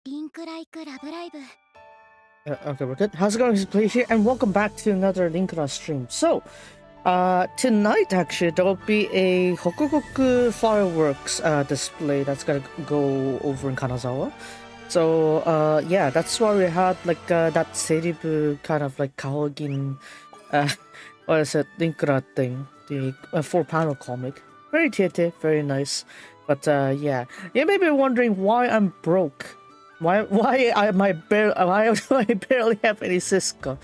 Okay, we're good. How's it going? Play here, and welcome back to another Linkura stream. So, tonight actually there will be a Hokugoku fireworks display that's gonna go over in Kanazawa. So, yeah, that's why we had like that Seribu kind of like Kahogin, what is it, Linkura thing, the 4-panel comic. Very tete, very nice. But yeah, you may be wondering why I'm broke. Why why do I barely have any Cisco?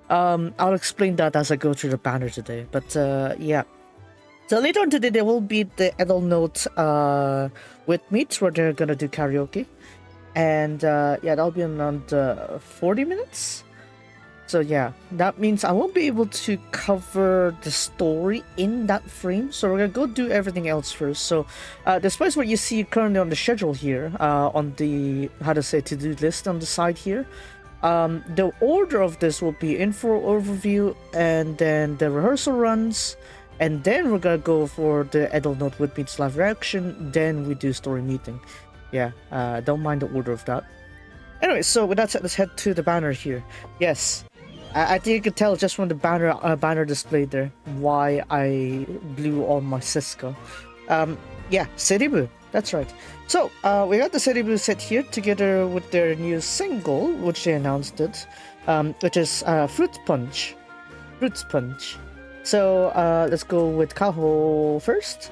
I'll explain that as I go through the banner today. But yeah. So later on today there will be the Edel Note with meets where they're gonna do karaoke. And yeah, that'll be around 40 minutes. So yeah, that means I won't be able to cover the story in that frame. So we're gonna go do everything else first. So despite what you see currently on the schedule here, on the to-do list on the side here, the order of this will be info overview, and then the rehearsal runs, and then we're gonna go for the Edel Note with meets live reaction. Then we do story meeting. Yeah, don't mind the order of that. Anyway, so with that said, let's head to the banner here. Yes. I think you can tell just from the banner display there why I blew on my Cisco. Yeah, Seribu, that's right. So we got the Seribu set here together with their new single, which they announced it, which is Fruit Punch. So let's go with Kaho first.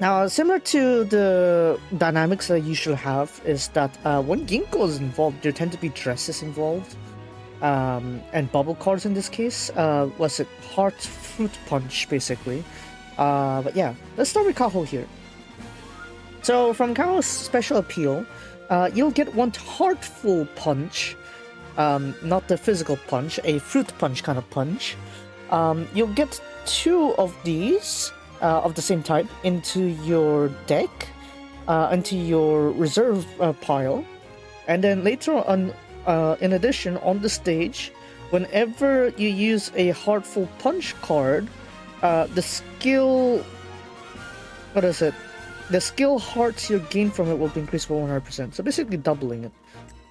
Now, similar to the dynamics that I usually have, is that when Ginkgo is involved, there tend to be dresses involved. And bubble cards in this case. Was it Heart Fruit Punch, basically. But yeah, let's start with Kaho here. So from Kaho's special appeal, you'll get one Heartful Punch, not the physical punch, a fruit punch kind of punch. You'll get 2 of these of the same type into your deck, into your reserve pile, and then later on, in addition, on the stage, whenever you use a Heartful Punch card, the skill... What is it? The skill hearts you gain from it will be increased by 100%. So basically doubling it.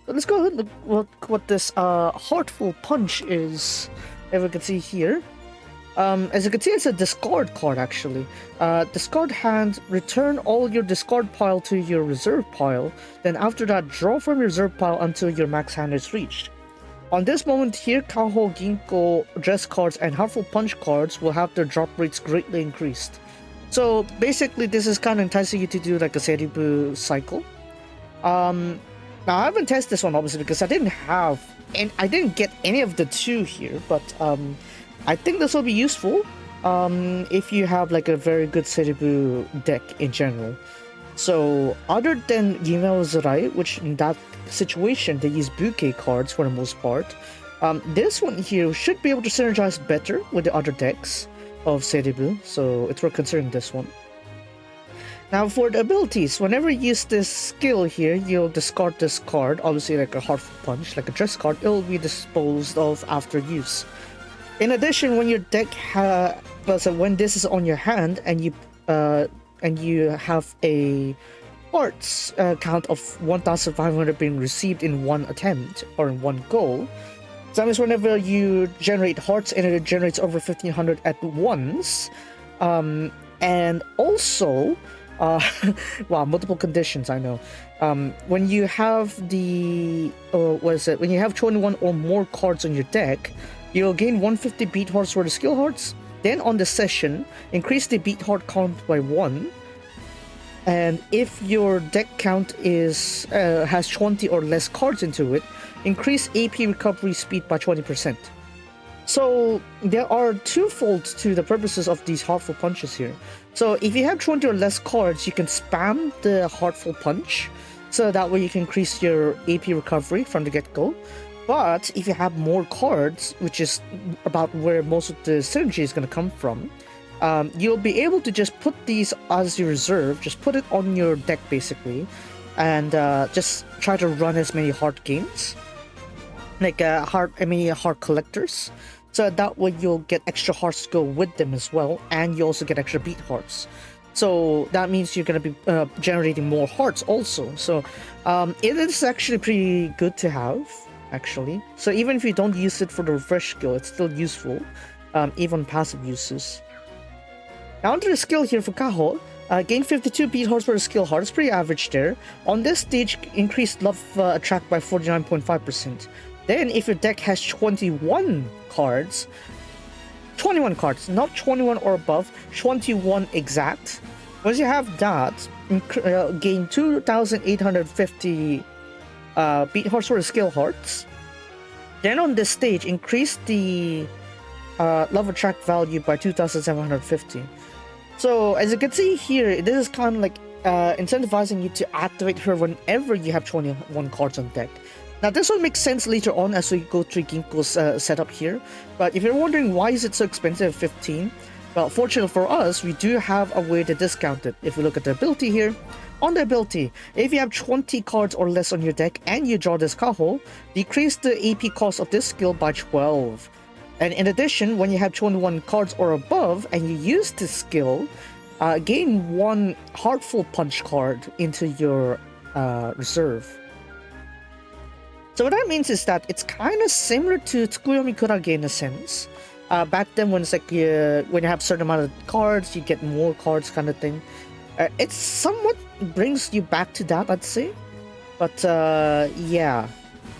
So let's go ahead and look what this Heartful Punch is. If we can see here. As you can see, it's a discard card actually. Discard hand, return all your discard pile to your reserve pile, then after that draw from your reserve pile until your max hand is reached. On this moment here, Kaho, Ginkgo, dress cards, and Heartful Punch cards will have their drop rates greatly increased. So basically this is kind of enticing you to do like a Seribu cycle. Now I haven't tested this one obviously because I didn't get any of the 2 here, but I think this will be useful if you have like a very good Seribu deck in general. So other than Yimeo Zerai, which in that situation they use bouquet cards for the most part, this one here should be able to synergize better with the other decks of Seribu, so it's worth considering this one. Now for the abilities, whenever you use this skill here, you'll discard this card, obviously like a Heartful Punch, like a dress card, it will be disposed of after use. In addition, when your deck when this is on your hand and you have a hearts count of 1,500 being received in one attempt or in one go, so that means whenever you generate hearts and it generates over 1,500 at once, and also wow, multiple conditions, I know. When you have when you have 21 or more cards on your deck, you'll gain 150 beat hearts for the skill hearts. Then on the session, increase the beat heart count by 1. And if your deck count has 20 or less cards into it, increase AP recovery speed by 20%. So there are 2 folds to the purposes of these Heartful Punches here. So if you have 20 or less cards, you can spam the Heartful Punch, so that way you can increase your AP recovery from the get-go. But if you have more cards, which is about where most of the synergy is going to come from, you'll be able to just put these as your reserve, just put it on your deck basically, and just try to run as many heart gains, like heart collectors, so that way you'll get extra hearts to go with them as well, and you also get extra beat hearts. So that means you're going to be generating more hearts also. So it is actually pretty good to have, actually. So even if you don't use it for the refresh skill, it's still useful, even passive uses. Now onto the skill here for Kaho. Gain 52 beat hearts for the skill heart. It's pretty average there. On this stage, increased love attract by 49.5%. Then if your deck has 21 cards, not 21 or above, 21 exact. Once you have that, gain 2,850 beat hearts for the skill hearts. Then on this stage, increase the love attract value by 2,750. So as you can see here, this is kind of like incentivizing you to activate her whenever you have 21 cards on deck. Now this will make sense later on as we go through Ginkgo's setup here, but if you're wondering why is it so expensive at 15, well, fortunately for us, we do have a way to discount it. If we look at the ability here, on the ability, if you have 20 cards or less on your deck and you draw this Kaho, decrease the AP cost of this skill by 12. And in addition, when you have 21 cards or above and you use this skill, gain 1 Heartful Punch card into your reserve. So what that means is that it's kind of similar to Tsukuyomi Kurage in a sense. Back then when it's like when you have a certain amount of cards, you get more cards kind of thing. It somewhat brings you back to that, I'd say. But yeah,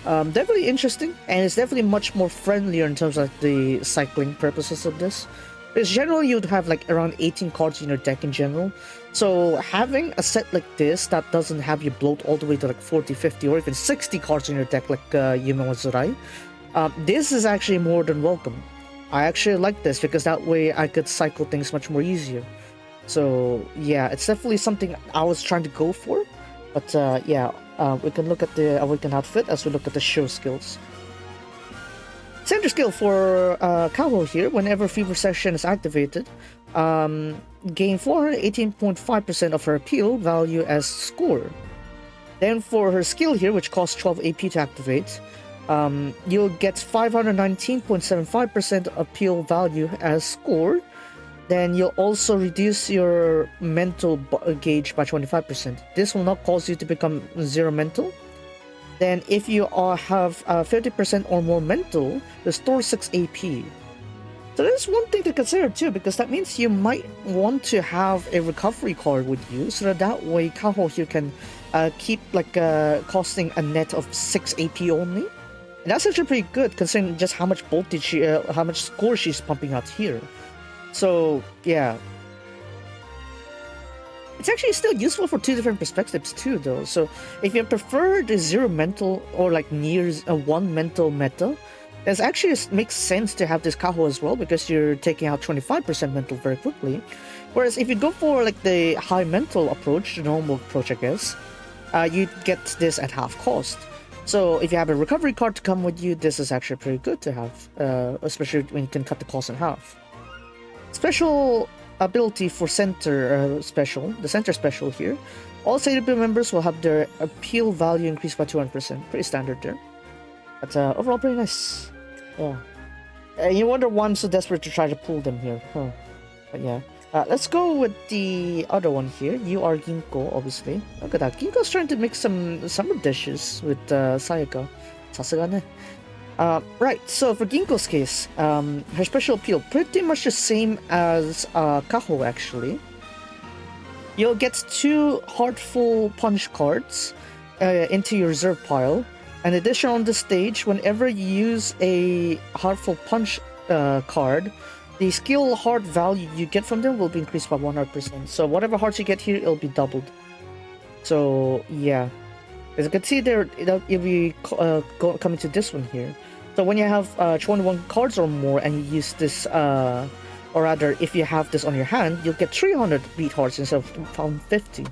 definitely interesting, and it's definitely much more friendlier in terms of the cycling purposes of this. Because generally you'd have like around 18 cards in your deck in general. So having a set like this that doesn't have you bloat all the way to like 40, 50, or even 60 cards in your deck like Yume Zurai, this is actually more than welcome. I actually like this because that way I could cycle things much more easier. So yeah, it's definitely something I was trying to go for. But yeah, we can look at the Awakened outfit as we look at the show skills. Center skill for Kaho here, whenever Fever Session is activated, gain 418.5% of her appeal value as score. Then for her skill here, which costs 12 AP to activate, you'll get 519.75% appeal value as score. Then you'll also reduce your mental gauge by 25%. This will not cause you to become 0 mental. Then if you have 50% or more mental, restore 6 AP. So there's one thing to consider too, because that means you might want to have a recovery card with you, so that way Kaho here can keep like costing a net of 6 AP only. And that's actually pretty good considering just how much voltage how much score she's pumping out here. So yeah, it's actually still useful for 2 different perspectives too, though. So if you prefer the 0 mental or like near a 1 mental meta, it actually makes sense to have this Kaho as well, because you're taking out 25% mental very quickly. Whereas if you go for like the high mental approach, the normal approach, I guess, you get this at half cost. So if you have a recovery card to come with you, this is actually pretty good to have, especially when you can cut the cost in half. Special ability for center special, the center special here. All CDB members will have their appeal value increased by 200%. Pretty standard there. But overall pretty nice. Yeah. You wonder why I'm so desperate to try to pull them here. Huh. But yeah. Let's go with the other one here. You are Ginkgo, obviously. Look at that. Ginkgo's trying to make some summer dishes with Sayaka. Sasuga ne. Right, so for Ginkgo's case, her special appeal, pretty much the same as Kaho actually. You'll get 2 Heartful Punch cards into your reserve pile. In addition, on the stage, whenever you use a Heartful Punch card, the skill heart value you get from them will be increased by 100%. So whatever hearts you get here, it'll be doubled. So yeah. As you can see there, it'll be coming to this one here. So when you have 21 cards or more and you use this, or rather, if you have this on your hand, you'll get 300 beat hearts instead of 50.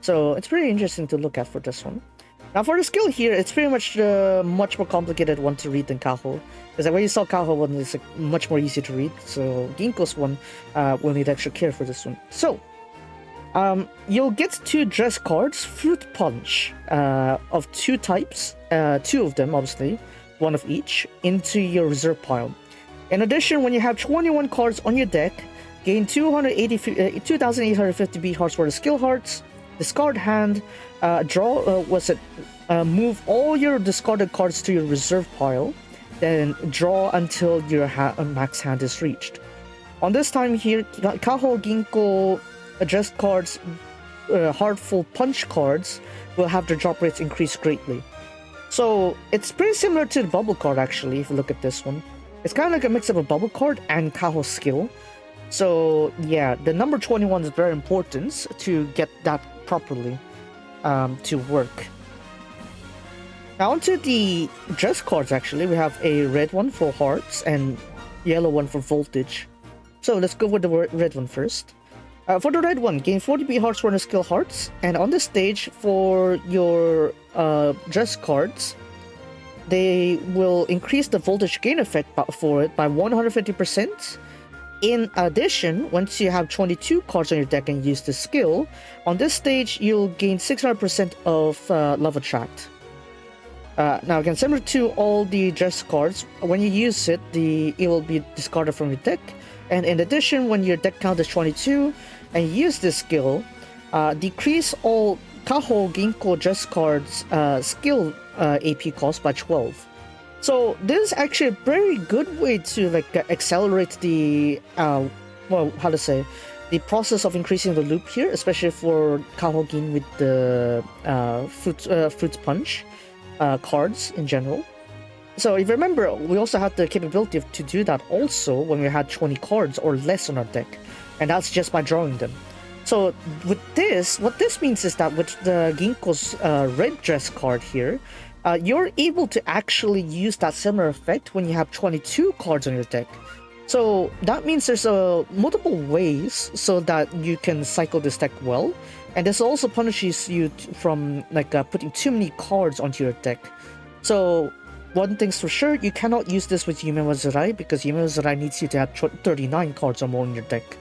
So it's pretty interesting to look at for this one. Now for the skill here, it's pretty much much more complicated one to read than Kaho. Because when you saw Kaho one, it's like much more easy to read. So Ginkgo's one will need extra care for this one. So you'll get 2 dress cards, Fruit Punch, of 2 types, 2 of them obviously, 1 of each, into your reserve pile. In addition, when you have 21 cards on your deck, Gain 2,850 beat hearts for the skill hearts. Discard hand. Move all your discarded cards to your reserve pile. Then draw until your max hand is reached. On this time here, Kaho Ginko addressed cards, Heartful Punch cards will have their drop rates increase greatly. So it's pretty similar to the bubble card actually, if you look at this one. It's kind of like a mix of a bubble card and Kaho skill. So yeah, the number 21 is very important to get that properly to work. Now onto the dress cards actually. We have a red one for hearts and yellow one for voltage. So let's go with the red one first. For the red one, gain 40 beat hearts for the skill hearts. And on this stage, for your dress cards, they will increase the voltage gain effect for it by 150%. In addition, once you have 22 cards on your deck and use the skill, on this stage, you'll gain 600% of Love Attract. Now again, similar to all the dress cards, when you use it, it will be discarded from your deck. And in addition, when your deck count is 22 and you use this skill, decrease all Kaho Ginko dress cards skill AP cost by 12. So this is actually a very good way to like accelerate the the process of increasing the loop here, especially for Kaho Gin with the fruit punch cards in general. So if you remember, we also had the capability to do that also when we had 20 cards or less on our deck, and that's just by drawing them. So with this, what this means is that with the Ginko's red dress card here, you're able to actually use that similar effect when you have 22 cards on your deck. So that means there's multiple ways so that you can cycle this deck well, and this also punishes you from like putting too many cards onto your deck. So one thing's for sure, you cannot use this with Yume wa Zerai because Yume wa Zerai needs you to have 39 cards or more in your deck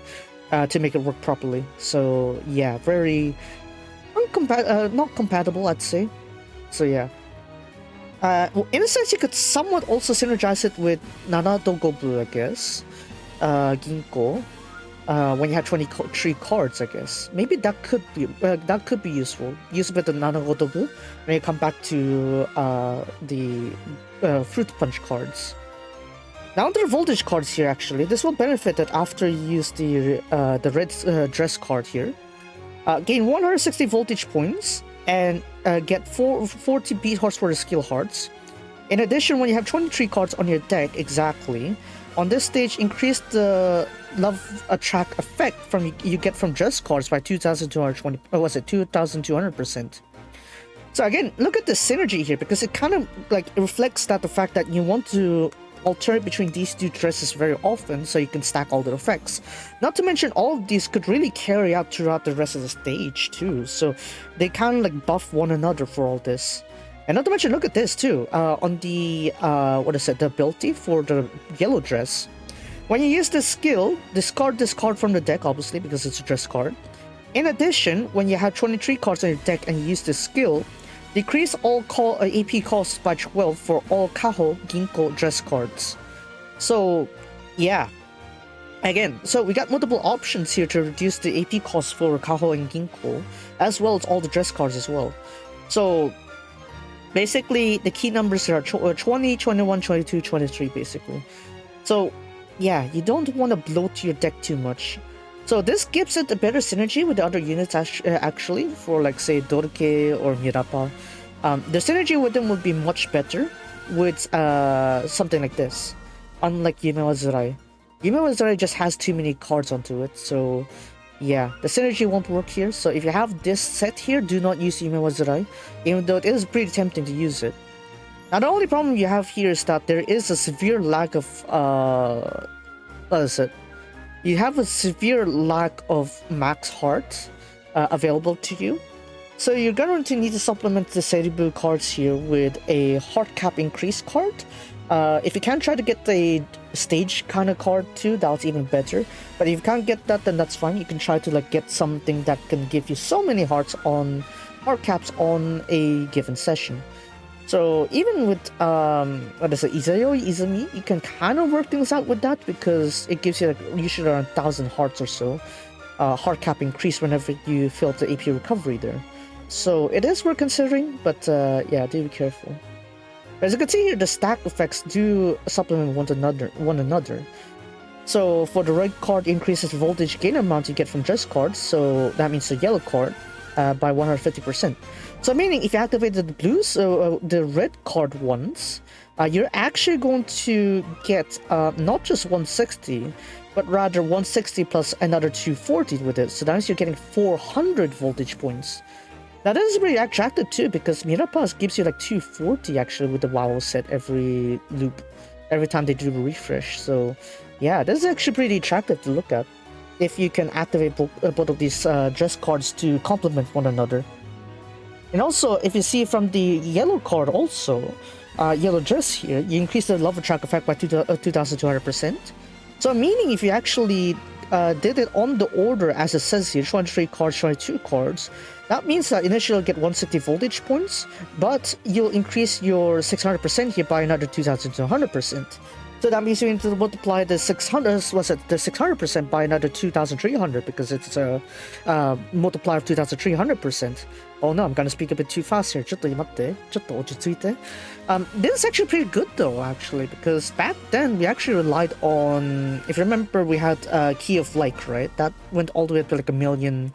to make it work properly. So yeah, very not compatible, I'd say. So yeah. In a sense, you could somewhat also synergize it with Nanadogobu, I guess. Ginko. When you have 23 cards, I guess. Maybe that could be useful. Use it with the Nanadogobu when you come back to the Fruit Punch cards. Now under the Voltage cards here, actually, this will benefit that after you use the red dress card here. Gain 160 Voltage points and get 40 beat hearts for the skill hearts. In addition, when you have 23 cards on your deck exactly, on this stage, increase the Love Attract effect you get from dress cards by 2,220. Or was it 2,200%? So again, look at the synergy here because it kind of like reflects the fact that you want to alternate between these two dresses very often so you can stack all the effects. Not to mention all of these could really carry out throughout the rest of the stage too, so they kind of like buff one another for all this. And not to mention, look at this too, on the the ability for the yellow dress. When you use this skill, discard this card from the deck, obviously because it's a dress card. In addition, when you have 23 cards on your deck and you use this skill, decrease all AP costs by 12 for all Kaho Ginko dress cards. So, yeah. Again, so we got multiple options here to reduce the AP costs for Kaho and Ginko, as well as all the dress cards as well. So, basically, the key numbers are 20, 21, 22, 23, basically. So, yeah, you don't want to bloat your deck too much. So this gives it a better synergy with the other units actually, for like say Dorke or Mirapa. The synergy with them would be much better with something like this, unlike Yume wa Zerai. Yume wa Zerai just has too many cards onto it, so yeah, the synergy won't work here. So if you have this set here, do not use Yume wa Zerai, even though it is pretty tempting to use it. Now the only problem you have here is that there is a severe lack of you have a severe lack of max heart available to you. So you're going to need to supplement the Seribu cards here with a heart cap increase card. If you can try to get the stage kind of card too, that's even better. But if you can't get that, then that's fine. You can try to like get something that can give you so many heart caps on a given session. So even with what is it, Izayoi, Izumi, you can kind of work things out with that because it gives you like usually around 1,000 hearts or so. Heart cap increase whenever you fill the AP recovery there. So it is worth considering, but yeah, do be careful. As you can see here, the stack effects do supplement one another. So for the red card increases voltage gain amount you get from dress cards, so that means the yellow card by 150%. So meaning if you activated the blues, the red card ones, you're actually going to get not just 160, but rather 160 plus another 240 with it. So that means you're getting 400 voltage points. Now that is really attractive too, because Mirapass gives you like 240 actually with the WoW set every loop, every time they do a refresh. So yeah, this is actually pretty attractive to look at if you can activate both of these dress cards to complement one another. And also, if you see from the yellow card also, yellow dress here, you increase the love track effect by 2,200%. So meaning if you actually did it on the order as it says here, 23 cards, 22 cards, that means that initially you'll get 160 voltage points, but you'll increase your 600% here by another 2,200%. So that means you need to multiply the 600% by another 2,300 because it's a multiplier of 2,300%. Oh no, I'm gonna speak a bit too fast here. This is actually pretty good though, actually, because back then we actually relied on, if you remember, we had Key of Light, right? That went all the way up to like 1 million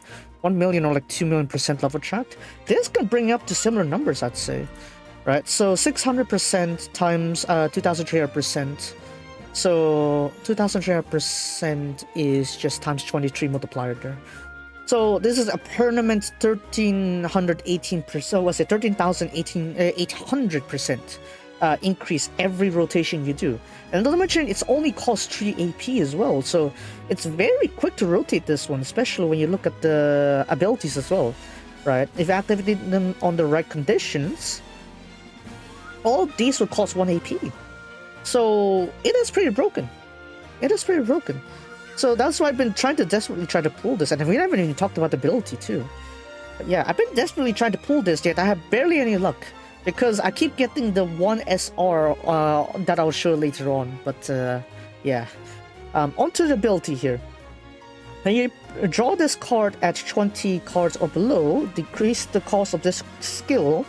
or like 2 million% level tracked. This can bring up to similar numbers, I'd say. Right, so 600% times 2,300%. So 2,300% is just times 23 multiplier there. So this is a permanent 1,318%. Was it 13,800% increase every rotation you do? And not to mention, it's only cost 3 AP as well. So it's very quick to rotate this one, especially when you look at the abilities as well. Right, if you activate them on the right conditions, all these would cost 1 AP. So it is pretty broken. It is pretty broken. So that's why I've been desperately trying to pull this. And we haven't even talked about the ability too. But yeah, I've been desperately trying to pull this, yet I have barely any luck. Because I keep getting the 1 SR that I'll show later on. But yeah. Onto the ability here. When you draw this card at 20 cards or below, decrease the cost of this skill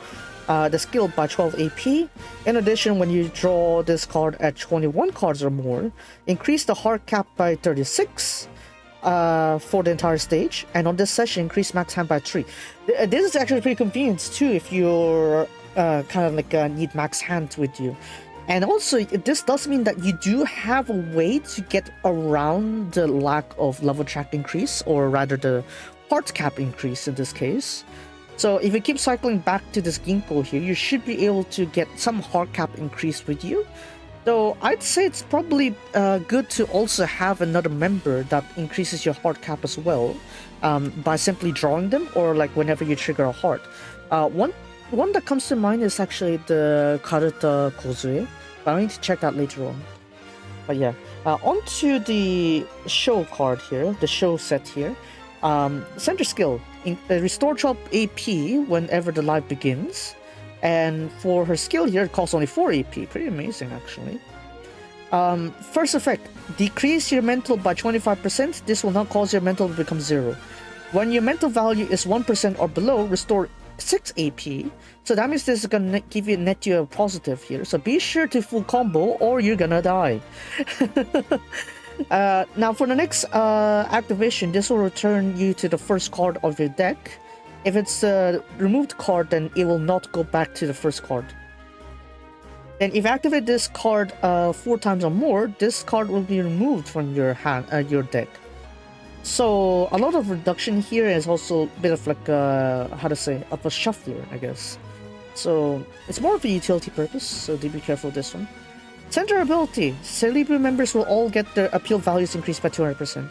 by 12 AP. In addition, when you draw this card at 21 cards or more, increase the heart cap by 36 for the entire stage. And on this session, increase max hand by 3. This is actually pretty convenient too if you're kind of like need max hand with you. And also, this does mean that you do have a way to get around the lack of level track increase, or rather the heart cap increase in this case. So if you keep cycling back to this Ginkgo here, you should be able to get some heart cap increase with you. So I'd say it's probably good to also have another member that increases your heart cap as well, by simply drawing them, or like whenever you trigger a heart. One that comes to mind is actually the Karuta Kozue, but I need to check that later on. But yeah, onto the show card here, the show set here. Center skill, restore 12 AP whenever the live begins. And for her skill here, it costs only 4 AP. Pretty amazing, actually. First effect, decrease your mental by 25%. This will not cause your mental to become 0. When your mental value is 1% or below, restore 6 AP. So that means this is gonna give you net you a positive here. So be sure to full combo or you're gonna die. Now for the next activation, this will return you to the first card of your deck. If it's a removed card, then it will not go back to the first card. Then if you activate this card 4 times or more, this card will be removed from your your deck. So a lot of reduction here is also a bit of like how to say, of a shuffler, I guess. So it's more of a utility purpose, so do be careful with this one. Center ability, Celebrity members will all get their appeal values increased by 200%.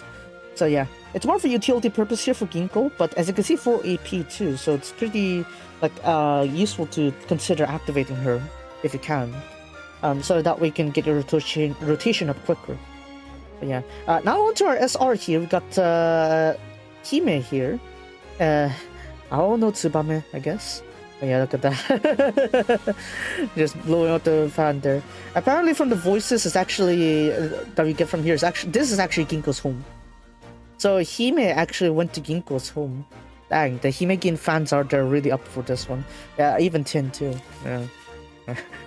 So yeah, it's more of a utility purpose here for Ginkgo, but as you can see, 4 AP too, so it's pretty like useful to consider activating her if you can, so that way you can get your rotation up quicker. But yeah, now onto our SR here. We got Hime here. Aono Tsubame, I guess. Oh, yeah, look at that. Just blowing out the fan there. Apparently from the voices is actually that we get from here is actually this is actually Ginkgo's home. So Hime actually went to Ginkgo's home. Dang, the Himegin fans are there really up for this one. Yeah, even Tin too. Yeah.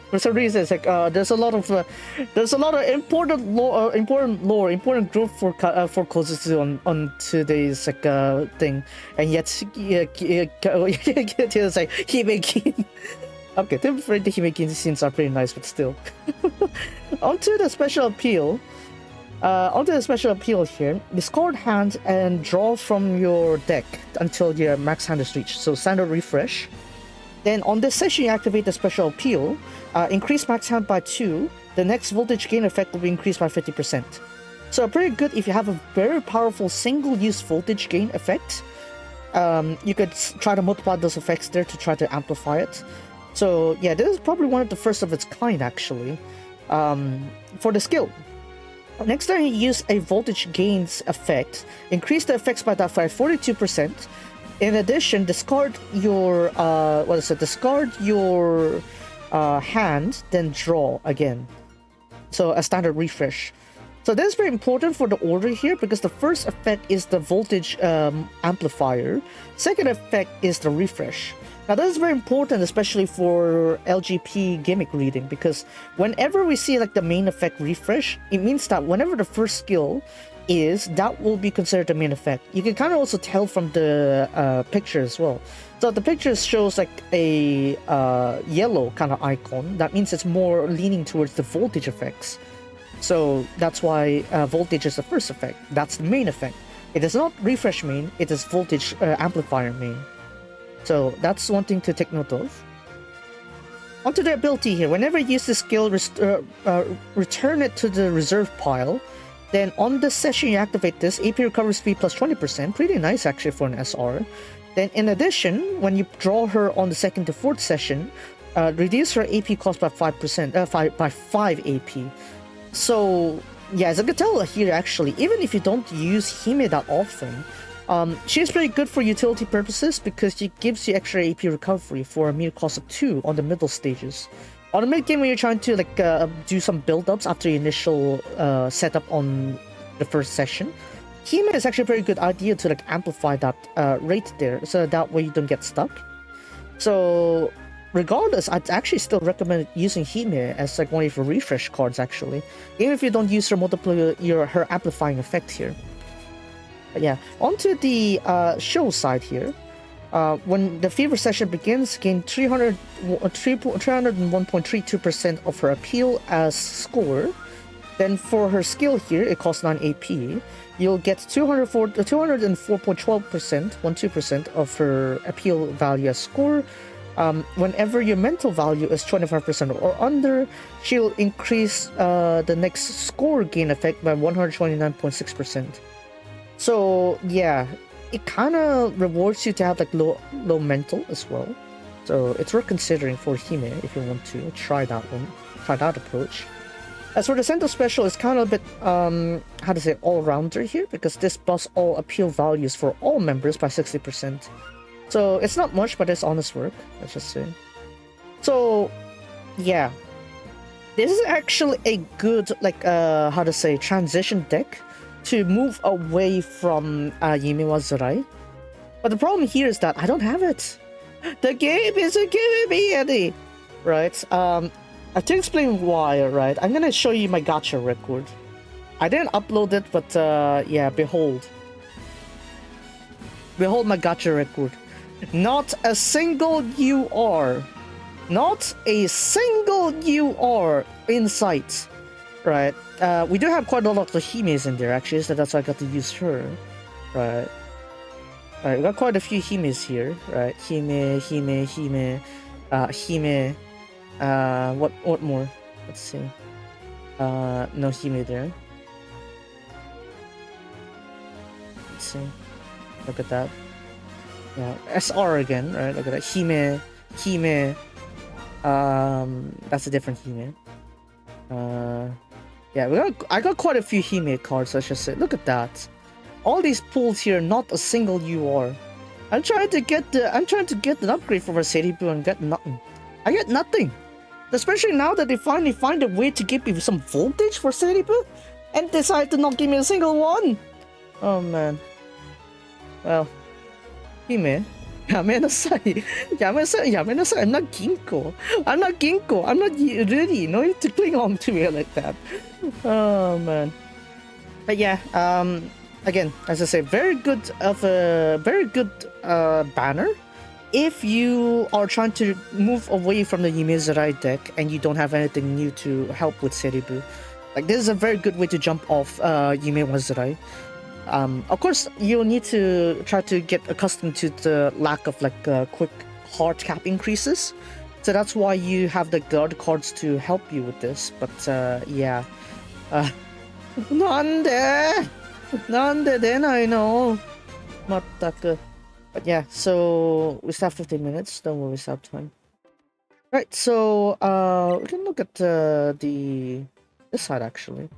For some reason, it's like there's a lot of important important growth for Kozetsu on today's like thing, and yet it's like Himegin. Okay, to be fair, the Himegin scenes are pretty nice, but still. Onto the special appeal. Onto the special appeal here. Discard hand and draw from your deck until your max hand is reached. So standard refresh. Then on this session, you activate the special appeal. Increase max hand by 2. The next voltage gain effect will be increased by 50%. So pretty good if you have a very powerful single-use voltage gain effect. You could try to multiply those effects there to try to amplify it. So yeah, this is probably one of the first of its kind actually. For the skill. Next time you use a voltage gains effect, increase the effects by that by 42%. In addition, discard your discard your hand, then draw again. So a standard refresh. So this is very important for the order here because the first effect is the voltage amplifier. Second effect is the refresh. Now this is very important, especially for LGP gimmick reading, because whenever we see like the main effect refresh, it means that whenever the first skill is, that will be considered the main effect. You can kind of also tell from the picture as well. So the picture shows like a yellow kind of icon. That means it's more leaning towards the voltage effects. So that's why voltage is the first effect. That's the main effect. It is not refresh main, it is voltage amplifier main. So that's one thing to take note of. Onto the ability here. Whenever you use the skill, return it to the reserve pile. Then on the session you activate this, AP recovery speed plus 20%. Pretty nice actually for an SR. Then in addition, when you draw her on the second to fourth session, reduce her AP cost by 5%, by 5 AP. So yeah, as I can tell here actually, even if you don't use Hime that often, she's pretty good for utility purposes because she gives you extra AP recovery for a mere cost of 2 on the middle stages. On the mid game when you're trying to like do some build-ups after the initial setup on the first session, Hime is actually a very good idea to like amplify that rate there, so that way you don't get stuck. So regardless, I'd actually still recommend using Hime as like one of your refresh cards actually, even if you don't use her her amplifying effect here. But yeah, onto the show side here. When the fever session begins, gain 301.32% of her appeal as score. Then for her skill here, it costs 9 AP. You'll get 204.12%, 12% of her appeal value as score. Whenever your mental value is 25% or under, she'll increase the next score gain effect by 129.6%. So yeah, it kind of rewards you to have like low mental as well. So it's worth considering for Hime if you want to try that one, try that approach. As for the Center Special, it's kind of a bit, how to say, all-rounder here, because this buffs all appeal values for all members by 60%. So it's not much, but it's honest work, let's just say. So, yeah. This is actually a good, like, how to say, transition deck to move away from Yimiwa Zurai. But the problem here is that I don't have it. The game isn't giving me any! Right? To explain why, right, I'm gonna show you my gacha record. I didn't upload it, but yeah, behold. Behold my gacha record. Not a single UR. Not a single UR in sight. Right. We do have quite a lot of Himes in there, actually, so that's why I got to use her. Right. Alright, we got quite a few Himes here. Right. Hime. What more? Let's see. No Hime there. Let's see. Look at that. Yeah, SR again, right? Look at that. Hime. That's a different Hime. Yeah, I got quite a few Hime cards, I should say. Look at that. All these pools here, not a single UR. I'm trying to get an upgrade for Resleri and get nothing. I get nothing. Especially now that they finally find a way to give me some voltage for Resleri and decide to not give me a single one. Oh man. Well, Hime. やめなさい。やめなさい。やめなさい。I'm not Ginkgo. I'm not Ginkgo. I'm not really. No need to cling on to me like that. Oh man. But yeah, again, as I say, very good banner. If you are trying to move away from the Yumezurai deck and you don't have anything new to help with Seribu, like this is a very good way to jump off Yumezurai. Of course, you'll need to try to get accustomed to the lack of like quick hard cap increases. So that's why you have the guard cards to help you with this. But yeah. なんで出ないのまったく But yeah, so we still have 15 minutes. Don't worry, we still have time. Right, so we can look at this side actually.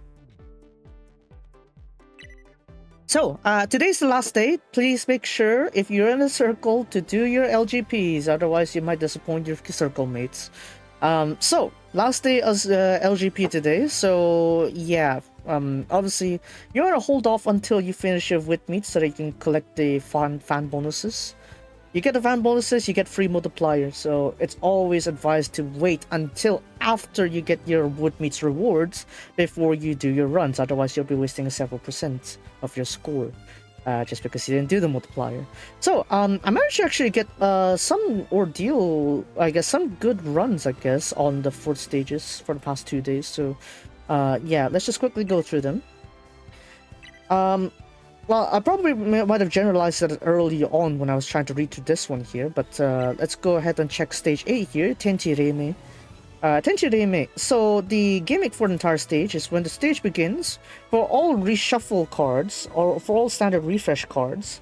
So today's the last day. Please make sure if you're in a circle to do your LGPs, otherwise you might disappoint your circle mates. So last day of LGP today. So yeah, obviously you want to hold off until you finish your wit meet so that you can collect the fan bonuses. You get the fan bonuses, you get free multiplier. So it's always advised to wait until after you get your wood meets rewards before you do your runs. Otherwise, you'll be wasting several % of your score just because you didn't do the multiplier. So I managed to actually get some ordeal, I guess, some good runs, I guess, on the 4th stages for the past 2 days. So yeah, let's just quickly go through them. Well, I probably might have generalized that early on when I was trying to read through this one here, but let's go ahead and check stage 8 here, Tenchi Reime. Tenchi Reime. So the gimmick for the entire stage is when the stage begins, for all reshuffle cards, or for all standard refresh cards,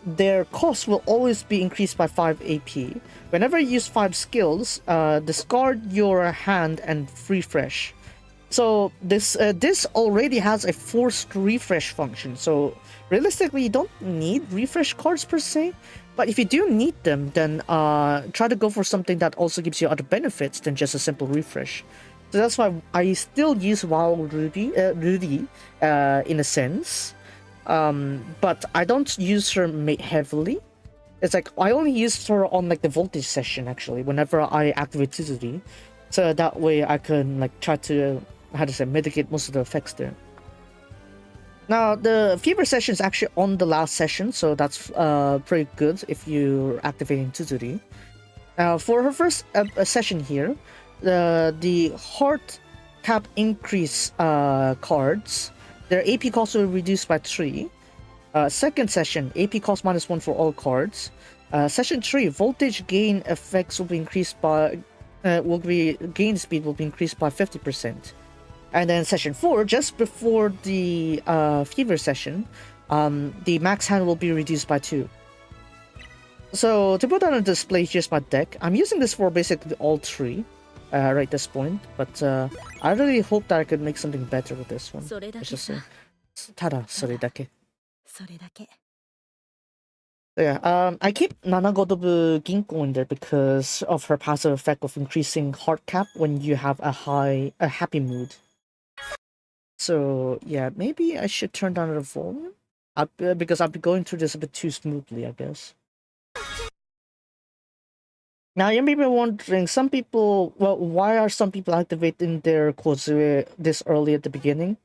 their cost will always be increased by 5 AP. Whenever you use 5 skills, discard your hand and refresh. So this already has a forced refresh function. So realistically, you don't need refresh cards per se. But if you do need them, then try to go for something that also gives you other benefits than just a simple refresh. So that's why I still use WoW Rudy in a sense. But I don't use her heavily. It's like I only use her on like the voltage session actually, whenever I activate Tizuri. So that way I can like try to mitigate most of the effects there. Now the fever session is actually on the last session, so that's pretty good if you're activating Tuzuri. For her first session here, the heart cap increase cards, their AP cost will be reduced by 3. Second session, AP cost -1 for all cards. Session 3, voltage gain effects will be increased by gain speed will be increased by 50%. And then session 4, just before the fever session, the max hand will be reduced by 2. So to put on a display, here's my deck. I'm using this for basically all 3 right at this point, but I really hope that I could make something better with this one. Let's just say, tada, それだけ. Yeah, I keep Nanagodobu Ginko in there because of her passive effect of increasing heart cap when you have a happy mood. So yeah, maybe I should turn down the volume because I'll be going through this a bit too smoothly, I guess. Now you may be wondering, why are some people activating their Kozue this early at the beginning?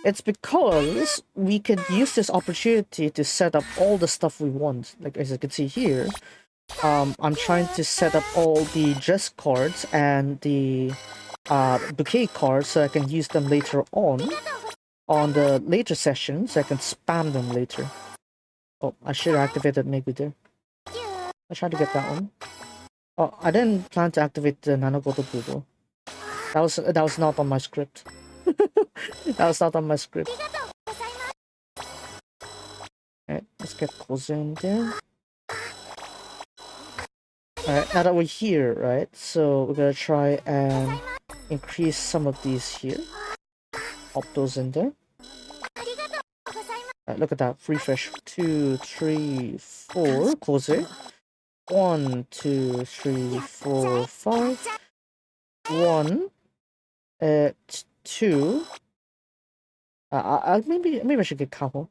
It's because we could use this opportunity to set up all the stuff we want. Like as you can see here, I'm trying to set up all the dress cards and the bouquet cards so I can use them later on the later sessions, so I can spam them later. Oh, I should have activated maybe there. I tried to get that one. Oh, I didn't plan to activate the Nanagoto though. That was not on my script. That was not on my script. Alright, let's get Koze in there. Alright, now that we're here, right? So we're gonna try and increase some of these here. Pop those in there. Look at that. Refresh. 2, 3, 4. Koze. 1, 2, 3, 4, 5. 1. 2. Maybe I should get Kaho.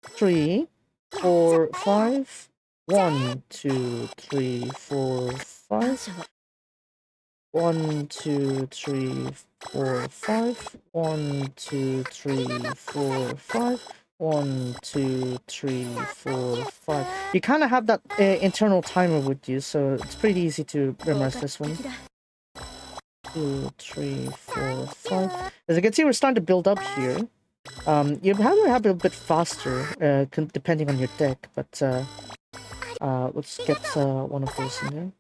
3, 4, 5. 1, 2, 3, 4, 5. 1, 2, 3, 4, 5. 1, 2, 3, 4, 5. 1, 2, 3, 4, 5. You kind of have that internal timer with you, so it's pretty easy to memorize this one. 2, 3, 4, 5. As you can see, we're starting to build up here. You have to have it a bit faster, depending on your deck, but let's get one of those in there.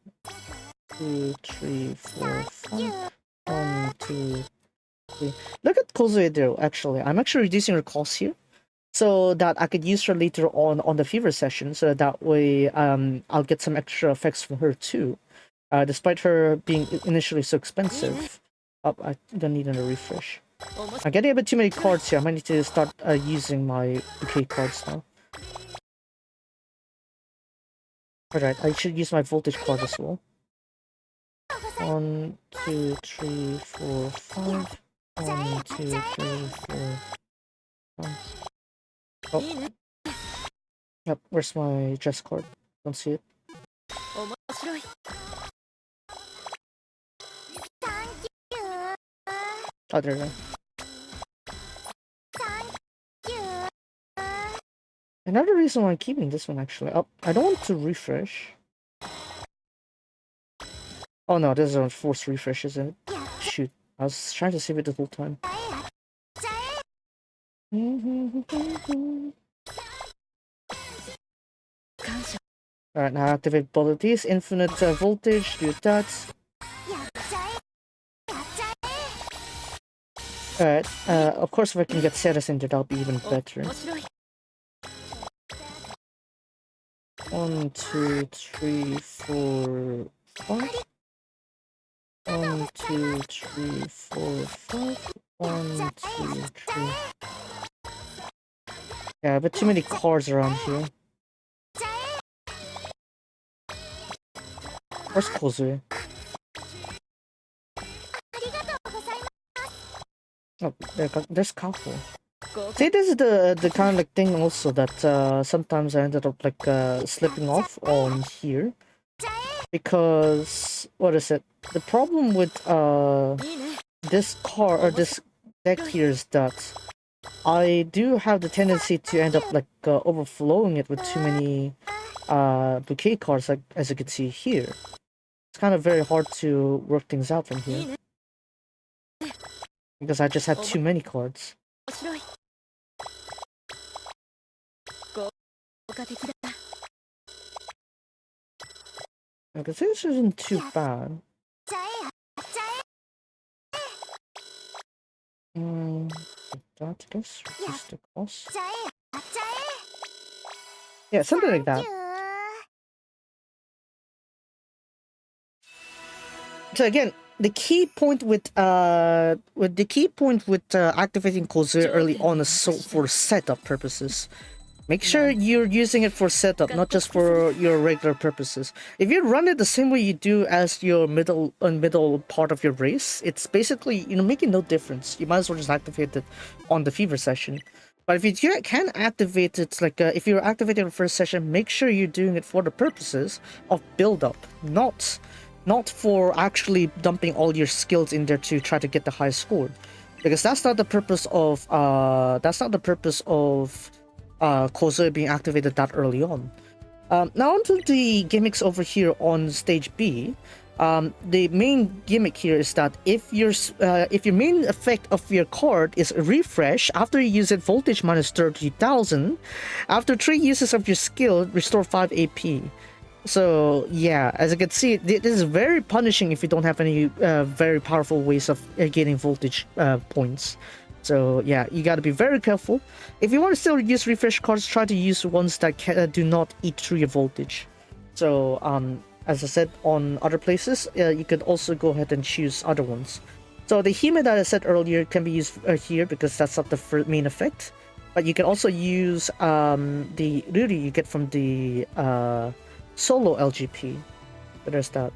2, 3, 4, 5. 1, 2, 3. Look at Kozue there, actually. I'm actually reducing her cost here so that I could use her later on the fever session, so that way I'll get some extra effects from her too. Despite her being initially so expensive. Oh, I don't need another refresh. I'm getting a bit too many cards here. I might need to start using my bouquet cards now. Alright, I should use my voltage card as well. 1, 2, 3, 4, 5. 1, 2, 3, 4, 5. Oh. Yep, where's my dress card? Don't see it. Oh, there we go. Another reason why I'm keeping this one, actually. Oh, I don't want to refresh. Oh no, this is a forced refresh, isn't it? Shoot, I was trying to save it the whole time. Alright, now activate both of these. Infinite voltage, do that. Alright, of course if I can get Ceres in there, that'll be even better. 1, 2, 3, 4, 5. 1, 2, 3, 4, 5. 1, 2, 3. Yeah, but too many cards around here. Where's Kozue? Oh, there's Kaho. See, this is the kind of like thing also that sometimes I ended up like slipping off on here, because what is it? The problem with this card or this deck here is that I do have the tendency to end up like overflowing it with too many bouquet cards, like as you can see here. It's kind of very hard to work things out from here because I just had too many cards. Okay, so this isn't too bad. That, I guess, reduce the cost. Yeah, something like that. So again, the key point with activating Kozue early on is for setup purposes. Make sure you're using it for setup, not just for your regular purposes. If you run it the same way you do as your middle part of your race, it's basically, making no difference. You might as well just activate it on the fever session. But if you can activate it, like if you're activating the first session, make sure you're doing it for the purposes of build-up, not for actually dumping all your skills in there to try to get the highest score, because that's not the purpose of Kozue being activated that early on. Now onto the gimmicks over here on stage B. The main gimmick here is that if your main effect of your card is refresh, after you use it, voltage minus 30,000. After 3 uses of your skill, restore 5 AP. So yeah, as you can see, this is very punishing if you don't have any very powerful ways of getting voltage points. So yeah, you gotta be very careful. If you want to still use refresh cards, try to use ones that do not eat through your voltage. So as I said on other places, you could also go ahead and choose other ones. So the Hime that I said earlier can be used here because that's not the main effect. But you can also use the Ruri you get from the solo LGP. So there's that.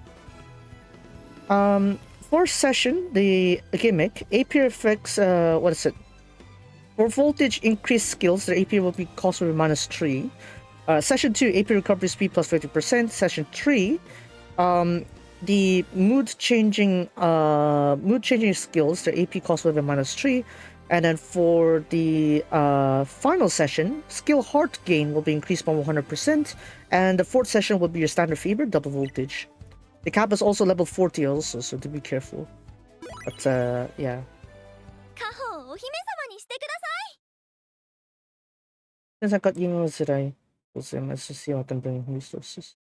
For session, the gimmick, AP effects, what is it? For voltage increased skills, the AP will be cost will be -3. Session 2, AP recovery speed plus 50%. Session 3, the mood changing skills, the AP cost will be -3. And then for the final session, skill heart gain will be increased by 100%. And the fourth session will be your standard fever, double voltage. The cap is also level 40 also, so do be careful. But yeah. Since I got emails today, let's just see if I can bring resources.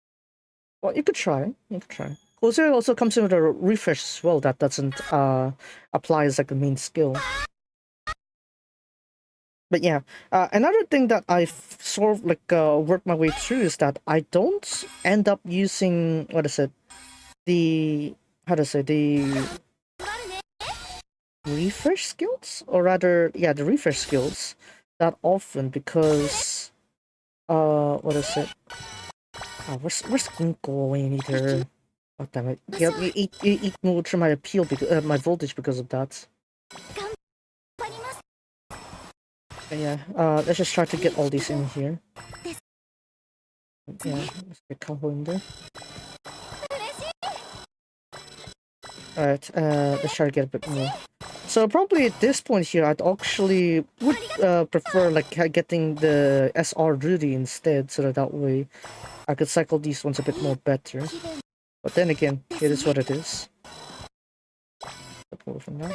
Well, you could try. You could try. Closer also comes in with a refresh as well that doesn't apply as like a main skill. But yeah, another thing that I've sort of like worked my way through is that I don't end up using what is it, the refresh skills, or rather, yeah, the refresh skills that often because what is it? Where's Ginkgo when you need her? Oh damn it! Yeah, you eat more through my appeal because my voltage because of that. But yeah, let's just try to get all these in here. Yeah, let's get Kaho in there. Alright, let's try to get a bit more. So probably at this point here, I'd actually would prefer like getting the SR Rudy instead, so that way I could cycle these ones a bit more better. But then again, it is what it is. From now.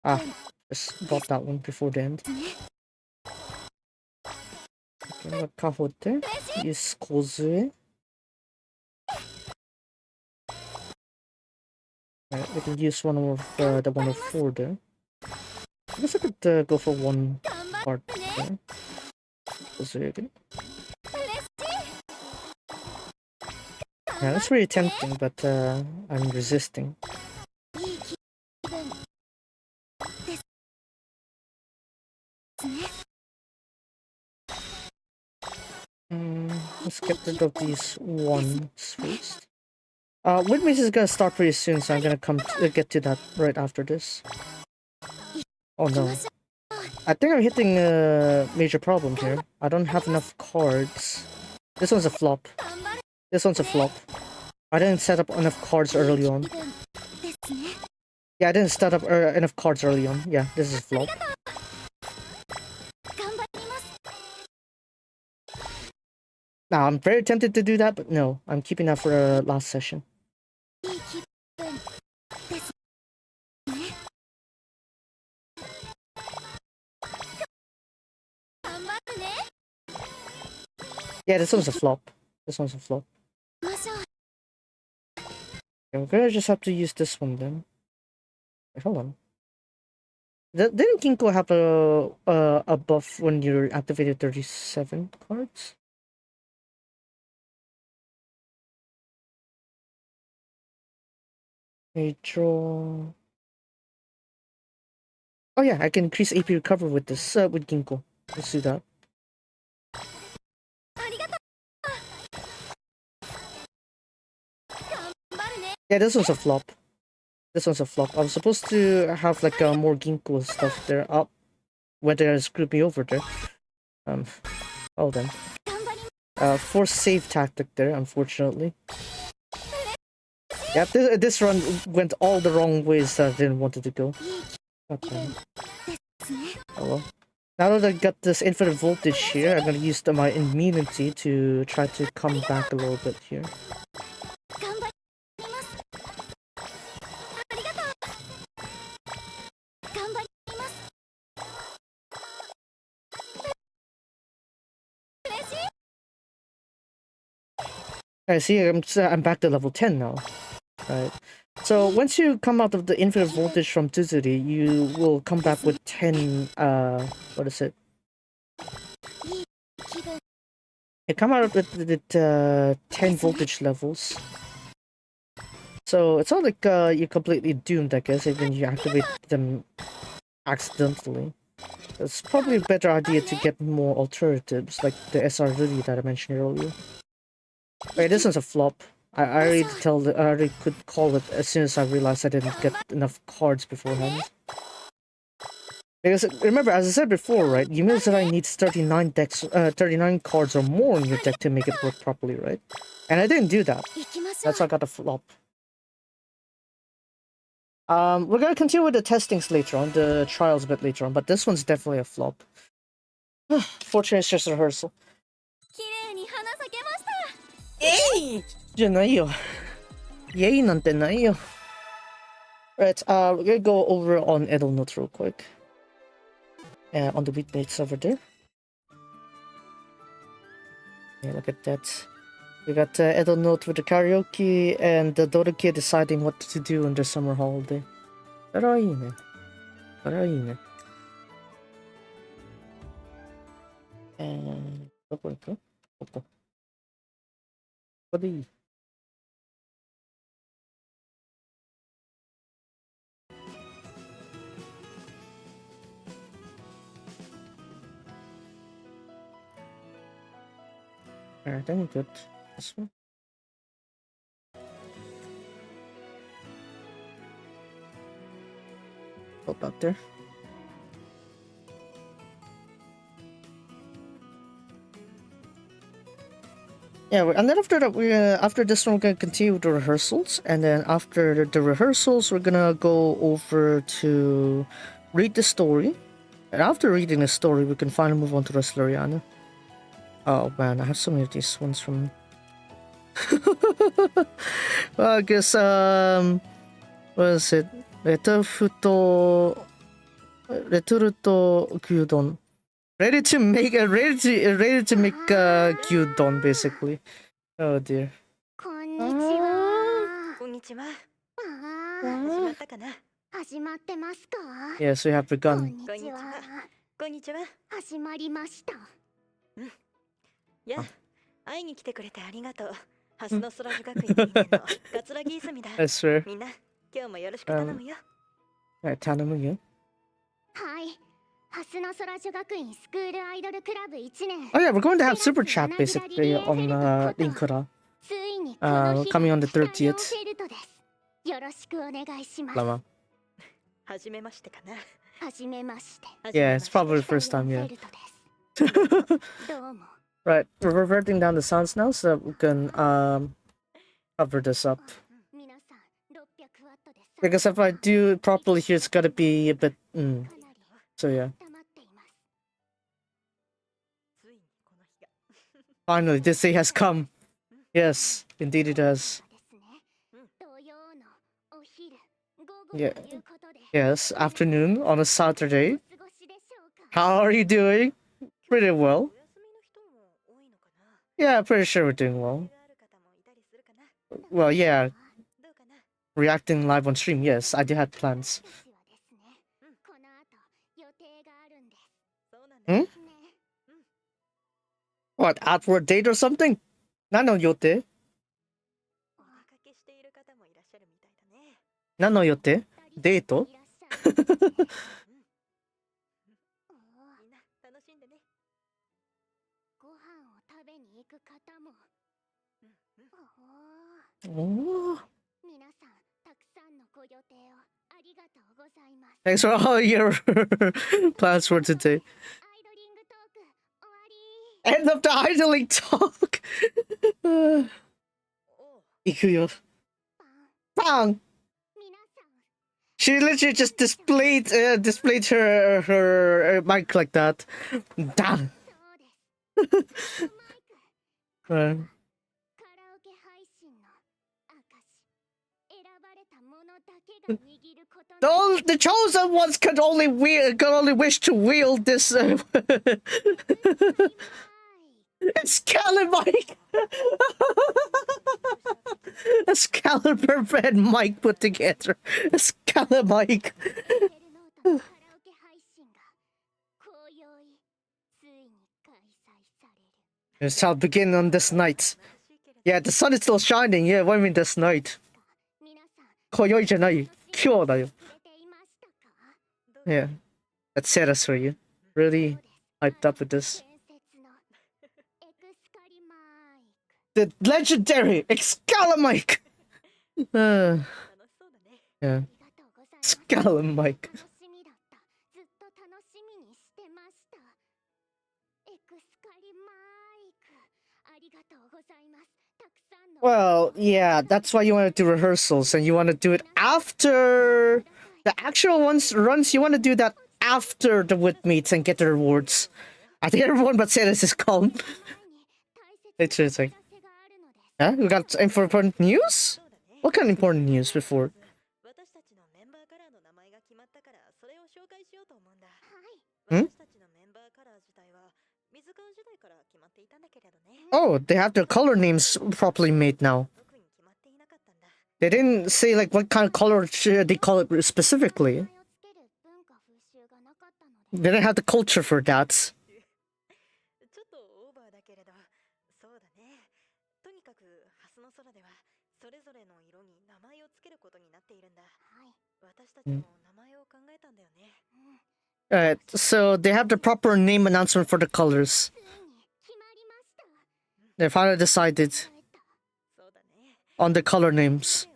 Ah, just got that one before the end. Okay, what Kaho there? Use Kozue. Alright, we can use one of the 104 there. I guess I could go for one part there. Kozue again. Yeah, that's really tempting, but I'm resisting. Let's get rid of these ones first. Windmaze is gonna start pretty soon, so I'm gonna get to that right after this. Oh no. I think I'm hitting a major problem here. I don't have enough cards. This one's a flop. This one's a flop. I didn't set up enough cards early on. Yeah, I didn't set up enough cards early on. Yeah, this is a flop. Now, I'm very tempted to do that, but no. I'm keeping that for the last session. Yeah, this one's a flop. This one's a flop. Okay, we're gonna just have to use this one then. Wait, hold on. Didn't Ginkgo have a buff when you activated 37 cards? Okay, draw. Oh yeah, I can increase AP recovery with this with Ginkgo. Let's do that. Yeah, this one's a flop. This one's a flop. I was supposed to have like more Ginkgo stuff there. Up, went there and screwed me over there. Oh then. Forced save tactic there, unfortunately. Yeah, this run went all the wrong ways that I didn't want it to go. Okay. Oh well. Now that I got this infinite voltage here, I'm gonna use my immunity to try to come back a little bit here. I see, I'm back to level 10 now. Right. So once you come out of the infinite voltage from Tuzuri, you will come back with 10, what is it? You come out with 10 voltage levels. So it's not like you're completely doomed, I guess, even you activate them accidentally. It's probably a better idea to get more alternatives, like the SR Lily that I mentioned earlier. Wait, this one's a flop. I already could call it as soon as I realized I didn't get enough cards beforehand. Because remember, as I said before, right? Yumi Zerai needs 39 cards or more in your deck to make it work properly, right? And I didn't do that. That's why I got a flop. We're gonna continue with the testings later on, the trials a bit later on, but this one's definitely a flop. Fortunately, it's just a rehearsal. じゃないよ。Yay なんてないよ。Right, we're gonna go over on Idle Note real quick. On the weekdates over there. Yeah, look at that. We got Idle Note with the karaoke and the Dota Kid deciding what to do in the summer holiday. それはいいね。それはいいね。どこ行く？ここ。ここでいい。Alright, then we got this one. Up out there. Yeah, and then after that, after this one, we're gonna continue with the rehearsals, and then after the rehearsals, we're gonna go over to read the story, and after reading the story, we can finally move on to Resleriana. Oh man, I have so many of these ones from. Well, I guess what is it? Returto gyudon. Ready to make gyudon, basically. Oh dear. こんにちは。こんにちは。始まったかな。始まってますか。Yes, we have begun. こんにちは。こんにちは。始まりました。うん。や、会いに来てくれてありがとう。ハスの空女学院2年の桂木泉だ。I swear. みんな、今日もよろしく頼むよ。頼むよ。はい。ハスの空女学院スクールアイドルクラブ1年。Oh yeah, we're going to have super chat basically on Linkura. Coming on the 30th. よろしくお願いします。 Lama. はじめましてかな。はじめまして。 Yeah, it's probably the first time, yeah. どうも。 Right, we're reverting down the sounds now so that we can cover this up. Because if I do it properly here, it's gotta be a bit. So yeah. Finally, this day has come. Yes, indeed it has. Yeah. Yes, afternoon on a Saturday. How are you doing? Pretty well. Yeah, pretty sure we're doing well. Well, yeah. Reacting live on stream, yes, I do have plans. Hmm? What, outward date or something? Nano yote? Nano yote? Date? Oh. Thanks for all your plans for today. End of the idling talk. Ikuyo. Bang. She literally just displayed her mic like that. Damn. The chosen ones could only wish to wield this. Excalibur Mike. Excalibur and Mike put together. Excalibur Mike. It shall begin on this night. Yeah, the sun is still shining. Yeah, what do you mean this night? 今宵じゃない。今日だよ。Yeah. That's Sarah's for you. Really hyped up with this. The legendary Excalamike! Yeah. Excalamike. Well, yeah, that's why you want to do rehearsals, and you want to do it after the actual runs. You want to do that after the wit meets and get the rewards. I think everyone but Ceres is calm. Interesting. Yeah, we got important news? What kind of important news before? Hmm? Oh, they have their color names properly made now. They didn't say like what kind of color should they call it specifically. They didn't have the culture for that. Alright, so they have the proper name announcement for the colors. They finally decided on the color names.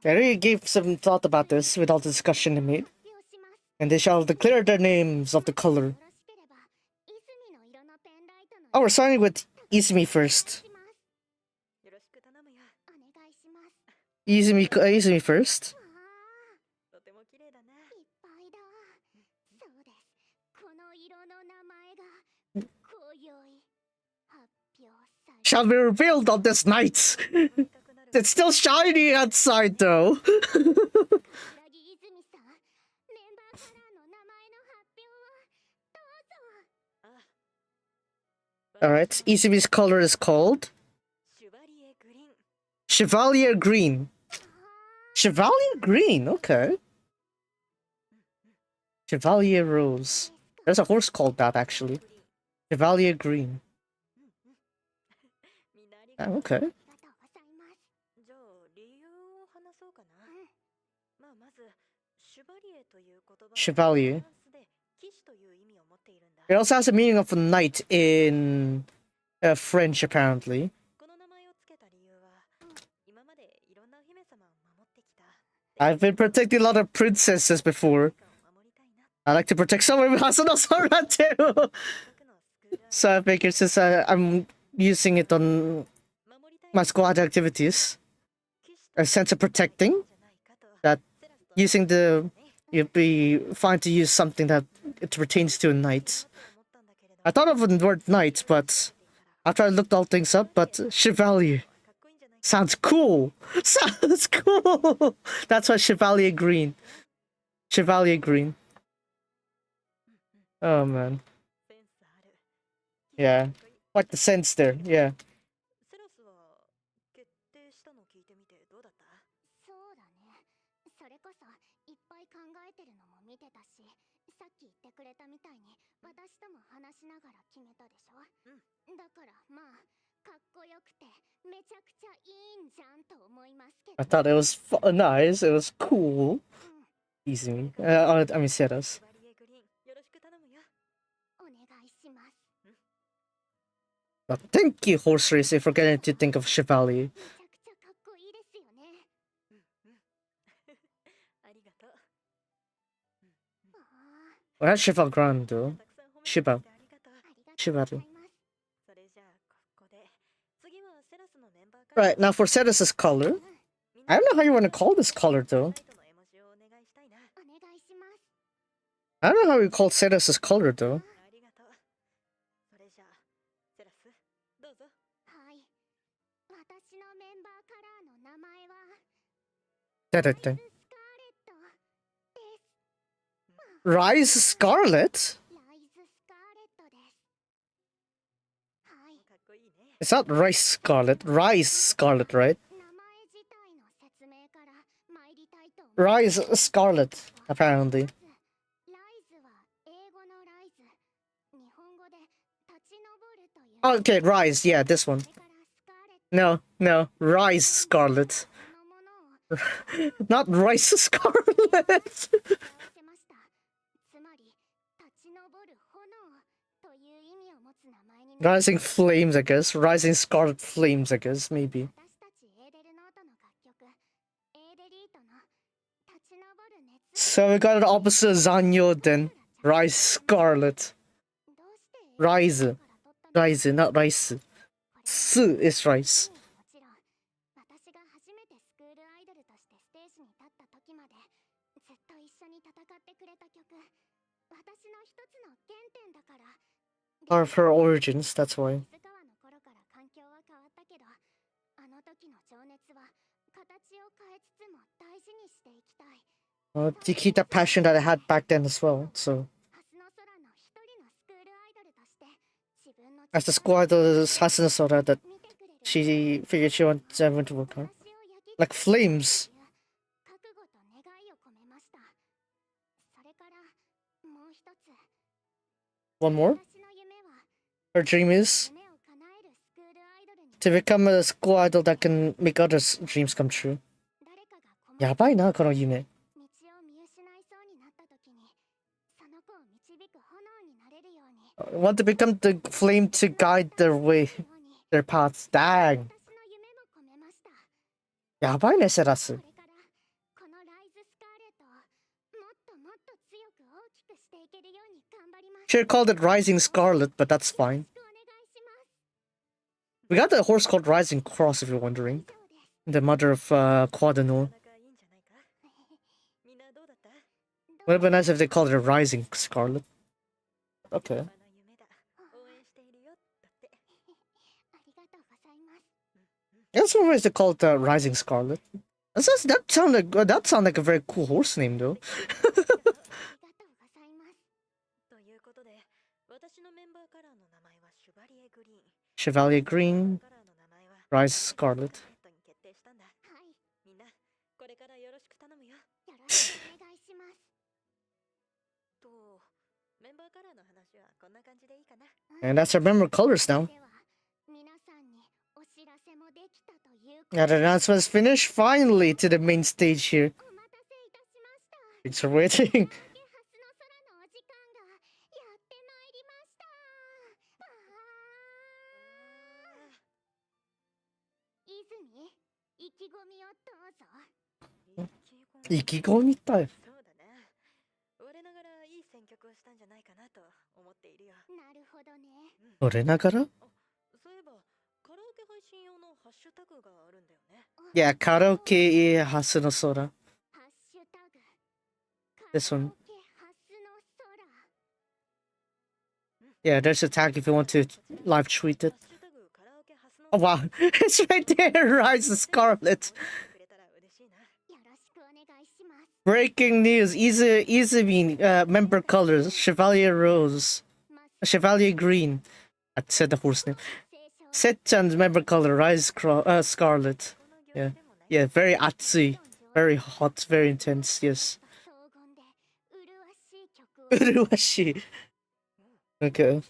They really gave some thought about this with all the discussion they made. And they shall declare their names of the color. Oh, we're starting with Izumi first. Izumi first. Shall be revealed on this night. It's still shiny outside though. Alright, Izumi's color is called Chevalier Green. Chevalier Green, okay. Chevalier Rose. There's a horse called that actually. Chevalier Green. Oh, okay. Chevalier. It also has a meaning of a knight in French, apparently. I've been protecting a lot of princesses before. I like to protect someone with Hasano Sora too! So I figured since I'm using it on my squad activities, a sense of protecting, that using you'd be fine to use something that it pertains to a knight. I thought of the word knight, but after I looked all things up, but Chevalier. Sounds cool! Sounds cool! That's why Chevalier Green. Chevalier Green. Oh man. Yeah. Quite the sense there, yeah. I thought it was nice, it was cool. Easy. I mean, Ceres. But thank you, Horse Racer, for getting to think of Chevalier. Well, that's Cheval Grand, though. Shiba. Shibaru. Right, now for Ceres' color. I don't know how you want to call this color, though. I don't know how you call Ceres' color, though. Da-da-da. Rise Scarlet? It's not Rice Scarlet. Rise Scarlet, right? Rise Scarlet, apparently. Okay, Rise, yeah, this one. No, Rise Scarlet. Not Rice Scarlet. Rising flames, I guess. Rising scarlet flames, I guess, maybe. So we got an opposite Zanyo then. Rise Scarlet. Rise. Rise, not rice. S is rice. Of her origins, that's why. Well, to keep that passion that I had back then as well, so. As the school idol Hasuna Sora that she figured she wants everyone to work on. Like flames. One more? Her dream is to become a school idol that can make others' dreams come true. やばいな、この夢。Want to become the flame to guide their way, their paths. Dang. やばいね、セラス。Should have called it Rising Scarlet, but that's fine. We got a horse called Rising Cross, if you're wondering. The mother of Quadanor. Would have been nice if they called it a Rising Scarlet. Okay. That's one ways to call it Rising Scarlet. That sound like a very cool horse name, though. Chevalier Green, Rise Scarlet. And that's our member colors now. Now the announcement's finished. Finally to the main stage here. Thanks for waiting. Ikigomi type. 俺ながら Yeah, karaoke Hasuna Sora. This one. Yeah, there's a tag if you want to live tweet it. Oh wow, it's right there, Rise of Scarlet. Breaking news, Izumi, member colors, Chevalier Rose, Chevalier Green. I said the horse name. Setchan's member color, Rise Scarlet. Yeah, very atsui, very hot, very intense, yes. Uruwashi. Okay.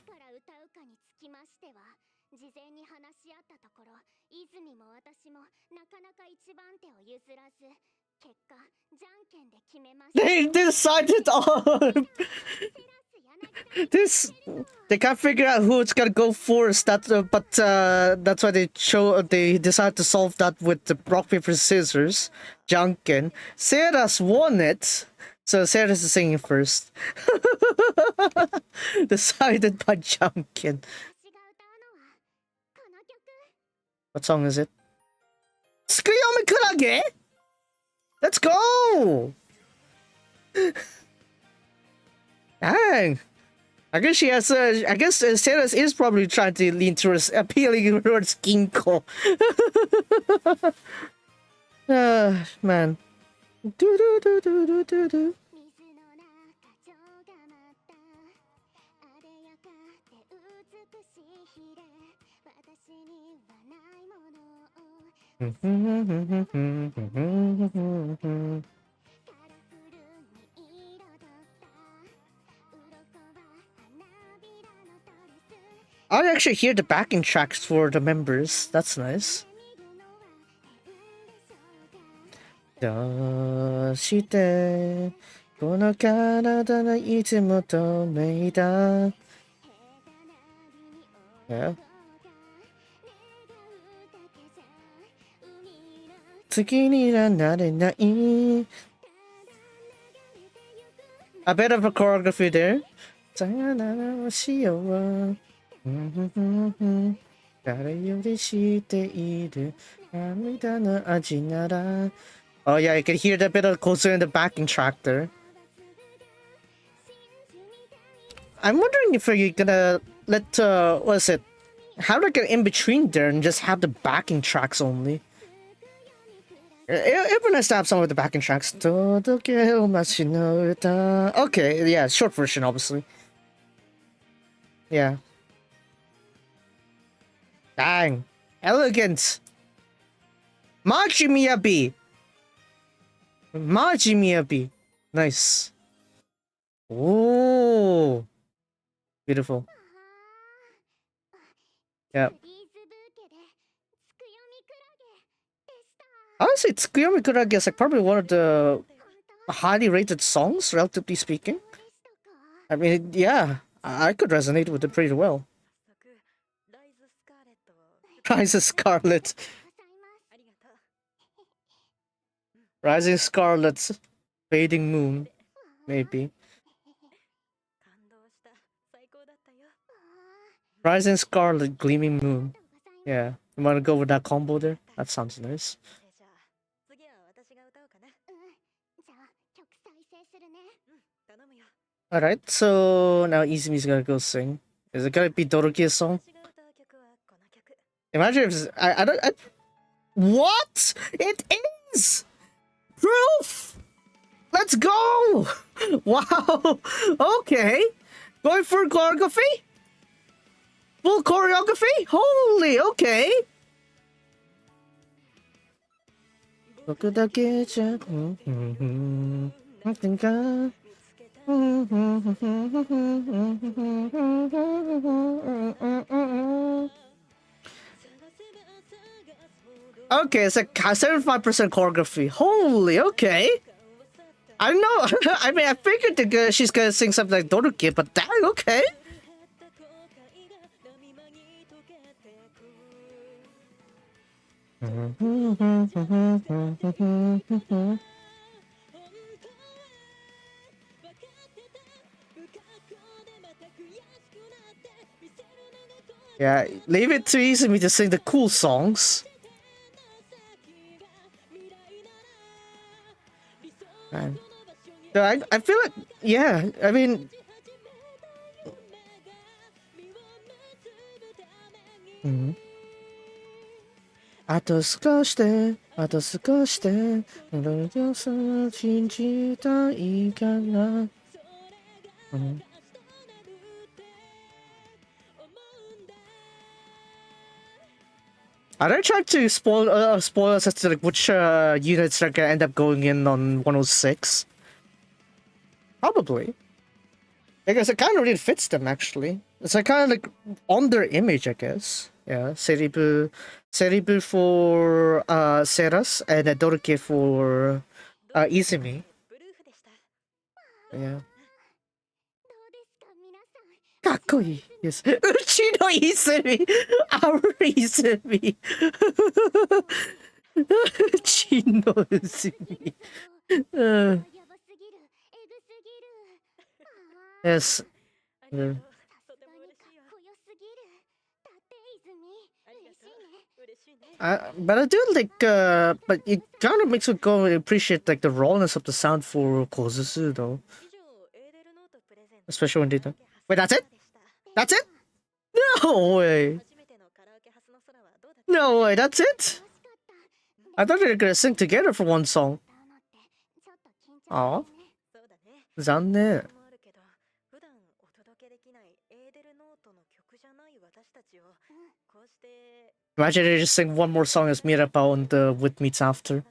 They decided on this. They can't figure out who it's gonna go first. But that's why they decided to solve that with the rock paper scissors. Janken. Seras won it, so Seras is singing first. Decided by Janken. What song is it? Tsukuyomi Kurage? Let's go! Dang. I guess she has. I guess Seras is probably trying to lean towards appealing towards Ginkgo. Man. Do do do do do do do. I actually hear the backing tracks for the members. That's nice. どうしてこの体がいつも透明だ Yeah. 月にはなれない A bit of a choreography there. さよならをしよう。誰より知っている涙の味なら Oh yeah, you can hear that bit of closer in the backing track there. I'm wondering if you're gonna let what is it? Have like an in between there and just have the backing tracks only. It would nice to have some of the backing tracks. Okay, yeah, short version, obviously. Yeah. Dang. Elegant. Maji Miyabi. Maji Miyabi. Nice. Oh. Beautiful. Yeah. Honestly, Tsukuyomi Kurage is like probably one of the highly rated songs, relatively speaking. I mean, yeah, I could resonate with it pretty well. Rise of Scarlet. Rising Scarlet's Fading Moon, maybe. Rising Scarlet, Gleaming Moon. Yeah, you wanna go with that combo there? That sounds nice. Alright, so now Izumi's gonna go sing. Is it gonna be Doroki's song? Imagine if I don't. What? It is! Proof! Let's go! Wow! Okay. Going for choreography? Full choreography? Holy, okay. Look at the kitchen. I think Okay, it's like 75% choreography. Holy, okay. I don't know. I mean, I figured she's gonna sing something like Doruki, but dang, okay. Yeah, leave it to Izumi to sing the cool songs. Man. I feel like, yeah, I mean... I just go stay, I just go stay. Are they trying to spoil us as to like which units are gonna end up going in on 106? Probably. Because it kind of really fits them, actually. It's like kind of like on their image, I guess. Yeah, Seribu for Seras and Doruke for Izumi. Yeah. かっこいい Yes. うちの泉 Our 泉うちの泉 Yes. But I do like, but it kind of makes me go and appreciate like the rawness of the sound for Kozusu though. Especially when they do. Wait, that's it? That's it? No way. No way, that's it? I thought they were gonna sing together for one song. Aw. 残念. Imagine they just sing one more song as Mirapa on the With Meets After.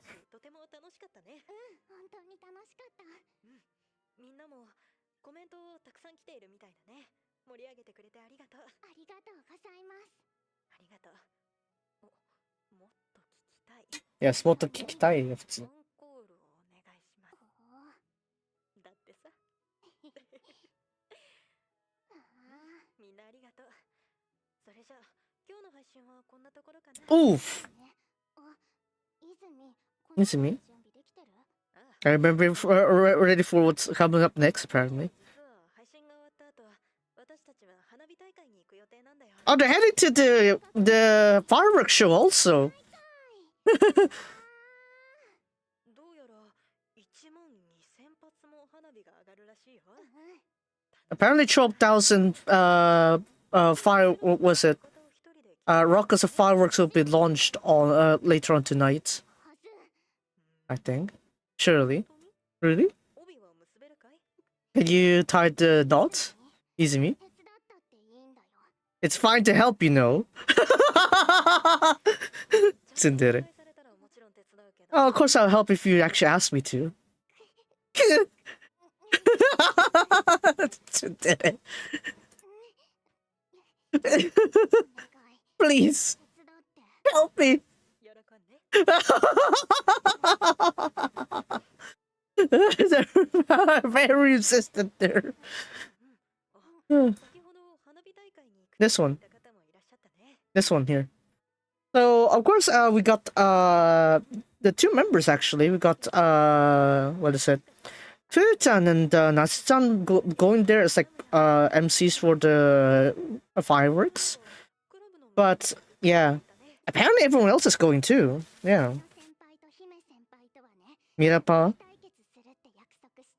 Yes, もっと聞きたいよ、普通。Oof. Izumi. I remember already for what's coming up next, apparently. Oh, they're heading to the fireworks show also. Apparently 12,000 what was it? Rockets of fireworks will be launched on later on tonight. I think. Surely. Really? Can you tie the knots? Izumi? It's fine to help, you know. Tsundere. Oh, of course I'll help if you actually ask me to. Tsundere. Please. Help me. They're very resistant there. This one. This one here. So of course we got the two members actually. We got what is it? Furuchan and Natsu-chan going there as like MCs for the fireworks. But yeah, apparently everyone else is going too. Yeah. Mirapa.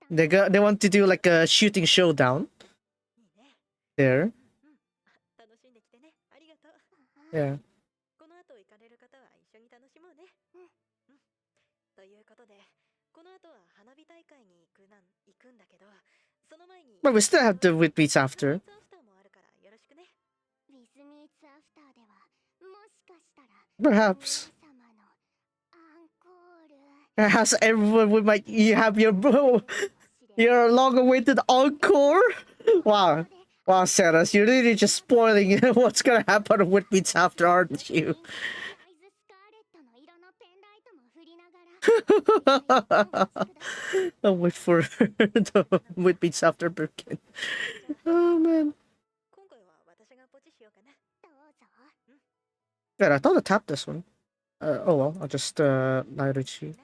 They want to do like a shooting showdown. There. Yeah. But we still have the wit beats after. Perhaps. Perhaps everyone would like you have your long-awaited encore. Wow. Wow, Sarah, you're really just spoiling what's gonna happen with beats after, aren't you? I'll wait for the with beats after Birkin. Oh man. Yeah, I thought I tapped this one. Oh well, I'll just Nairuchi.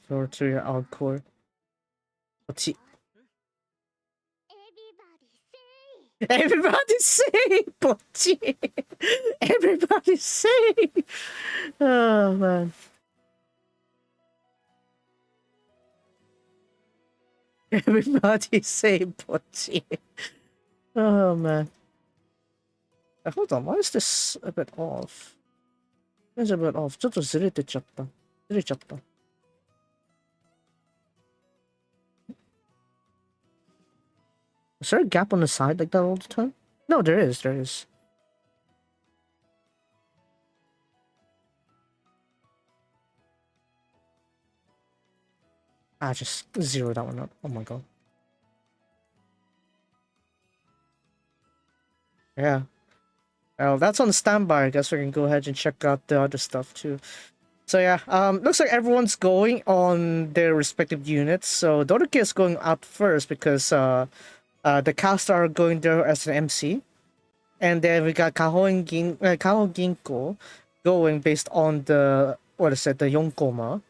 Floor to your encore. What's he? Everybody say Pochi! Everybody say! Oh man. Everybody say Pochi. Oh man. Hold on, why is this a bit off? It's a bit off. ちょっとずれてちゃった。ずれちゃった。Is there a gap on the side like that all the time? No, there is, there is. Ah, just zero that one up. Oh my god. Yeah. Well, that's on standby. I guess we can go ahead and check out the other stuff too. So yeah, looks like everyone's going on their respective units. So Dodoki is going out first because the cast are going there as an MC. And then we got Kaho Ginko going based on the, what is it, the Yonkoma.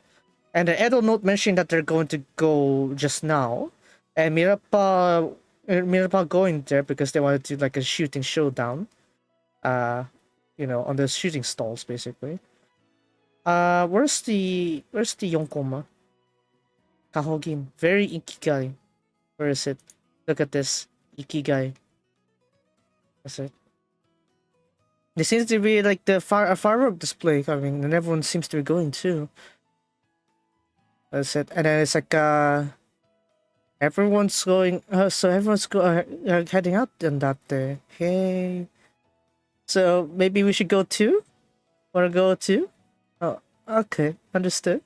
And the Edo note mentioned that they're going to go just now. And Mirapa going there because they wanted to do like a shooting showdown. You know, on the shooting stalls basically. Where's the Yonkoma? Kahogin. Very Ikigai. Where is it? Look at this. Ikigai. That's it. There seems to be like a firework display coming, and everyone seems to be going too. That's it. And then it's like everyone's going. So everyone's heading out on that day. Hey. So maybe we should go too. Wanna go too? Oh, okay, understood.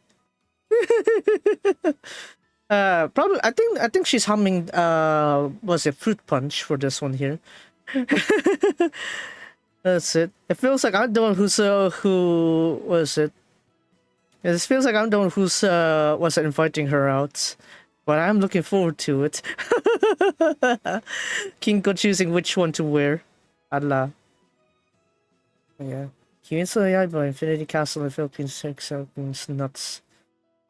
Probably. I think she's humming. Was it Fruit Punch for this one here? That's it. It feels like I'm the one who's who was it? It feels like I'm the one who's was inviting her out. But I'm looking forward to it. Kinko choosing which one to wear. Allah. Yeah. Kimetsu no Yaiba, Infinity Castle in the Philippines, Philippines nuts.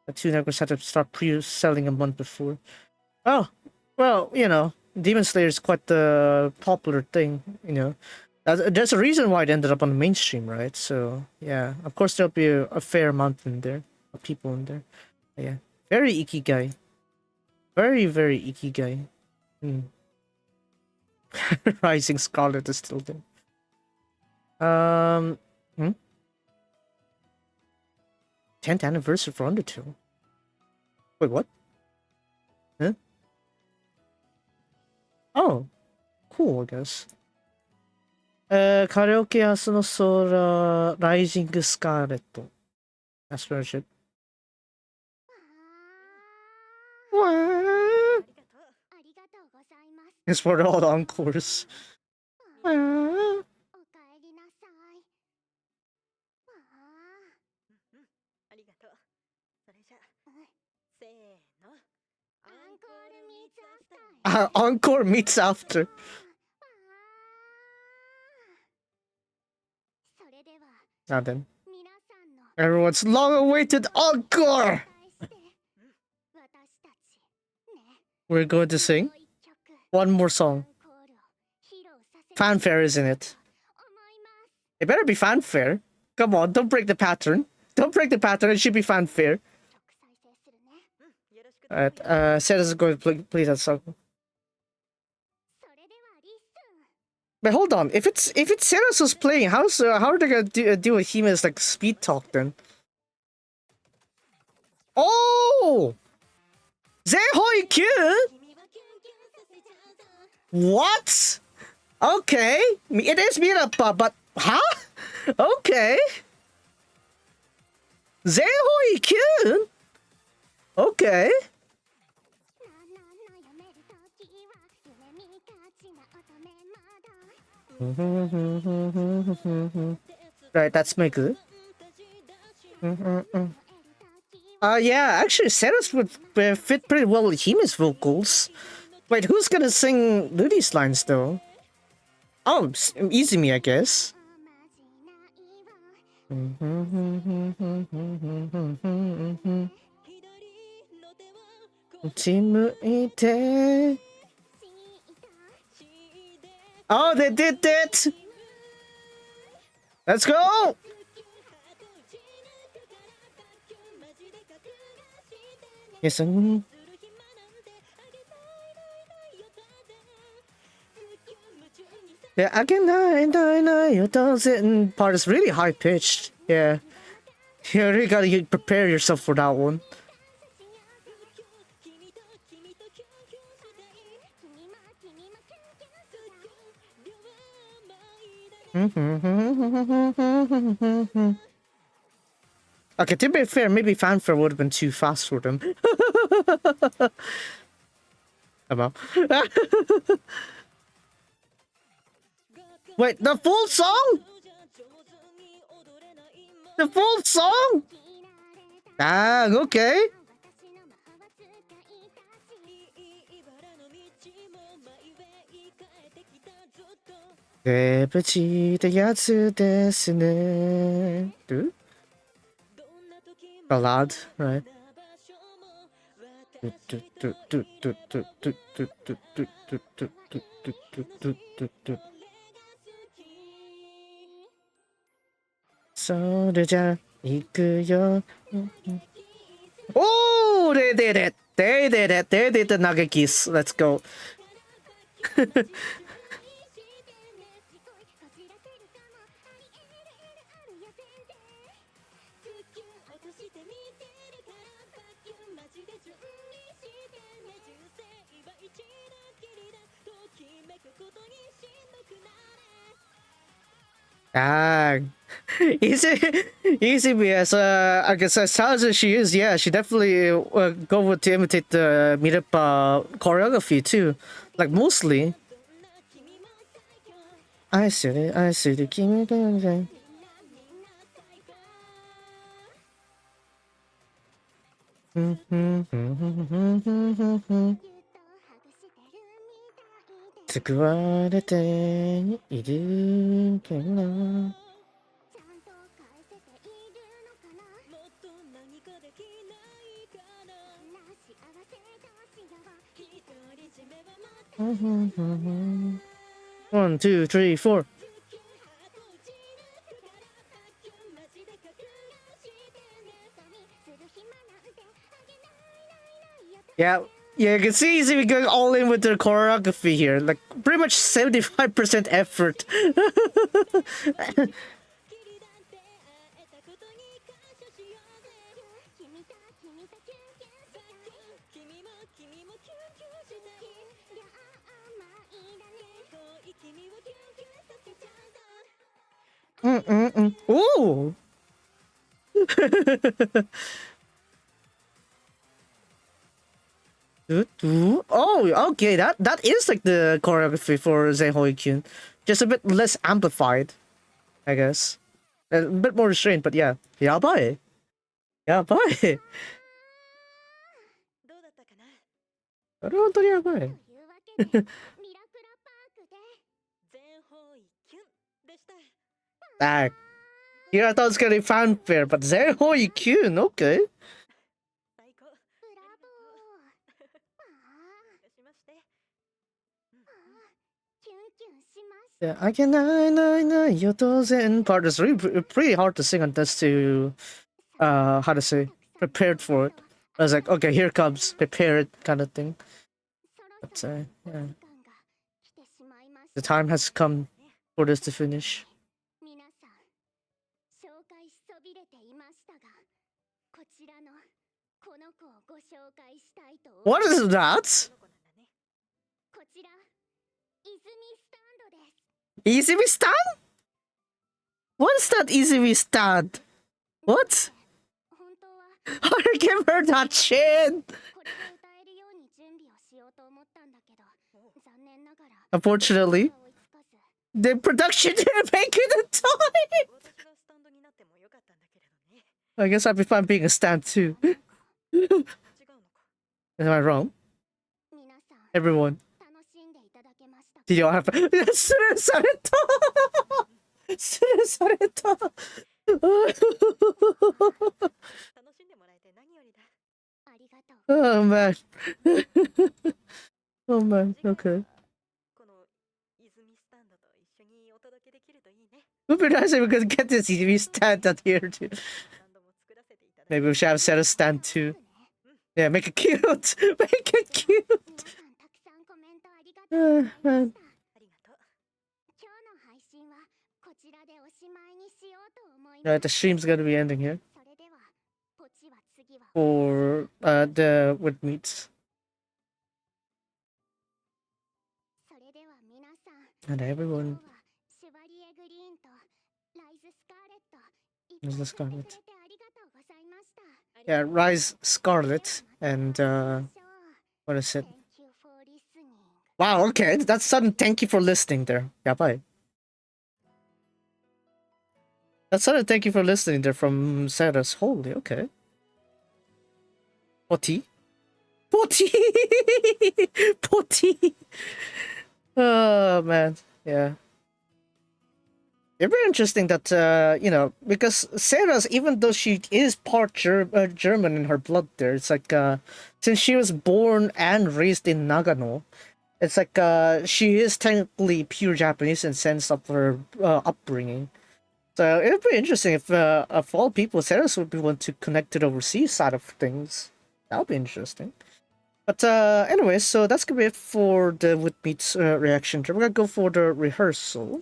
The two networks had to start pre-selling a month before. Oh, well, you know, Demon Slayer is quite the popular thing, you know. There's a reason why it ended up on the mainstream, right? So, yeah, of course there'll be a fair amount in there, of people in there. Yeah, very ikigai. Very, very ikigai. Hmm. Rising Scarlet is still there. Hmm? 10th anniversary for Undertale. Wait, what? Huh? Oh, cool, I guess. Karaoke Asu no Sora Rising Scarlet. That's where I should. It's for all the encores. Encore meets after. Now then. Everyone's long-awaited encore! We're going to sing one more song. Fanfare, isn't it? It better be fanfare. Come on, don't break the pattern. Don't break the pattern, it should be fanfare. Alright, Sarah's going to play that song. But hold on, if it's Sarah's who's playing, how are they gonna deal with Hime's like speed talk then? Oh! Zehoi Q? What? Okay, it is Mirappa, but huh? Okay. Zehoi Q? Okay. Right, that's Meku. Yeah, actually, Ceres would fit pretty well with Hime's vocals. Wait, who's gonna sing Ludi's lines though? Oh, Izumi, I guess. こっち向いて Oh, they did it! Let's go! Yes, the Agenai part is really high pitched. Yeah. You really gotta prepare yourself for that one. Okay, to be fair, maybe fanfare would have been too fast for them. Oh, wait, the full song? The full song? Ah, okay. Ballad, right? So oh, they did it! They did it! They did the Nagakis. Let's go. Ah, easy, yes. I guess as talented as she is, yeah, she definitely go with to imitate the Mirepa choreography too, like mostly. I see it. I see the Kimi. 救われているけどな。One, two, three, four. Yeah, you can see Izumi going all in with the choreography here. Like, pretty much 75% effort. Ooh! Oh, okay, that is like the choreography for Zenhoi-kyun. Just a bit less amplified, I guess. A bit more restrained, but yeah. Yabai. Yabai. どうだったかな。あれ本当にやばい。というわけでミラクラパークで全方位キュンでした。Ah, yeah, I thought it was gonna be fanfare, but Zenhoi-kyun, okay. 最高。ブラボー。しまして。キュンキュンしました。 Yeah, I can yotozen part is really pretty hard to sing on this to how to say prepared for it. I was like, okay, here comes prepared kind of thing. But yeah, the time has come for this to finish. What is that? Izumi stand? What is that Izumi stand? What? I give her that shit. Unfortunately, the production didn't make it in time. I guess I'd be fine being a stand too. Am I wrong? Everyone. Did y'all have Oh man. Oh man, okay. It would be nice if we could get this Izumi stand out here too. Maybe we should have set a stand too. Yeah, make it cute. Make it cute. Man. Right, the stream's gonna be ending here. For the with meats. And everyone. There's the Scarlet. Yeah, Rise Scarlet and what is it? Wow, okay, that's sudden thank you for listening there. Yeah, bye. That's sudden thank you for listening there from Sarah's. Holy, okay. 40? 40! 40! Oh man, yeah. It's very interesting that, you know, because Sarah's, even though she is part German in her blood there, it's like, since she was born and raised in Nagano, it's like, she is technically pure Japanese in sense of her upbringing. So it would be interesting if, of all people, Sarah's would be one to connect to the overseas side of things. That would be interesting. But anyway, so that's gonna be it for the With Meats reaction. We're gonna go for the rehearsal.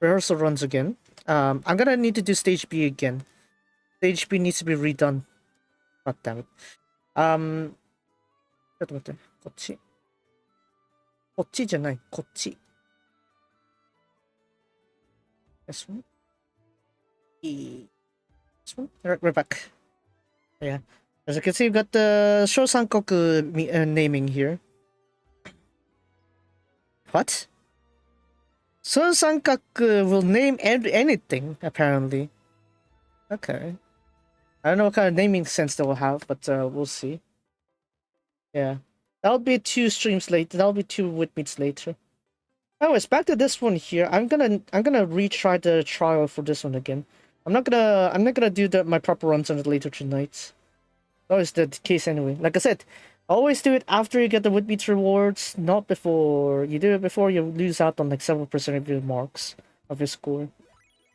Rehearsal runs again. I'm gonna need to do stage B again. Stage B needs to be redone. God damn it. ちょっと待って。こっち。こっちじゃない。こっち。This one. This one. Alright, we're back. Yeah. As you can see, we've got the Shosankoku naming here. What? Shosankoku will name anything, apparently. Okay. I don't know what kind of naming sense they will have, but we'll see. Yeah, that'll be 2 streams later. That'll be 2 wit meets later. Anyways, back to this one here. I'm gonna retry the trial for this one again. I'm not gonna do my proper runs on it later tonight. Always the case anyway. Like I said, always do it after you get the Woodbeats rewards, not before. You do it before you lose out on like several percent of your marks of your score.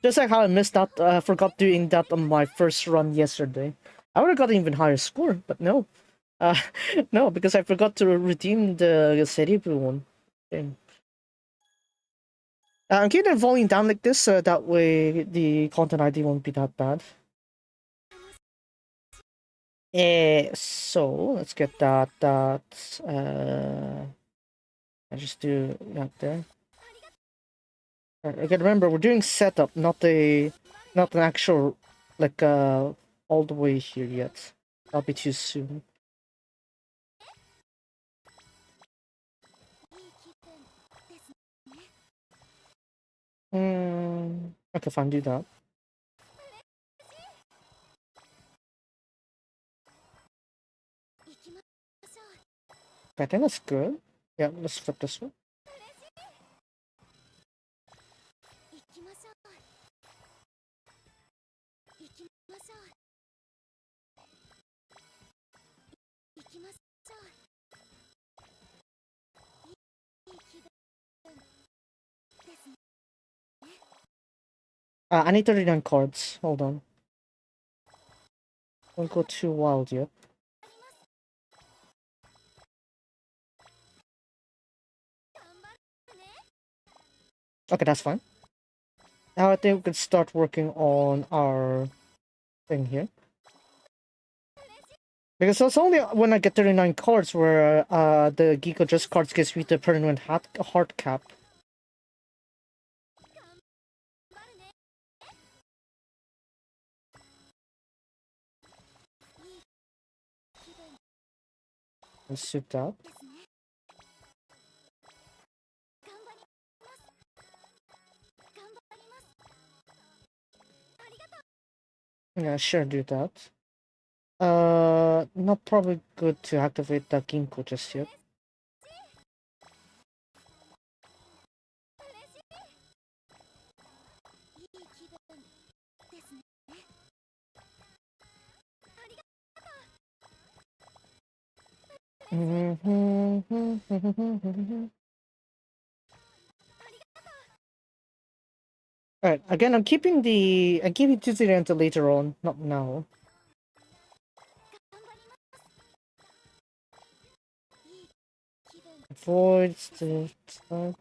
Just like how I missed out, forgot doing that on my first run yesterday. I would have got an even higher score, but no. Uh, no, because I forgot to redeem the Cerebral one. Damn. I'm keeping the volume down like this, so that way the content ID won't be that bad. So let's get that. I just do that there. Again, remember we're doing setup, not an actual like all the way here yet. That'll be too soon. Okay, fine, do that. I think that's good. Yeah, let's flip this one. I need 39 cards. Hold on. Don't go too wild yet. Okay, that's fine. Now I think we can start working on our thing here. Because it's only when I get 39 cards where the Geeko Just cards gives me the permanent heart cap. Let's suit that. Yeah, sure, do that. Not probably good to activate that Ginkgo just yet. Alright, again, I'm keeping Tuesday until later on, not now. Voids the start.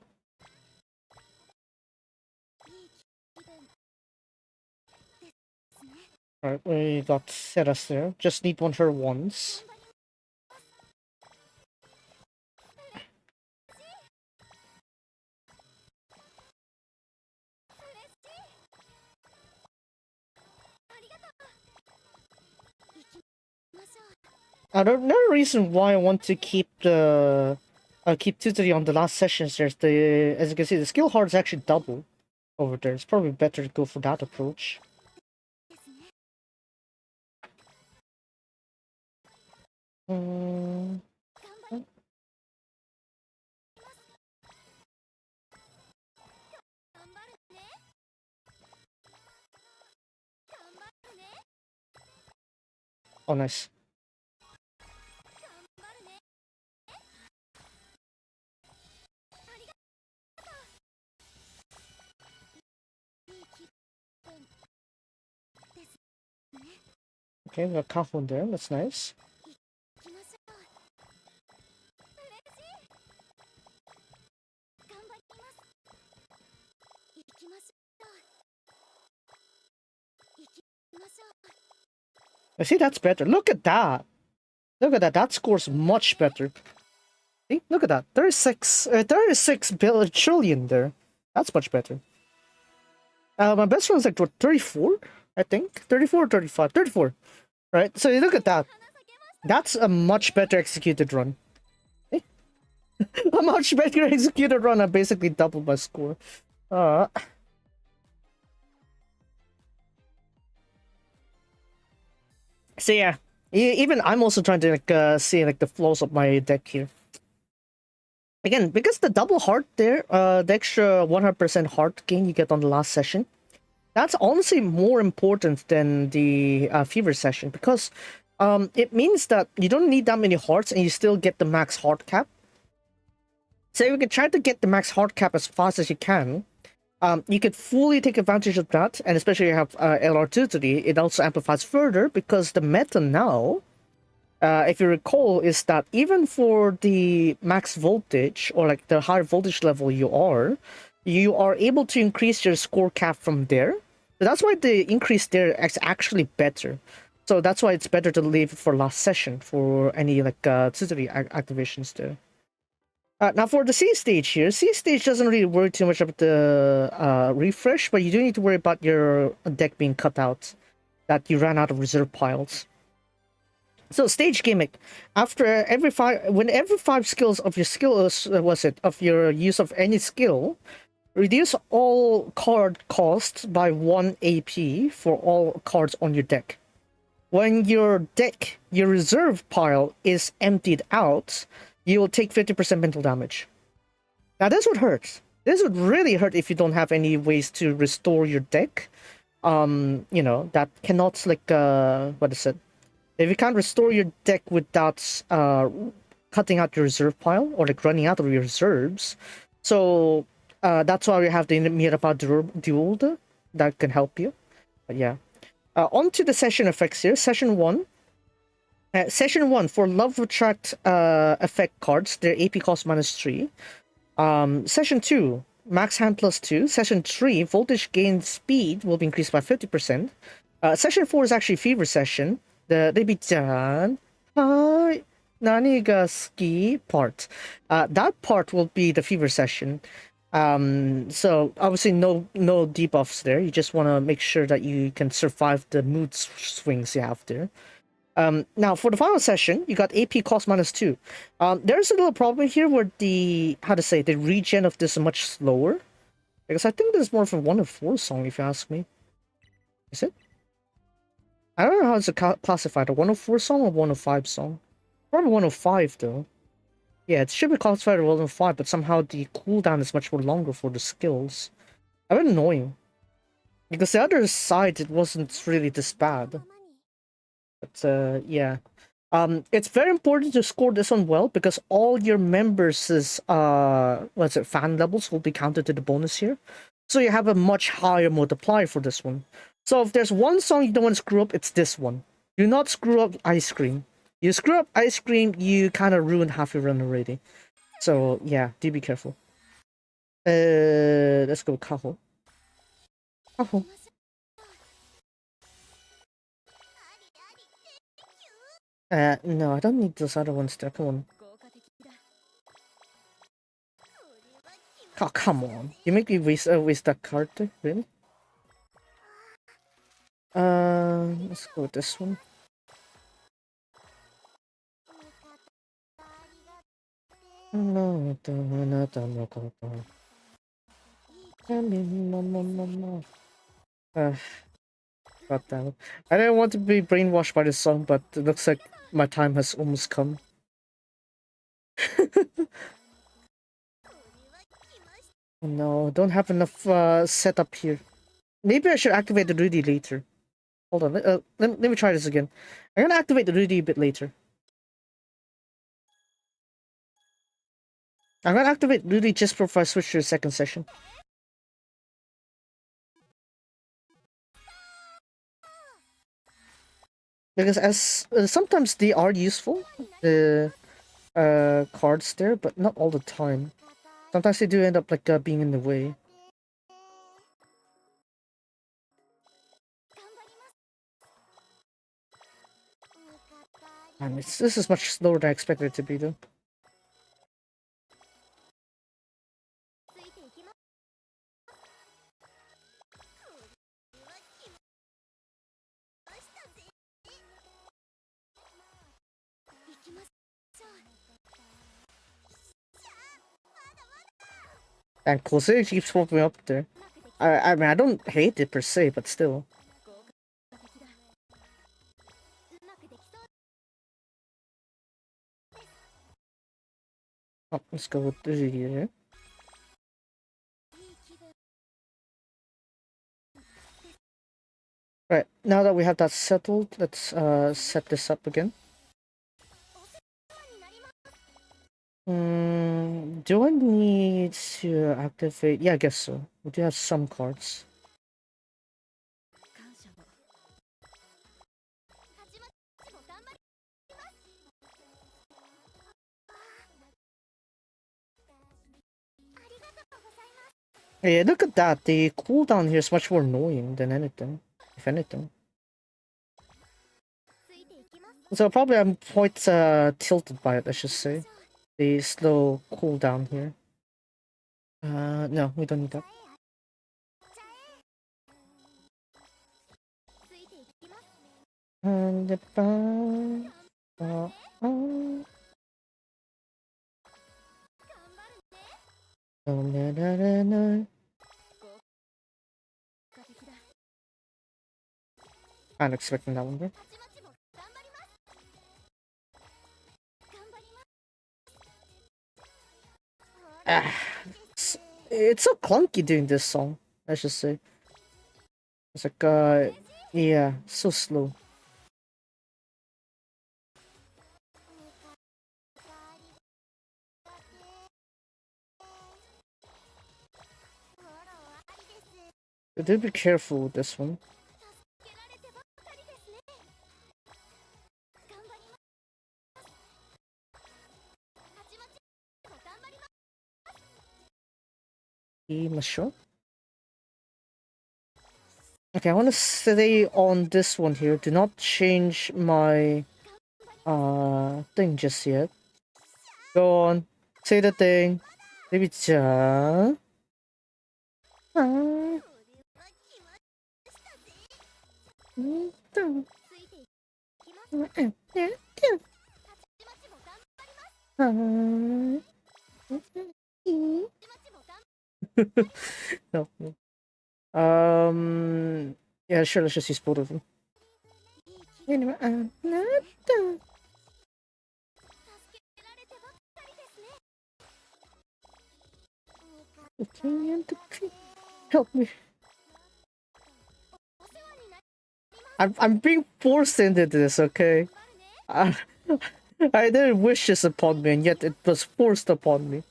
Alright, we got Ceras there. Just need one her once. Another reason why I want to keep keep Tutory on the last sessions, there's as you can see, the skill heart is actually double over there. It's probably better to go for that approach. Oh, nice. Okay, we got Kafun there. That's nice. I see that's better. Look at that. Look at that. That scores much better. See? Look at that. 36 trillion there. That's much better. My best one is like, what, 34? I think? 34 or 35? 34. Right? So you look at that. That's a much better executed run. A much better executed run. I basically doubled my score. So yeah, even I'm also trying to like see like the flaws of my deck here. Again, because the double heart there, the extra 100% heart gain you get on the last session, that's honestly more important than the fever session, because it means that you don't need that many hearts and you still get the max heart cap. So you can try to get the max heart cap as fast as you can. You could fully take advantage of that, and especially you have LR2 it also amplifies further, because the meta now, if you recall, is that even for the max voltage, or like the higher voltage level you are able to increase your score cap from there. So that's why the increase there is actually better. So that's why it's better to leave it for last session for any like tutory activations there. Now for the C stage here, C stage doesn't really worry too much about the refresh, but you do need to worry about your deck being cut out, that you ran out of reserve piles. So stage gimmick, after whenever 5 skills of your skill of your use of any skill, reduce all card costs by 1 AP for all cards on your deck. When your reserve pile is emptied out, you will take 50% mental damage. Now this would hurt. This would really hurt if you don't have any ways to restore your deck. That cannot like what is it? If you can't restore your deck without cutting out your reserve pile or like running out of your reserves, so that's why we have the Mirapa Duel that can help you. But yeah. On to the session effects here. Session 1. Session 1, for Love Attract effect cards, their AP cost -3. Session 2, Max Hand +2. Session 3, Voltage Gain Speed will be increased by 50%. Session 4 is actually Fever Session. The Rebi-chan, hi, nani ga suki part. That part will be the Fever Session. So obviously no debuffs there. You just want to make sure that you can survive the mood swings you have there. Now for the final session, you got AP cost -2. There's a little problem here where the regen of this is much slower, because I think this is more of a 1 of 4 song, if you ask me. Is it? I don't know how it's classified, a 1 of 4 song or 1 of 5 song. Probably 1 of 5 though. Yeah, it should be classified as 1 of 5, but somehow the cooldown is much more longer for the skills. A bit annoying. Because the other side, it wasn't really this bad. But yeah. It's very important to score this one well, because all your members' fan levels will be counted to the bonus here. So you have a much higher multiplier for this one. So if there's one song you don't want to screw up, it's this one. Do not screw up Ice Cream. You screw up Ice Cream, you kind of ruined half your run already. So yeah, do be careful. Let's go Kaho. Kaho. No, I don't need those other ones there. Come on. Oh, come on. You make me waste that card there? Really? Let's go with this one. No, God damn it. I didn't want to be brainwashed by this song, but it looks like my time has almost come. No, don't have enough setup here. Maybe I should activate the Rudy later. Hold on, let me try this again. I'm gonna activate the Rudy a bit later. I'm gonna activate Rudy just before I switch to the second session. Because as sometimes they are useful, the cards there, but not all the time. Sometimes they do end up like being in the way. And this is much slower than I expected it to be, though. And Kosei keeps popping up there. I mean, I don't hate it per se, but still. Oh, let's go with the here. Right, now that we have that settled, let's set this up again. Do I need to activate? Yeah, I guess so. We do have some cards. Yeah, look at that. The cooldown here is much more annoying than anything, if anything. So probably I'm quite tilted by it, I should say. The slow cooldown here. No, we don't need that. And I'm expecting that one there. It's so clunky doing this song, I should say. It's like, yeah, so slow. But do be careful with this one. Sure. Okay, I want to stay on this one here. Do not change my thing just yet. Go on, say the thing. Maybe just. No. Yeah, sure, let's just use both of them. Help me. I'm being forced into this, okay? I didn't wish this upon me, and yet it was forced upon me.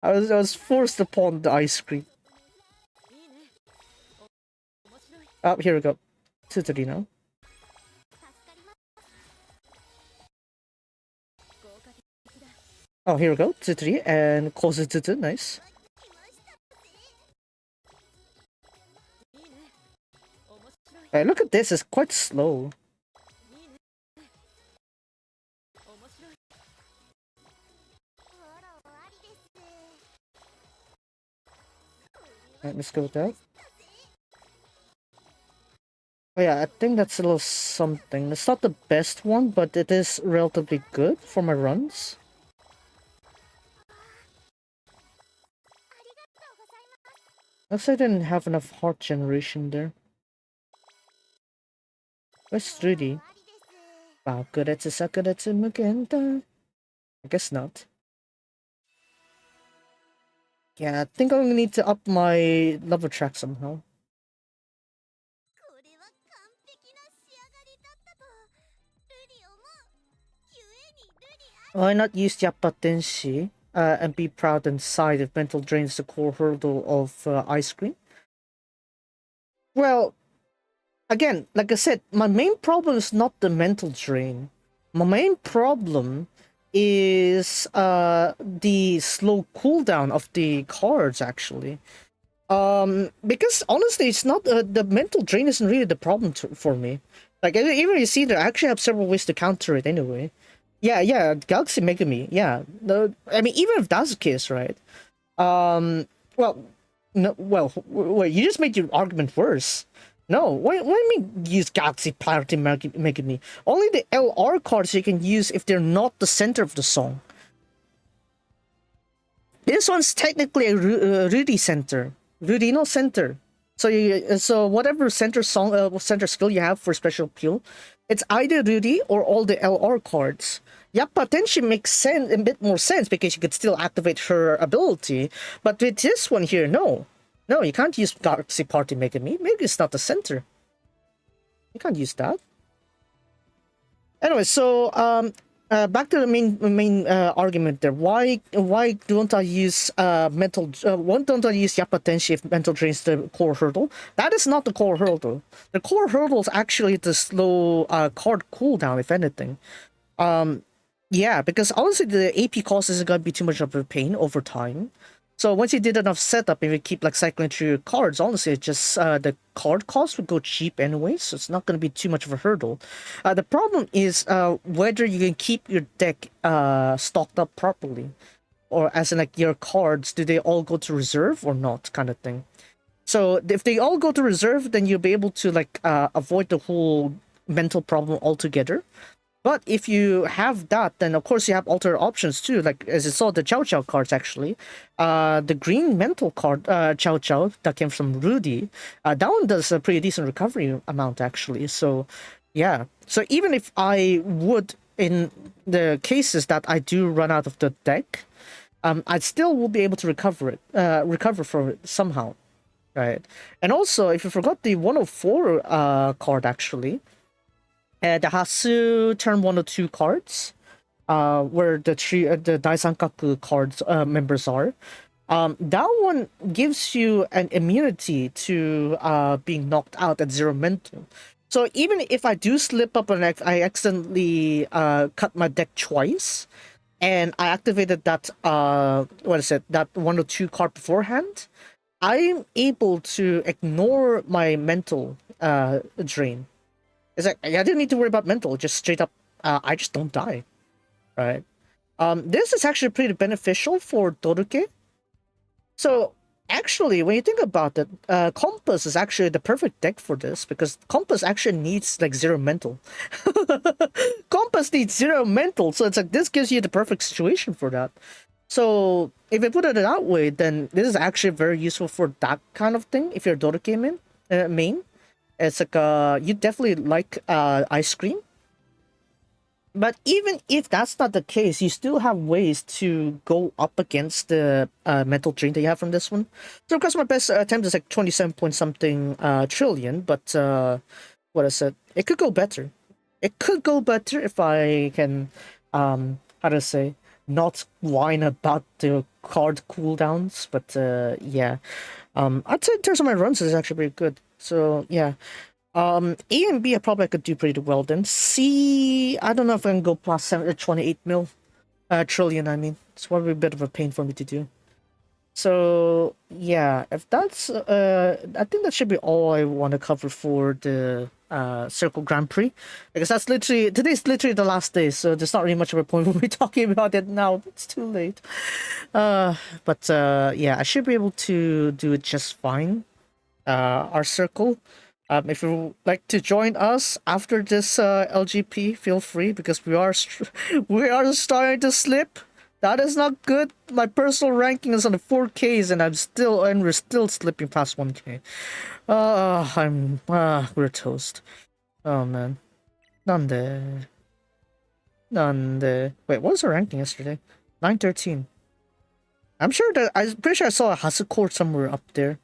I was forced upon the ice cream. Oh, here we go. 2-3 now. Oh, here we go. 2-3 and close it to 2. Nice. Hey, look at this. It's quite slow. Alright, let's go with that. Oh yeah, I think that's a little something. It's not the best one, but it is relatively good for my runs. Looks like I didn't have enough heart generation there. Where's Rudy? Wow, Bakuretsu Sakuretsu Mugenta. I guess not. Yeah, I think I'm gonna need to up my level track somehow. Why not use Yappa Tenshi and be proud inside if mental drains the core hurdle of ice cream? Well, again, like I said, my main problem is not the mental drain. My main problem is the slow cooldown of the cards, actually. Because honestly, it's not the mental drain isn't really the problem for me. Like even you see, there I actually have several ways to counter it anyway. Yeah, Galaxy Megami. Yeah, I mean, even if that's the case, right? Well, no, well, wait, you just made your argument worse. No, what do you mean use Galaxy Clarity Megami? Only the LR cards you can use if they're not the center of the song. This one's technically a Rudy center. Rudino center. So whatever center skill you have for special appeal, it's either Rudy or all the LR cards. Yappa Tenshi makes sense, a bit more sense because you could still activate her ability, but with this one here, no, you can't use Galaxy Party Megami. Maybe it's not the center. You can't use that. Anyway, so back to the main argument there. Why don't I use mental? Why don't I use Yappa Tenshi if mental drains the core hurdle? That is not the core hurdle. The core hurdle is actually the slow card cooldown, if anything. Yeah, because honestly, the AP cost isn't gonna be too much of a pain over time. So once you did enough setup, if you keep like cycling through your cards, honestly, it's just the card cost would go cheap anyway, so it's not going to be too much of a hurdle. The problem is whether you can keep your deck stocked up properly, or as in like your cards, do they all go to reserve or not, kind of thing. So if they all go to reserve, then you'll be able to like avoid the whole mental problem altogether. But if you have that, then of course you have alternate options too. Like as you saw, the Chow Chow cards actually, the green mental card Chow Chow that came from Rudy, that one does a pretty decent recovery amount actually. So, yeah. So even if I would, in the cases that I do run out of the deck, I still will be able to recover from it somehow, right? And also, if you forgot the 104 card actually. The Hasu turn 102 cards, where the Daisankaku cards members are. That one gives you an immunity to being knocked out at 0 mental. So even if I do slip up and I accidentally cut my deck twice, and I activated that that 102 card beforehand, I'm able to ignore my mental drain. It's like I didn't need to worry about mental, just straight up I just don't die. Right? This is actually pretty beneficial for Doruke. So actually, when you think about it, Compass is actually the perfect deck for this because Compass actually needs like 0 mental. Compass needs 0 mental, so it's like this gives you the perfect situation for that. So if you put it that way, then this is actually very useful for that kind of thing. If you're Doruke main, it's like you definitely like ice cream. But even if that's not the case, you still have ways to go up against the mental drain that you have from this one. So of course my best attempt is like 27 point something trillion, but what I said, it could go better. It could go better if I can how to say, not whine about the card cooldowns, but yeah. I'd say in terms of my runs, it's actually pretty good. So yeah. A and B, I probably could do pretty well then. C, I don't know if I can go past 28 trillion. I mean, it's probably a bit of a pain for me to do. So yeah, if that's I think that should be all I want to cover for the Circle Grand Prix, because today's literally the last day, so there's not really much of a point when we're talking about it now. It's too late. But yeah, I should be able to do it just fine. Our circle. If you would like to join us after this LGP, feel free, because we are starting to slip. That is not good. My personal ranking is on the 4Ks, and we're still slipping past 1K. We're toast. Oh man, nande. Wait, what was our ranking yesterday? 913. I'm pretty sure I saw a Hasukor somewhere up there.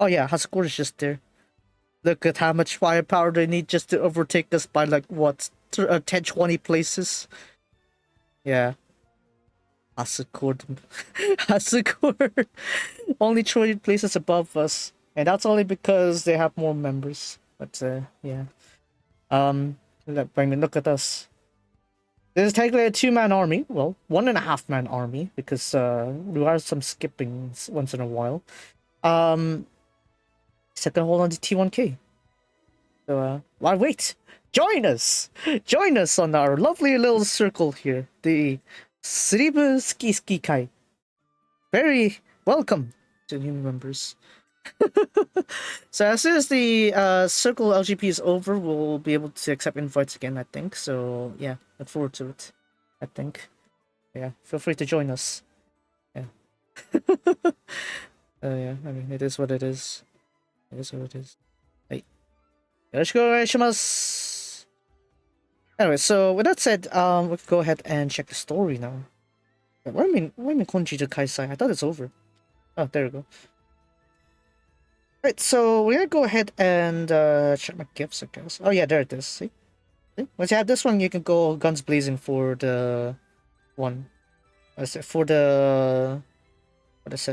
Oh yeah, Hasukor is just there. Look at how much firepower they need just to overtake us by like what 10, 20 places. Yeah. Hasukor. Hasukor. Only 20 places above us. And that's only because they have more members. But yeah. Look at us. This is technically a 2-man army. Well, 1.5-man army, because there are some skippings once in a while. Second hold on to T1K. So, why wait? Join us! Join us on our lovely little circle here. The Sribu Ski Kai. Very welcome to new members. So as soon as the circle LGP is over, we'll be able to accept invites again, I think. So yeah, look forward to it, I think. Yeah, feel free to join us. Yeah. Yeah, I mean, it is what it is. I guess what it is. Hey. Yoroshiku. Anyway, so with that said, we can go ahead and check the story now. What do you mean Konji to Kaisai? I thought it's over. Oh, there we go. Right, so we're gonna go ahead and check my gifts, I guess. Oh yeah, there it is. See? Once you have this one, you can go guns blazing for the one. For the what is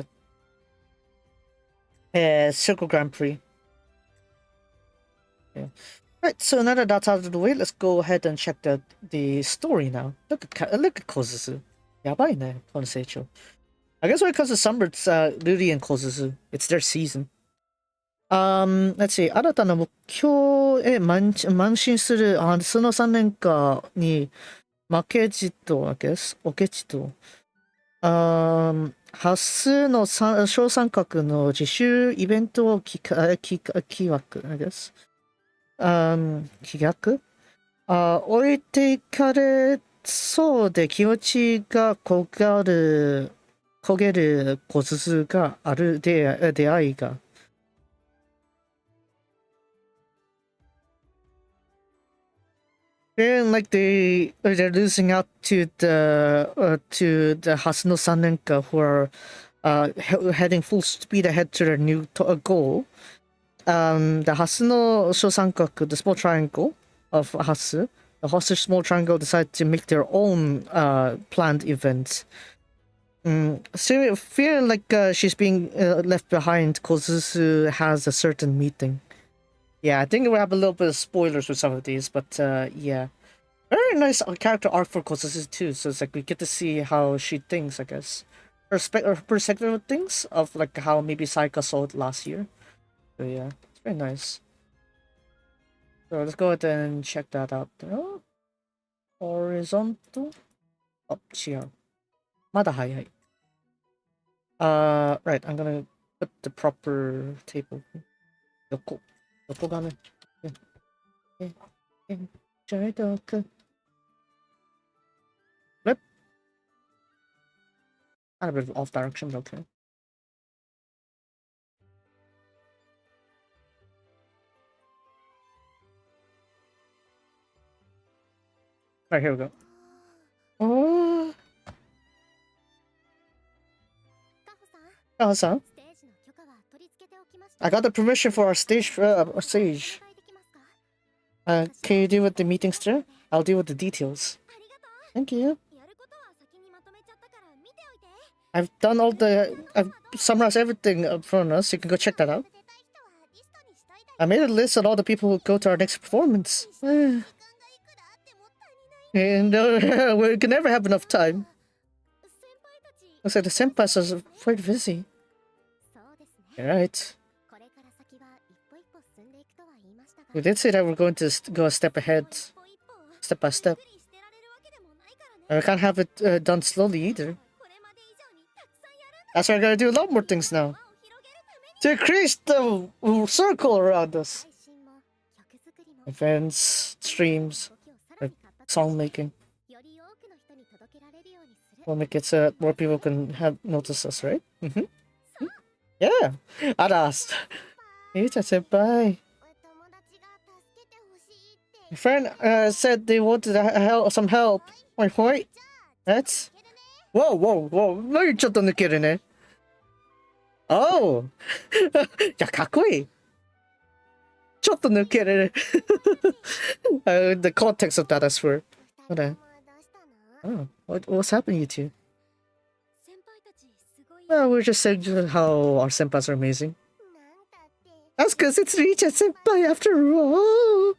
it? Circle Grand Prix. Yeah. Right, so now that that's out of the way, let's go ahead and check the story now. Look at Kozusu. Yabai ne, Konseicho. I guess when it comes to summer, it's Ruri and Kozusu. It's their season. Let's see. 新たな目標へ邁進する、その3年間に負けじと、I guess、おけじと、発数の小三角の自主イベントを企画、I guess、企画置いていかれそうで気持ちが焦げる小鈴がある出会いが。And like they're losing out to the Hasuno Sanenka who are heading full speed ahead to their new goal. The Hasuno Shosankaku, the small triangle of Hasu, the Hasu small triangle decide to make their own planned events. So feeling like she's being left behind, Kozusu has a certain meeting. Yeah, I think we have a little bit of spoilers with some of these, but yeah. Very nice character arc for Kozusu too, so it's like we get to see how she thinks, I guess. Her perspective of things, of like how maybe Saika saw it last year. So yeah, it's very nice. So let's go ahead and check that out. Oh, horizontal? Oh, here. Mada hayai. Right, I'm gonna put the proper table. Yoko. Yokogame. Flip. A bit of off direction, but okay. Right, here we go. Oh. Kaho-san? I got the permission for our stage. Can you deal with the meetings there? I'll deal with the details. Thank you. I've summarized everything up front of us. You can go check that out. I made a list of all the people who go to our next performance. And we can never have enough time. Looks like the senpais are quite busy. You're right. We did say that we're going to go a step ahead, step by step. And we can't have it done slowly either. That's why I gotta do a lot more things now. To increase the circle around us. Events, streams, song making. We'll make it so that more people can notice us, right? Yeah. Aras. Senpai. My friend said they wanted some help. Wait. That's... Whoa. 何ちょっと抜けるね。Oh! いや、かっこいい。ちょっと抜けるね。The context of that, I swear. Oh, what's happening to you two? Well, we're just saying how our senpais are amazing. That's because it's Richa senpai after all.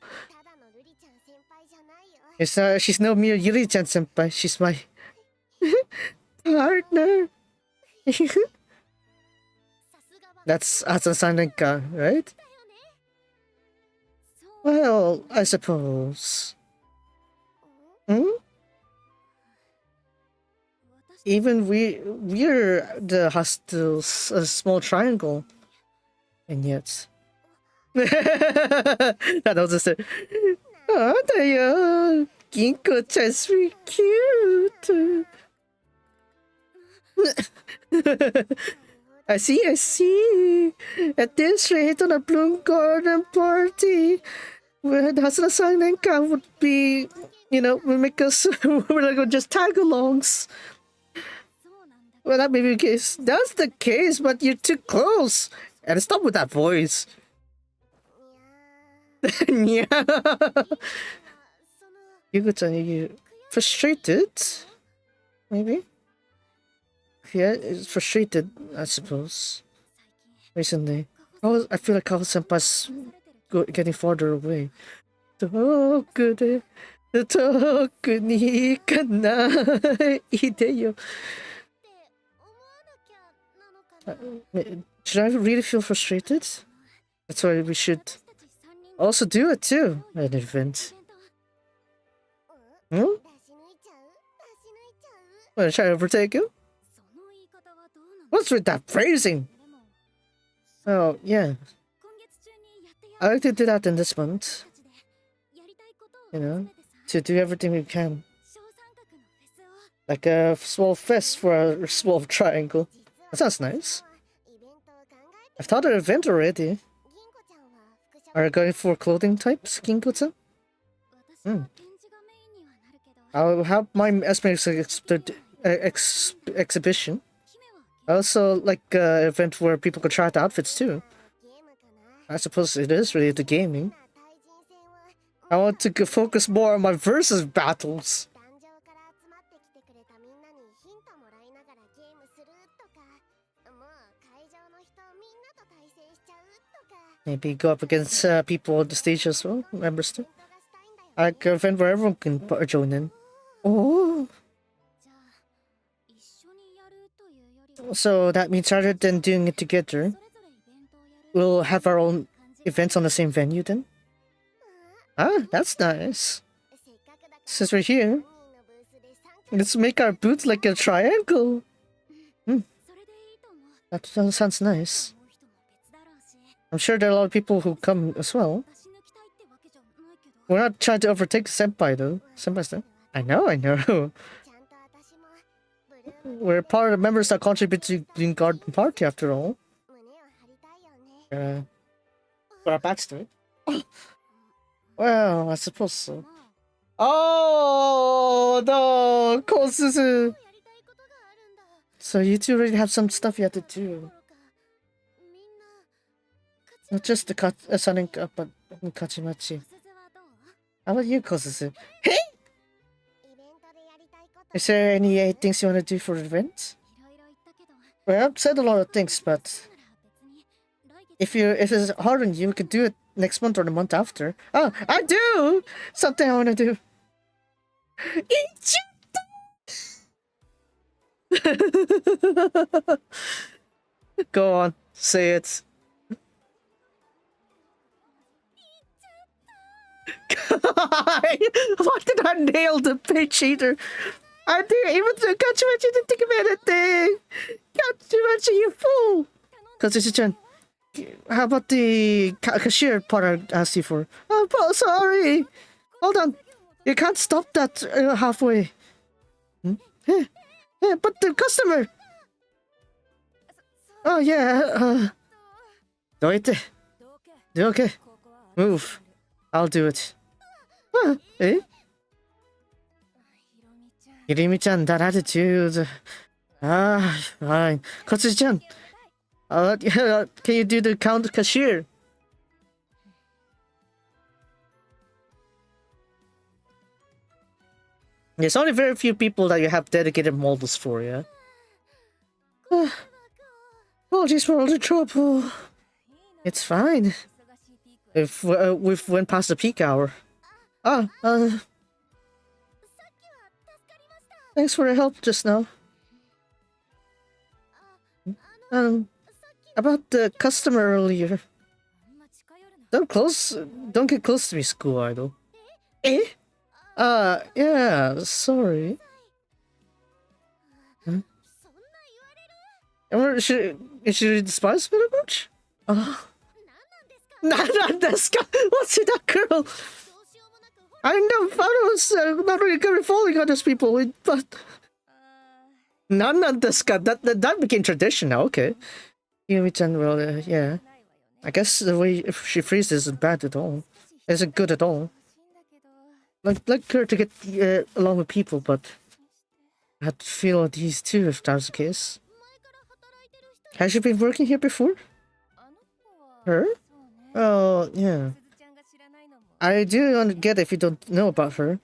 She's no mere Yuri-chan senpai. She's my partner. That's Asa-san-renka, right? Well, I suppose. Even we're the hostile small triangle. And yet... that was just it. Oh, there Ginko-chan's very cute. I see. At this rate, on a Bloom Garden party, where Hasuna-san and Kan would be, will make us, we're like just tag-alongs. Well, that may be the case. That's the case, but you're too close. And stop with that voice. Yeah. Yugo-chan, are you frustrated? Maybe? Yeah, it's frustrated, I suppose. Recently. I feel like Kaho-senpai's getting farther away. 遠くで遠くに行かないでよ. Should I really feel frustrated? That's why we should also do it too, an event. Hmm? Wanna try to overtake you? What's with that phrasing? Oh, yeah. I like to do that in this month. To do everything we can. Like a small fist for a small triangle. That sounds nice. I've thought of an event already. Are you going for clothing types, Ginko-chan? I'll have my exhibition. I also like an event where people can try out outfits too. I suppose it is related to gaming. I want to focus more on my versus battles. Maybe go up against people on the stage as well, members too. I like an event where everyone can join in. Oh! So that means rather than doing it together, we'll have our own events on the same venue then? Ah, that's nice. Since we're here, let's make our booth like a triangle. That sounds nice. I'm sure there are a lot of people who come as well. We're not trying to overtake Senpai though. Senpai's there. I know. We're part of the members that contribute to the garden party after all. For our batch to it. Well, I suppose so. Oh no, Kosuzu. So you two already have some stuff you have to do. Not just the Saninka, but Kachimachi. How about you, Kosuzu? Hey! Is there any things you want to do for the event? Well, I've said a lot of things, but if it's hard on you, we could do it next month or the month after. Oh, I do! Something I want to do. Go on, say it. Why did I nail the pitch either? I didn't even Kachimachi didn't think of anything. Kachimachi, you fool! Kachimachi-chan, how about the cashier part I asked you for? Oh, sorry. Hold on. You can't stop that halfway. Yeah, but the customer. Oh yeah. Do it. Do okay. Move. I'll do it. Eh? Hirimi-chan, that attitude. Fine. Katsushi-chan, can you do the count cashier? There's only very few people that you have dedicated models for, yeah? Apologies for all the trouble. It's fine. If we've went past the peak hour. Thanks for the help just now. About the customer earlier. Don't get close to me, school idol. Eh? Yeah, sorry. Should despise me that much? What's with that girl? I was not really good at falling on those people, but... That became tradition now, okay. Yumi-chan, well, yeah. I guess the way she phrased it isn't bad at all. Isn't good at all. Like her to get along with people, but I had to feel at ease too if that was the case. Has she been working here before? Her? Oh, yeah. I do get if you don't know about her.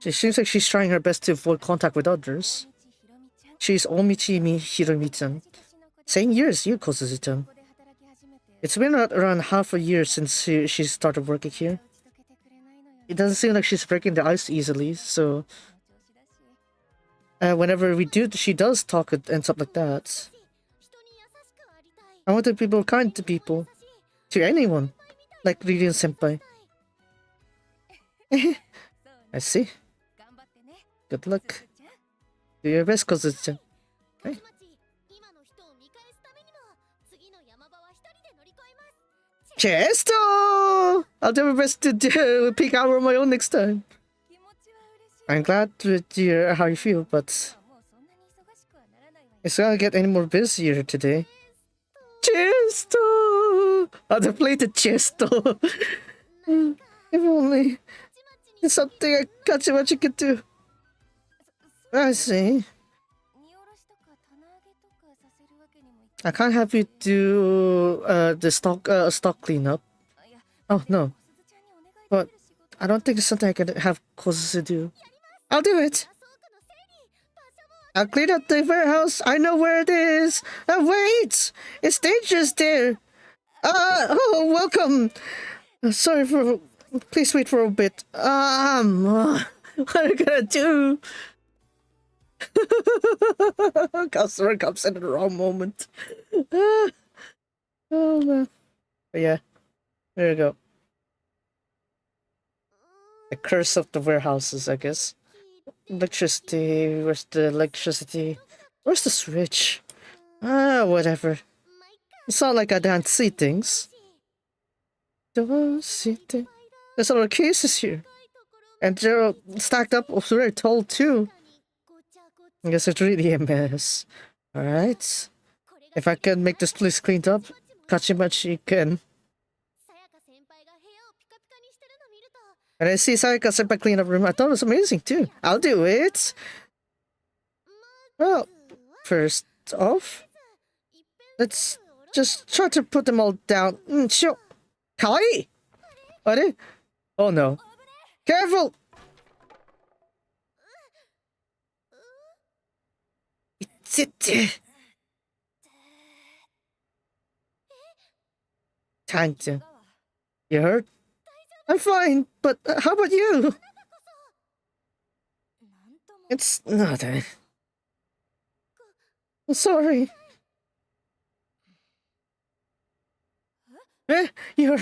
She seems like she's trying her best to avoid contact with others. She's Omichi Hiromi-chan. Same year as you, Kosuzu-chan. It's been around half a year since she started working here. It doesn't seem like she's breaking the ice easily, so... whenever she does talk and stuff like that. I want to be more kind to people. To anyone. Like Ririen Senpai. I see. Good luck. Do your best, Kosuzu-chan. Hey. Chesto! I'll do my best to pick out on my own next time. I'm glad to hear how you feel, but it's gonna get any more busier today. Chesto! I'll play the Chesto. If only it's something I Kachimachi could do. I see. I can't have you do the stock cleanup. Oh no, but I don't think it's something I can have Kosuzu do. I'll do it. I'll clean up the warehouse. I know where it is. Wait, it's dangerous there. Oh, welcome. Sorry for. Please wait for a bit. What are you gonna do? Customer comes in at the wrong moment. Oh man. But yeah, there you go. The curse of the warehouses, I guess. Electricity. Where's the electricity? Where's the switch? Whatever. It's not like I don't see things. Don't see things. There's a lot of cases here. And they're stacked up very tall too. I guess it's really a mess. Alright. If I can make this place cleaned up, Kachimachi can. And I see Sayaka Senpai clean up room. I thought it was amazing too. I'll do it. Well, first off, let's just try to put them all down. Sure. Kawaii! What? Oh no. Careful! It's it. Tangent. You hurt? I'm fine, but how about you? It's nothing. I'm sorry. You're...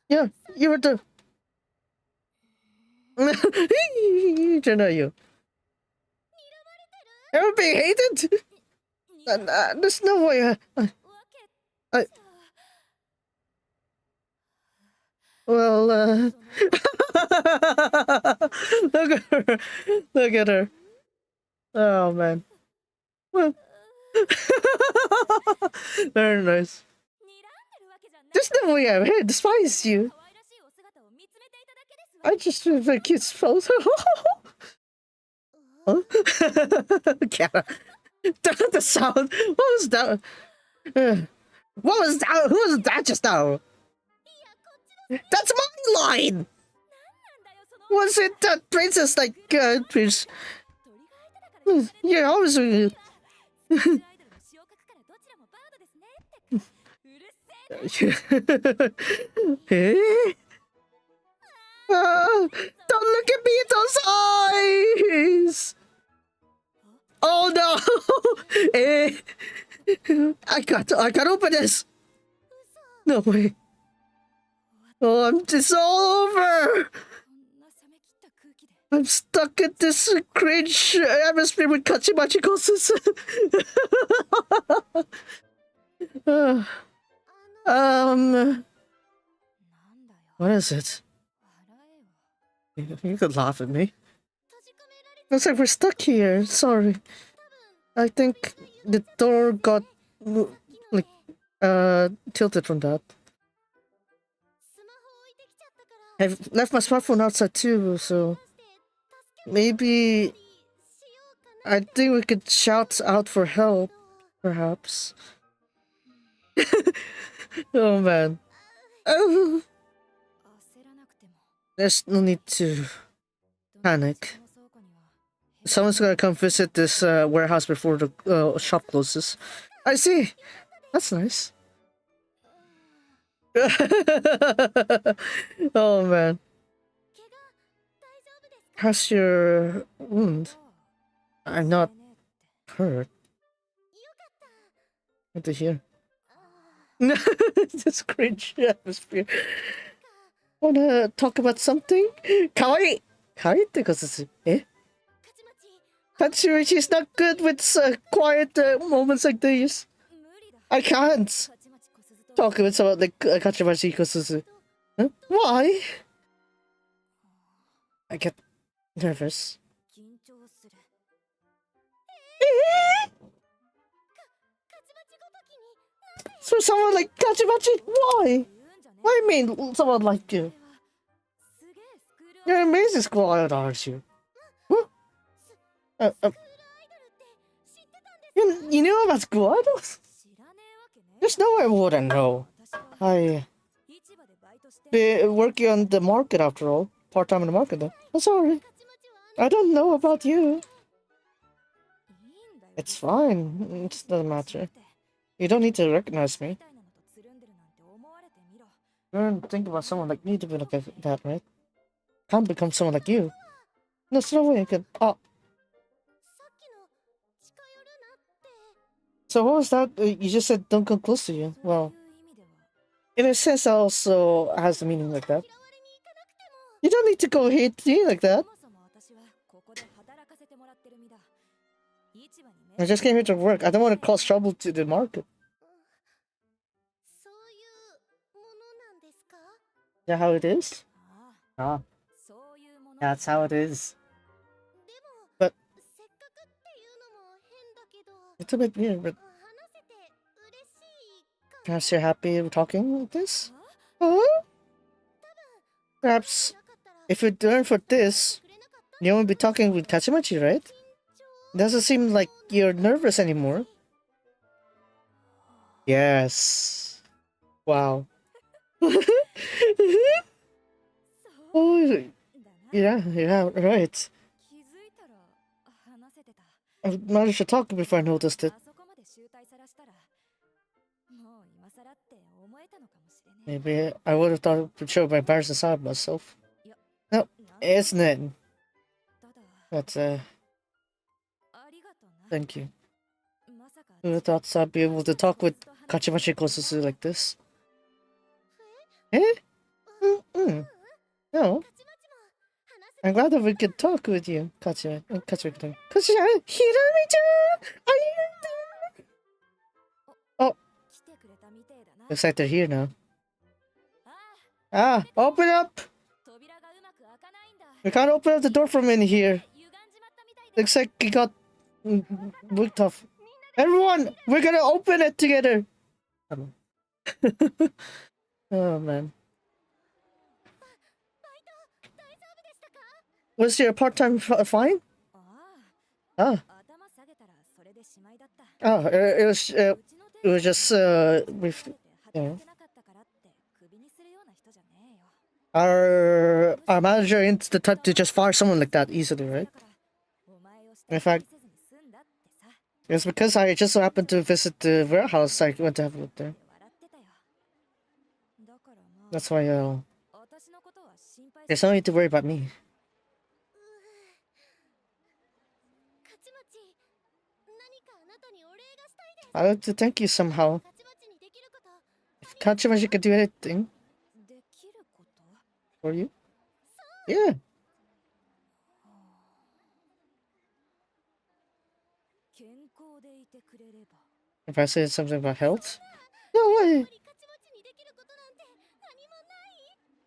Yeah, you're the... Don't know you. Ever being hated? There's no way well, look at her. Look at her. Oh, man. Well, very nice. There's no way I would despise you. I just feel very cute spells. Huh? The sound. What was that? What was that? Who was that just now? That's my line! Was it that princess, like, prince? Yeah, obviously. Eh? Don't look at me in those eyes! Oh no! I can't open this! No way. Oh, it's all over! I'm stuck in this cringe atmosphere with Kachimachi Kosuzu. What is it? You could laugh at me. Looks like we're stuck here. Sorry. I think the door got like tilted from that. I've left my smartphone outside too, so maybe I think we could shout out for help, perhaps. Oh man. Oh, there's no need to panic. Someone's gonna come visit this warehouse before the shop closes. I see. That's nice. Oh man. How's your wound? I'm not hurt. Good to hear. This cringe atmosphere. Wanna talk about something? Kawaii! Kawaii ってことです。え? She's not good with quiet moments like these. I can't talk with someone like Kachimachi Kosuzu. Huh? Why? I get nervous. For someone like Kachimachi, why? Why mean someone like you? You're an amazing school idol, aren't you? Huh? You knew about school idols? There's no way I wouldn't know. I be working on the market after all. Part-time in the market though. I'm sorry. I don't know about you. It's fine. It doesn't matter. You don't need to recognize me. You don't think about someone like me to be like that, right? Can't become someone like you. There's no way I could. Oh. So what was that? You just said don't come close to you. Well, in a sense, that also has the meaning like that. You don't need to go hate me like that. I just came here to work. I don't want to cause trouble to the market. Is that how it is? Ah, that's how it is. But it's a bit weird, but perhaps you're happy we're talking like this? Huh? Perhaps if you learn for this, you won't be talking with Kachimachi, right? It doesn't seem like you're nervous anymore. Yes. Wow. Oh, yeah, right. I managed to talk before I noticed it. Maybe I would have thought it would show my embarrassing side of myself. No, isn't it? But, thank you. Who would have thought I'd be able to talk with Kachimachi Kosusu like this? Eh? No. I'm glad that we could talk with you, Kachimachi. Kachimachi-chan, Hirami-chan! Are you there? Oh. Looks like they're here now. Ah, open up! We can't open up the door from in here. Looks like it got wicked off. Everyone, we're gonna open it together. Oh man. Was your part-time fine? Ah. Oh, it was just our manager ain't the type to just fire someone like that easily, right? In fact, it's because I just so happened to visit the warehouse. I went to have a look there. That's why there's no need to worry about me. I'd like to thank you somehow. If Kachimachi could do anything for you, yeah. If I said something about health, no way.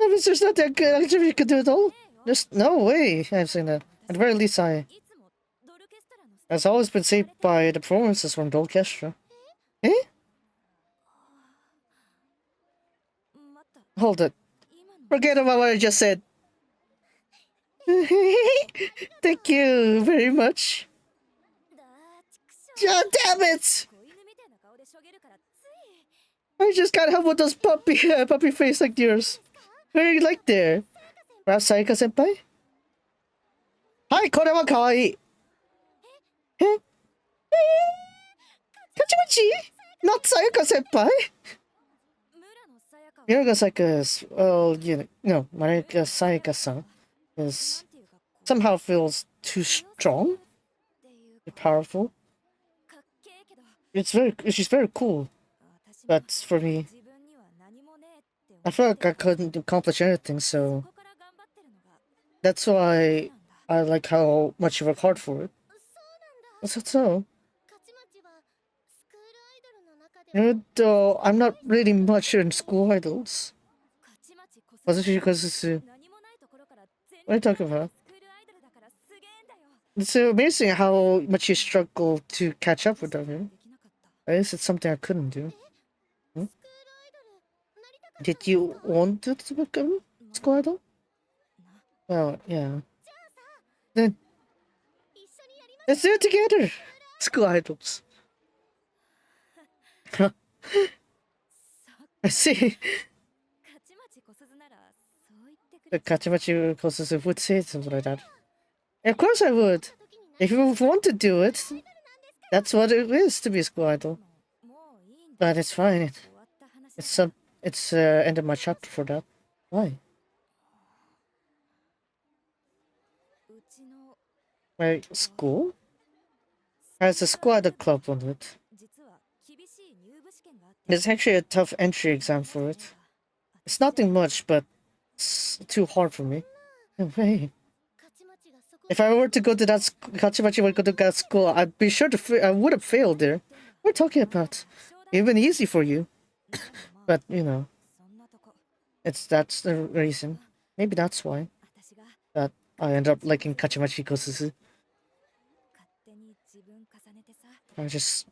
That means there's not that good activity you could do at all. There's no way I'm saying that. At the very least, I has always been saved by the performances from the orchestra. Eh? Hold it. Forget about what I just said. Thank you very much. God damn it! I just can't help with those puppy face like yours. Where are you like there? Perhaps Sayaka senpai? Hi, これは可愛い. Eh? Kachimachi? Not Sayaka senpai? Miraga Sayaka is, well, you know, Marika Sayaka-san is somehow feels too strong, too powerful. She's very cool, but for me, I feel like I couldn't accomplish anything, so that's why I like how much you work hard for it. Is that so? Even though I'm not really much in school idols. Wasn't she because it's what are you talking about? It's amazing how much you struggle to catch up with them. I guess it's something I couldn't do. Hmm? Did you want to become school idol? Well, yeah. Then let's do it together. School idols. I see. The Kachimachi Kosusu would say something like that. Of course I would. If you want to do it, that's what it is to be a school idol. But it's fine. It's end of my chapter for that. Why? My school has a school idol club on it. There's actually a tough entry exam for it. It's nothing much, but it's too hard for me. No way. If I were to go to that Kachimachi would go to that school, I'd be sure to I would have failed there. What are you talking about? It'd been easy for you. But, you know, that's the reason. Maybe that's why. That I end up liking Kachimachi Kosusu. I just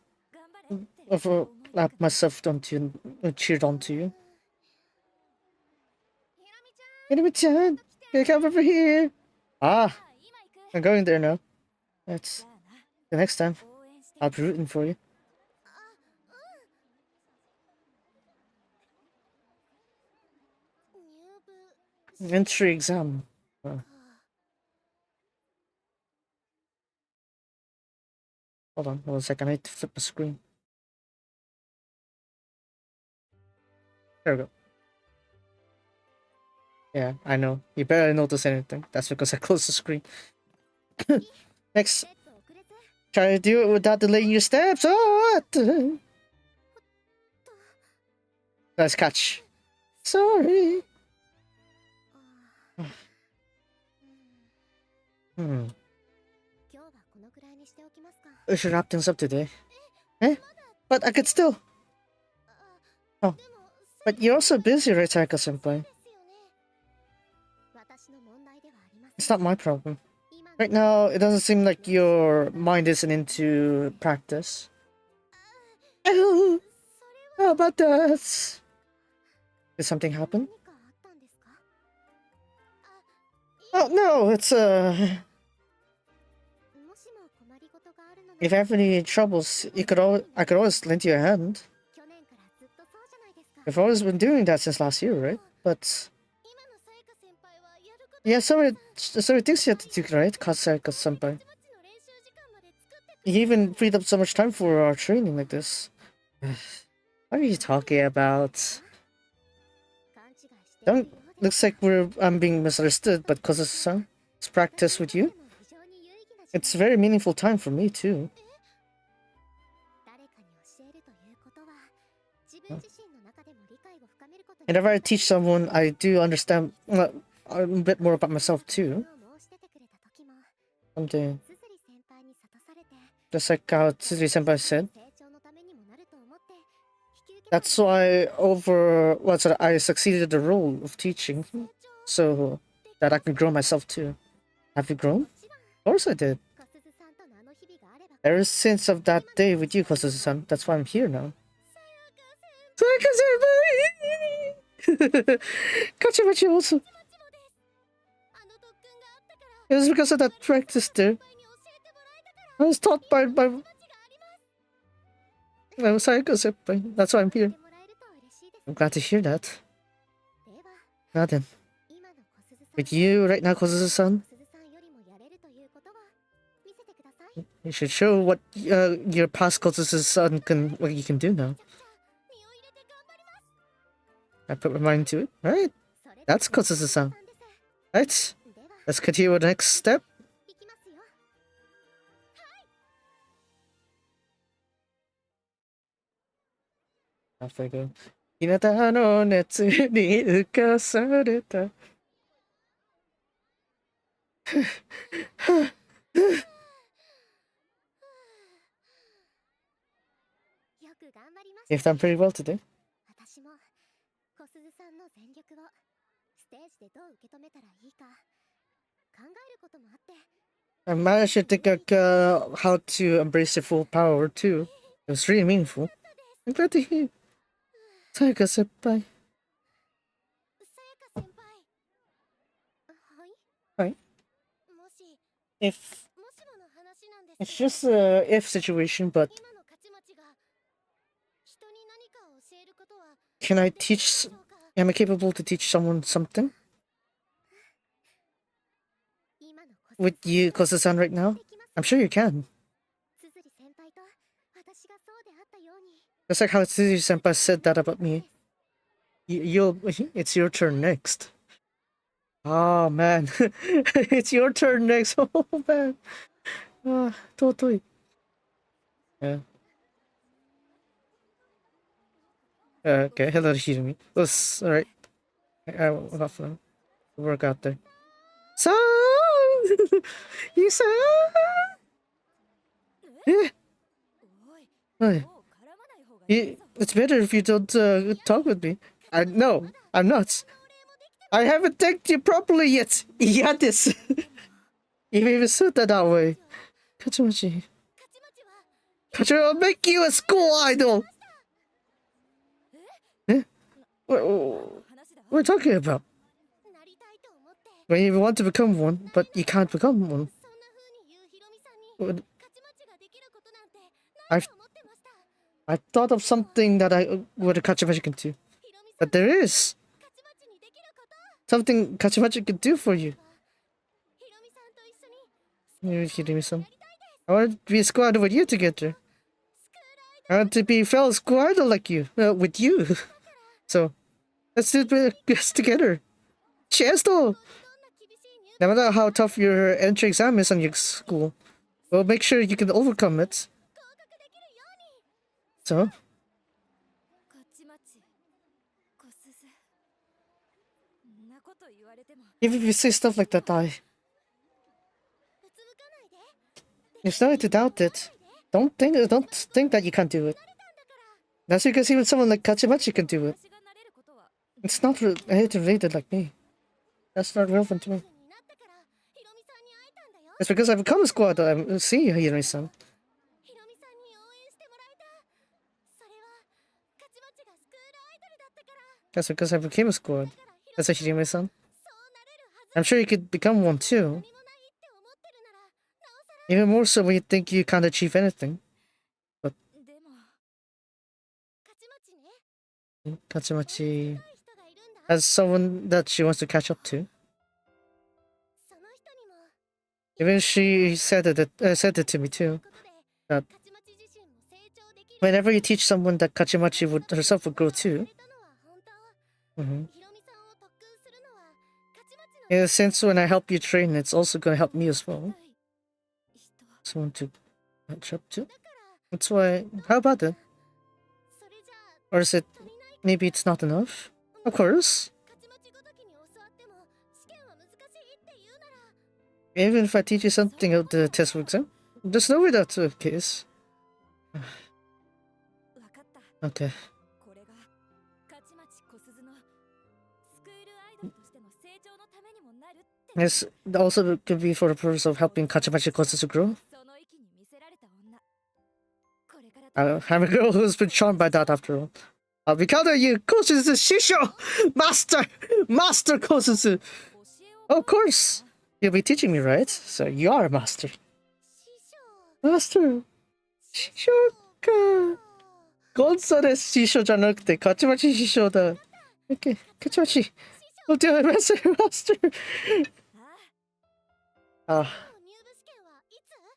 overlapped myself onto you and cheered onto you. Hirami-chan, come over here. Ah, I'm going there now. That's the next time. I'll be rooting for you. Entry exam. Hold on 1 second. I need to flip the screen. There we go. Yeah, I know. You better notice anything. That's because I closed the screen. Next. Try to do it without delaying your steps. Oh, what? Nice catch. Sorry. We should wrap things up today. Eh? But I could still. Oh. But you're also busy, right, Sayaka-senpai? It's not my problem. Right now, it doesn't seem like your mind isn't into practice. Oh, how about that? Did something happen? Oh, no, it's if you have any troubles, I could always lend you a hand. I've always been doing that since last year, right? But yeah, so many things you have to do, right, Kasayaka-senpai? You even freed up so much time for our training like this. What are you talking about? Looks like I'm being misunderstood, but Kozusa-san, it's practice with you. It's a very meaningful time for me too. Whenever I teach someone, I do understand a bit more about myself too. Something just like how Tsuzuri-senpai said. That's why I succeeded the role of teaching, so that I can grow myself too. Have you grown? Of course I did. Ever since of that day with you, Kosuzu-san, that's why I'm here now. Kachimachi also. It was because of that practice there. I was taught by Sayaka Senpai. That's why I'm here. I'm glad to hear that. Now then. With you right now, Kosuzu-san, you should show what your past Kosuzu-san what you can do now. I put my mind to it. Alright. That's Kosuzu-san. Right. Let's continue with the next step. Off I go. 日向の熱に浮かされた You've done pretty well today. I managed to think how to embrace your full power too. It was really meaningful. I'm glad to hear. Sayaka senpai. Hi. If it's just a if situation, but can I teach? Am I capable to teach someone something? With you, Kosa-san, right now? I'm sure you can. Just like how Tsuzuri-senpai said that about me. It's your turn next. Oh man, it's your turn next. Oh man, totally. Yeah. Okay, hello Hirumi. Let's alright. I'll have to work out there. So you say it's better if you don't talk with me. No, I'm not. I haven't thanked you properly yet. Yes. You even said that way. Kachimachi. Kachimachi will make you a school idol. Eh? What are you talking about? When you want to become one, but you can't become one. I thought of something that what a Kachimachi can do. But there is something Kachimachi can do for you. Hirumi-san. I want to be a squad with you together. I want to be a fellow squad like you, with you. So, let's do this together. Cheers, though! No matter how tough your entry exam is on your school, we'll make sure you can overcome it. So? Even if you say stuff like that, there's no way to doubt it. Don't think that you can't do it. That's because even someone like Kachimachi can do it. It's not related like me. That's not relevant to me. It's because I've become a squad. I'm seeing Hirumi-san. That's because I became a squad. That's a Hirumi-san. I'm sure you could become one too. Even more so when you think you can't achieve anything. But Kachimachi has someone that she wants to catch up to. Even she said it to me too. That whenever you teach someone, that Kachimachi herself would grow too. In a sense, when I help you train, it's also gonna help me as well. Someone to catch up to. That's why. How about that? Or is it? Maybe it's not enough. Of course. Even if I teach you something of the test exam, there's no way that's the case. Okay. Yes, also could be for the purpose of helping Kachimachi Kosu to grow. I'm a girl who's been charmed by that after all. I'll be counting you, Kosuzu Shisho! Master Kosuzu! Of course! You'll be teaching me, right? So you are a master. Master! Shisho ka! Gonzales Shisho じゃなくて、カチマチ師匠だ。Okay, カチマチ. We'll do it, Master!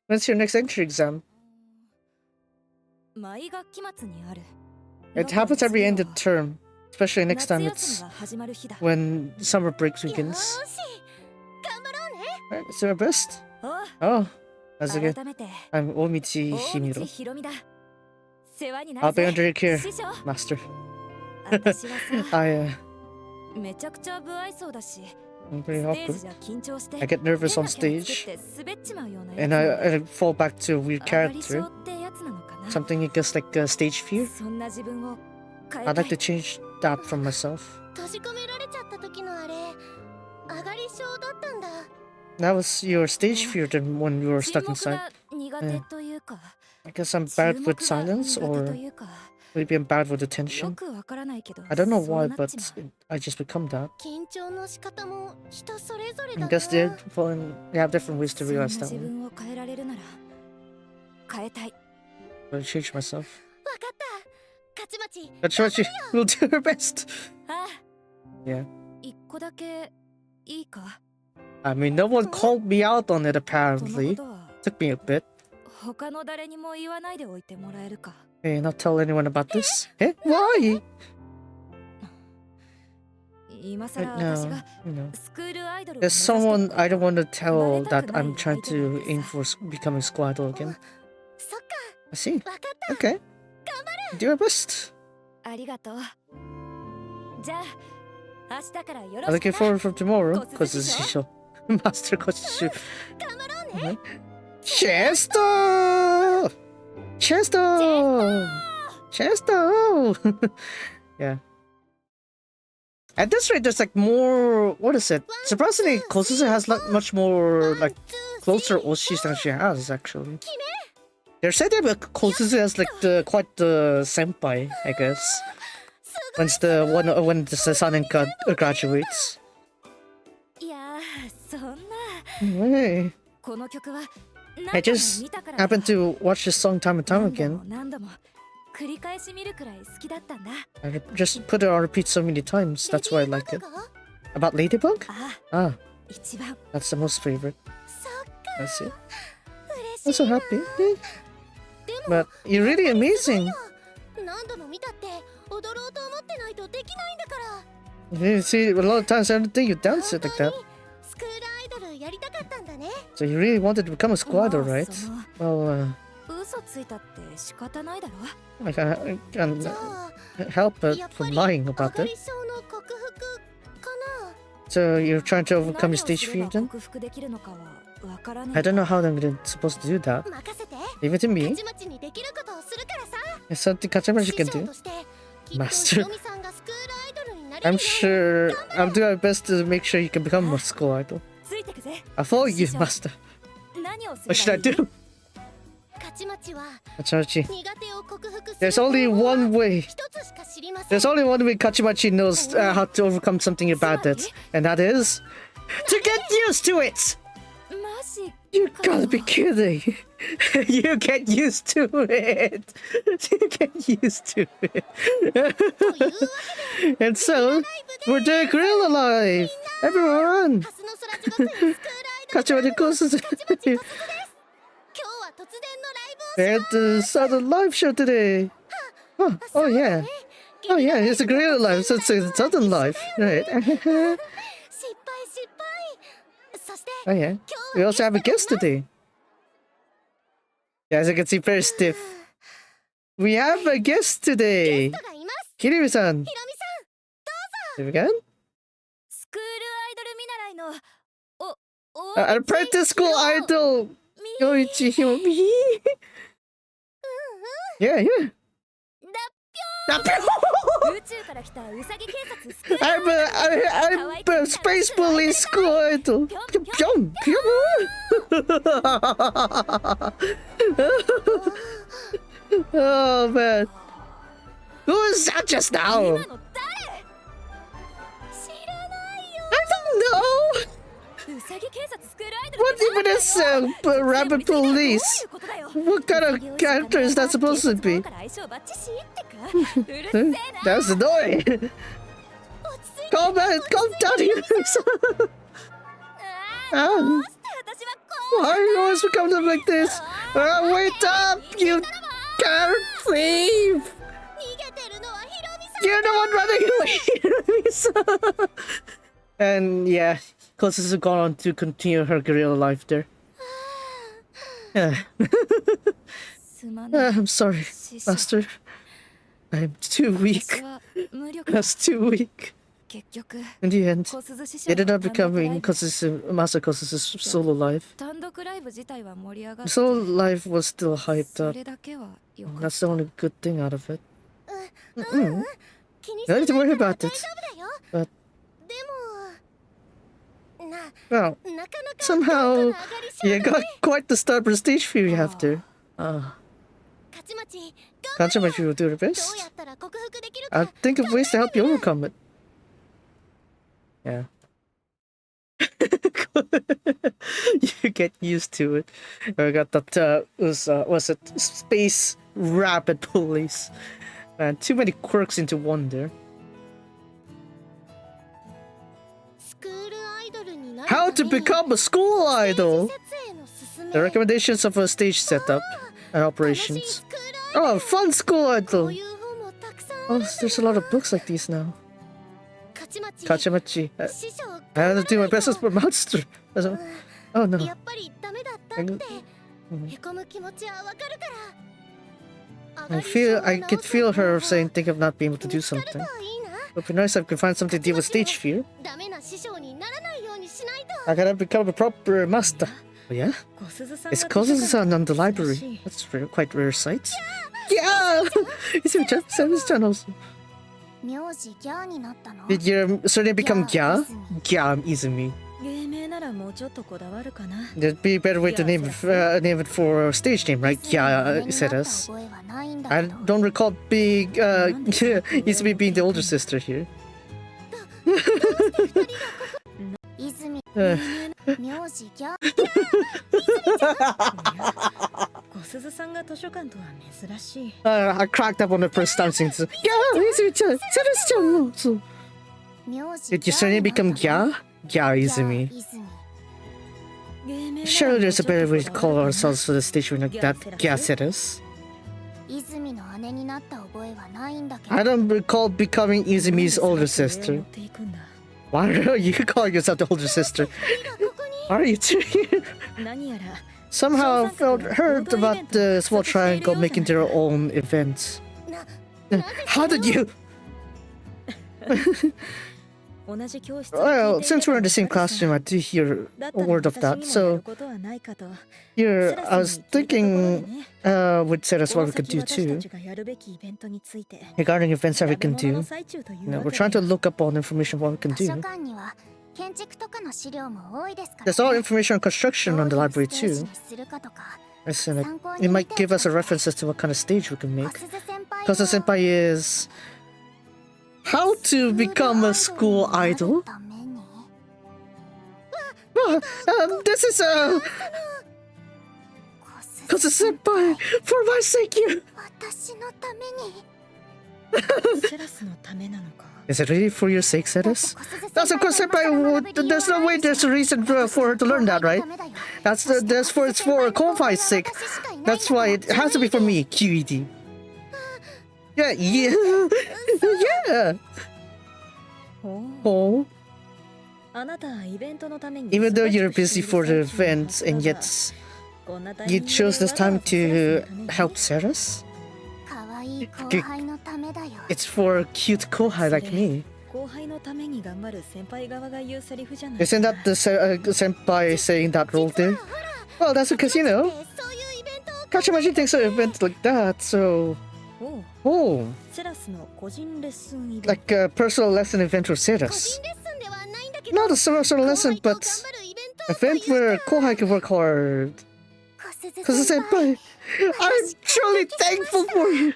When's your next entry exam? It happens every end of term, especially next time it's when summer break begins. Alright, let's do our best. Oh, that's good. I'm Omichi Himiro. I'll be under your care, Master. I'm pretty awkward. I get nervous on stage, and I fall back to a weird character. Something I guess like stage fear. I'd like to change that from myself. That was your stage fear then when you were stuck inside. Yeah. I guess I'm bad with silence, or maybe I'm bad with attention. I don't know why, but I just become that. I guess they have different ways to realize that one. I'll change myself. Kachimachi, we'll do our best. Yeah. I mean, no one called me out on it apparently. Took me a bit. Hey, not tell anyone about this? Eh? Why? Right now, there's someone I don't want to tell that I'm trying to aim for becoming squad idol again. I see. Okay. Do your best. I'm looking forward for tomorrow, because this is show. Master Koshushu. Chesto! Yeah. At this rate, there's like more. What is it? Surprisingly, Kosuzu has like much more like closer oshis than she has actually. They're saying that Kosuzu has like quite the senpai, I guess. When the Sanin graduates. Hey. I just happened to watch this song time and time again. I just put it on repeat so many times, that's why I like it. About Ladybug? Ah, that's the most favorite. I see. I'm so happy. But you're really amazing. You see, a lot of times I don't think you dance it like that. So you really wanted to become a squatter, right? Well, I can't help it from lying about it. So you're trying to overcome your stage fear then? I don't know how I'm supposed to do that. Leave it to me. There's something Kachimachi can do. Master. I'm sure I'll do my best to make sure you can become a school idol. I'll follow you, Master. What should I do? Kachimachi. There's only one way. There's only one way Kachimachi knows how to overcome something you're bad at, and that is to get used to it. You gotta be kidding. You get used to it. You get used to it. And so, we're doing Gorilla Live. Everyone. Kachimachi Kosuzu. And the Southern Live show today. Oh yeah. Oh yeah, it's a Gorilla Live, so it's a Southern Live. Right. Oh yeah. We also have a guest today. Yeah, as you can see, very stiff. We have a guest today. Kirimi-san. Here we go. An apprentice school idol. Yoichi Himomi. Yeah. I'm a space police school idol. Oh man. Who was that just now? I don't know. What even is rabbit police? What kind of character is that supposed to be? That's annoying. Calm down here. Why are you always becoming like this? Wait up, you coward thief! You're the one running away. And yeah, Kosis has gone on to continue her guerrilla life there. I'm sorry, Master. I'm too weak. I was too weak. In the end, it ended up becoming Master Kosis' solo life. Solo life was still hyped up. That's the only good thing out of it. No need to worry about it. But well, somehow you got quite the stubborn stage fear you have there. Kachamachi will do her best. I'll think of ways to help you overcome it. Yeah. You get used to it. I got that was it space rapid police. Man, too many quirks into one there. How to become a school idol? The recommendations of a stage setup and operations. Oh, fun school idol! Oh, there's a lot of books like these now. Kachamachi. I have to do my best as a monster. Oh no. I could feel her saying, think of not being able to do something. It would be nice if I could find something to deal with stage fear. I gotta become a proper master. Oh yeah? It's Kozuzu-san on the library. That's quite rare sight. Yeah! It's in Japanese channels. Did your surname become Gya? Gya Izumi. There'd be a better way to name it for a stage name, right? Gya Seras. I don't recall being Izumi being the older sister here. I cracked up on the first time saying, did your surname become Gya? Gya Izumi. Surely there's a better way to call ourselves for the station like that, Gya Seras. I don't recall becoming Izumi's older sister. Why are you calling yourself the older sister? Are you two here? Somehow heard about the small triangle making their own events. How did you? Well, since we're in the same classroom, I do hear a word of that. So, here, I was thinking with Seras what we could do too. Regarding events that we can do. We're trying to look up all the information what we can do. There's all information on construction on the library too. Listen, it might give us a reference as to what kind of stage we can make. Kosa Senpai is... how to become a school idol? This is Kosa Senpai, for my sake, you. Is it really for your sake, Seras? That's of course, Senpai. There's no way there's a reason for her to learn that, right? It's for Konfai's sake. That's why it has to be for me, QED. Yeah. Oh. Even though you're busy for the events and yet you chose this time to help Seras? It's for a cute kohai like me. Isn't that the senpai saying that role there? Well, that's because, Kachamachi thinks an event like that, so... Oh. Like a personal lesson event for Seras. Not a personal lesson, but an event where kohai can work hard. Kozusenpai, I'm truly thankful for you.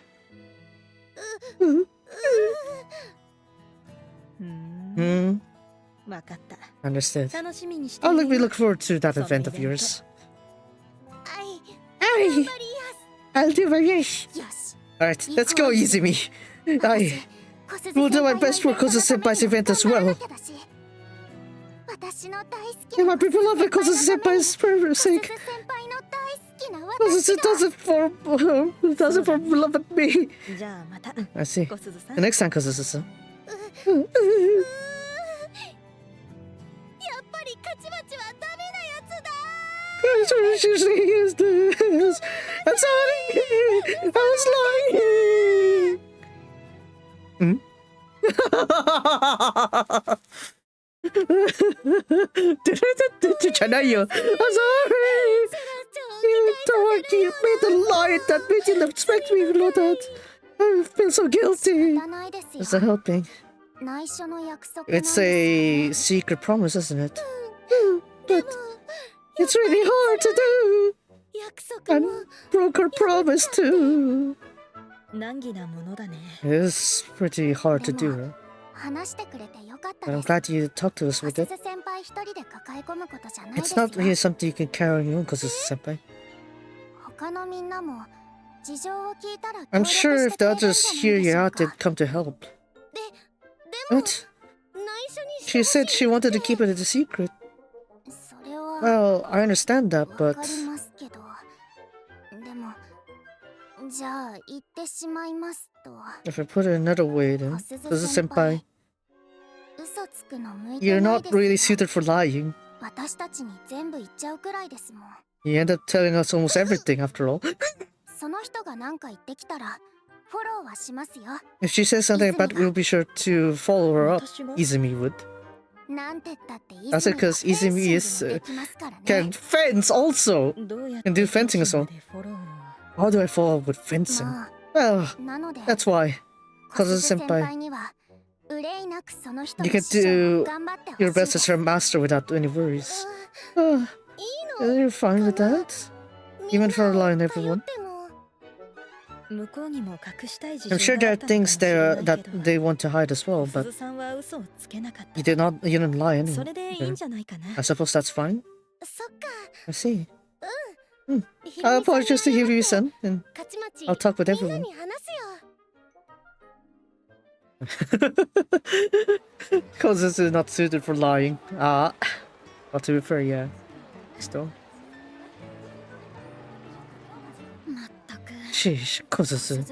Understood. I'll look forward to that event of yours. Aye, I'll do my best. Alright, let's go, Izumi. I will do my best for Kozu-senpai's event as well. And my people love Kozu-senpai's sake. Kozu doesn't for love at me. I see. The next time, Kozu-san. I'm sorry. I was lying. I'm sorry. You made a lie that made you respect me below that. I feel so guilty. Is that helping? It's a secret promise, isn't it? But it's really hard to do. And broke her promise too. It is pretty hard to do. But I'm glad you talked to us with it. It's not really something you can carry on your own, Kozu-senpai. I'm sure if the others hear you out, they'd come to help. But she said she wanted to keep it a secret. Well, I understand that, but... If I put it another way, then, Kozu-senpai, you're not really suited for lying. You end up telling us almost everything, after all. If she says something about it, we'll be sure to follow her up. Izumi would. That's because Izumi can fence also! Can do fencing as well. How do I follow up with fencing? Well, that's why. Kozu-senpai, you can do your best as her master without any worries. You're fine with that? Even for relying on everyone? I'm sure there are things there that they want to hide as well, but you didn't lie anyway. I suppose that's fine. I see. I'll apologize to Hiryu-san, and I'll talk with everyone. Kozu is not suited for lying. But to be fair, yeah. Still. Sheesh, Kozu.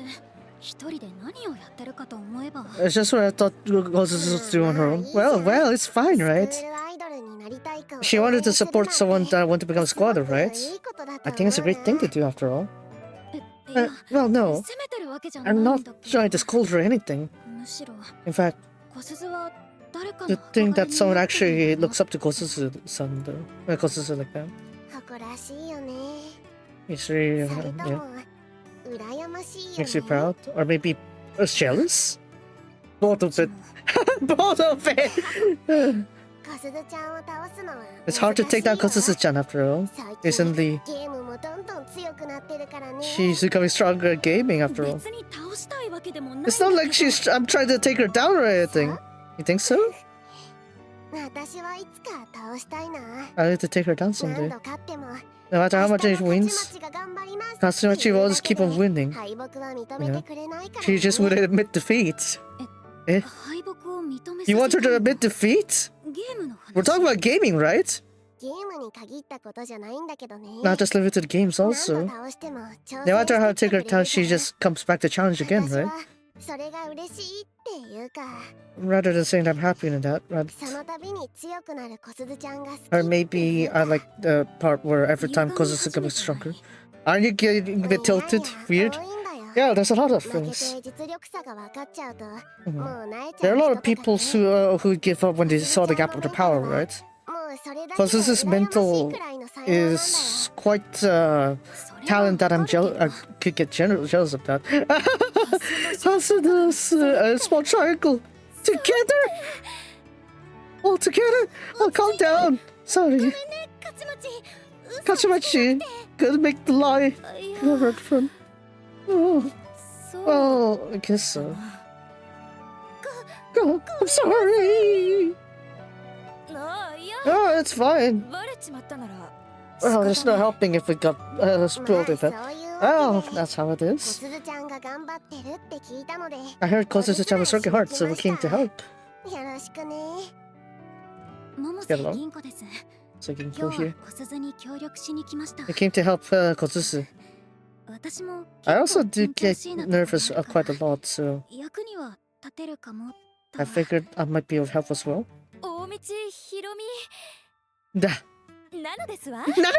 It's just what I thought Kozu was doing on her own. Well, it's fine, right? She wanted to support someone that wanted to become a squatter, right? I think it's a great thing to do after all. Well, no. I'm not trying to scold her or anything. In fact, to think that someone actually looks up to Kozu-san, though. Kozu like that. It's really, yeah. Makes you proud? Or maybe jealous? Both of it. Both of it! It's hard to take down Kozu-chan after all. Recently, she's becoming stronger at gaming after all. It's not like I'm trying to take her down or anything. You think so? I need to take her down someday. No matter how much she wins, Natsumachi will always keep on winning. You know? She just wouldn't admit defeat. Eh? You want her to admit defeat? We're talking about gaming, right? Not just limited to games also. No matter how to take her down, she just comes back to challenge again, right? Rather than saying I'm happy in that, right? Or maybe I like the part where every time Kozu becomes stronger. Aren't you getting a bit tilted? Weird? Yeah, there's a lot of things. There are a lot of people who give up when they saw the gap of the power, right? Kozu's mental is quite talent that I could get jealous of that. Hasuna's small triangle together. All together. Oh, calm down. Sorry. Katsurachi, gonna make the lie hurt fun. Oh, well, I guess so. Oh, I'm sorry. Oh, it's fine. Well, there's no helping if it got spilled with it. Oh, that's how it is. I heard Kosuzu-chan was working hard, so we came to help. Get along. So Ginko here. I came to help Kosuzu. I also do get nervous quite a lot, so I figured I might be of help as well. None of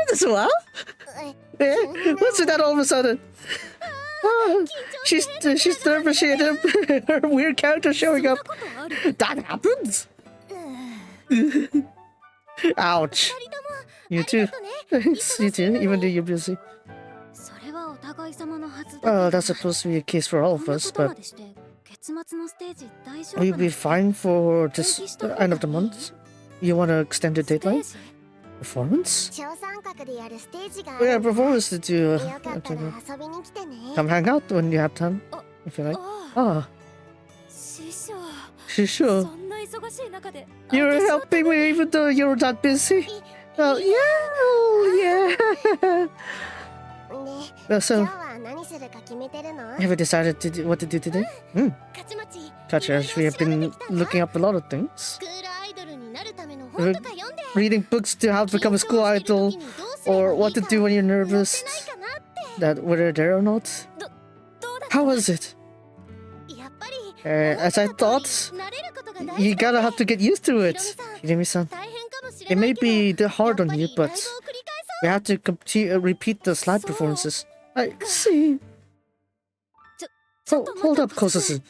this, what? What's with that all of a sudden? Oh, she's nervous. She had her weird character showing up. That happens. Ouch. You too. You too, even though you're busy. Well, that's supposed to be a case for all of us, but will you be fine for this end of the month? You want to extend the deadline? Performance? Yeah, performance to do. Okay. Come hang out when you have time, if you like. Ah. Sure. You're helping me even though you're not busy? Oh, yeah. Well, so, have you decided to do what to do today? Gotcha, we have been looking up a lot of things. Reading books to how to become a school idol, or what to do when you're nervous, that whether there or not. How was it? As I thought, you gotta have to get used to it, Hiremi-san. It may be hard on you, but we have to repeat the slide performances. I see. Oh, hold up, Kosuzu.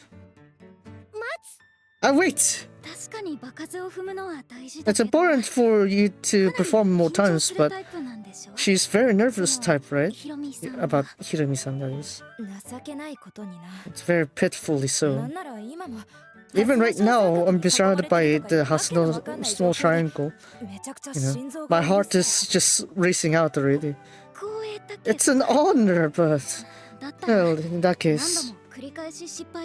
Wait! It's important for you to perform more times, but she's very nervous type, right? About Hiremi-san, that is. It's very pitifully so. Even right now, I'm surrounded by the Hasano small triangle. You know, my heart is just racing out already. It's an honor, but well, in that case,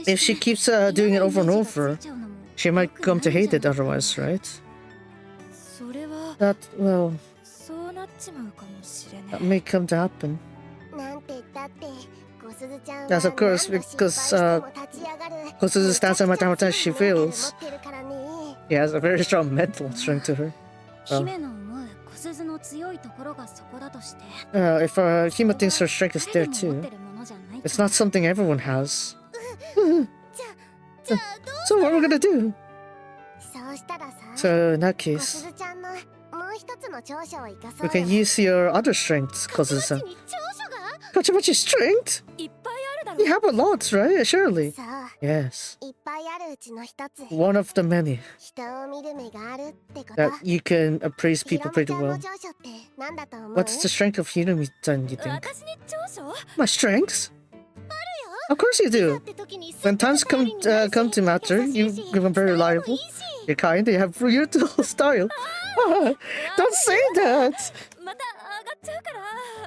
if she keeps doing it over and over, she might come to hate it otherwise, right? That, well, that may come to happen. Yes, of course, because Kosuzu stands no matter how much she feels. She has a very strong mental strength to her. If Hima thinks her strength is there too, it's not something everyone has. So what are we gonna do? So in that case, we can use your other strengths, Kosuzu-san. Kachimachi's strength? You have a lot, right? Surely. Yes. One of the many that you can appraise people pretty well. What's the strength of Hiremi-san, you think? My strengths? Of course you do. When times come to matter, you've been very reliable. You're kind, you have brutal style. Don't say that!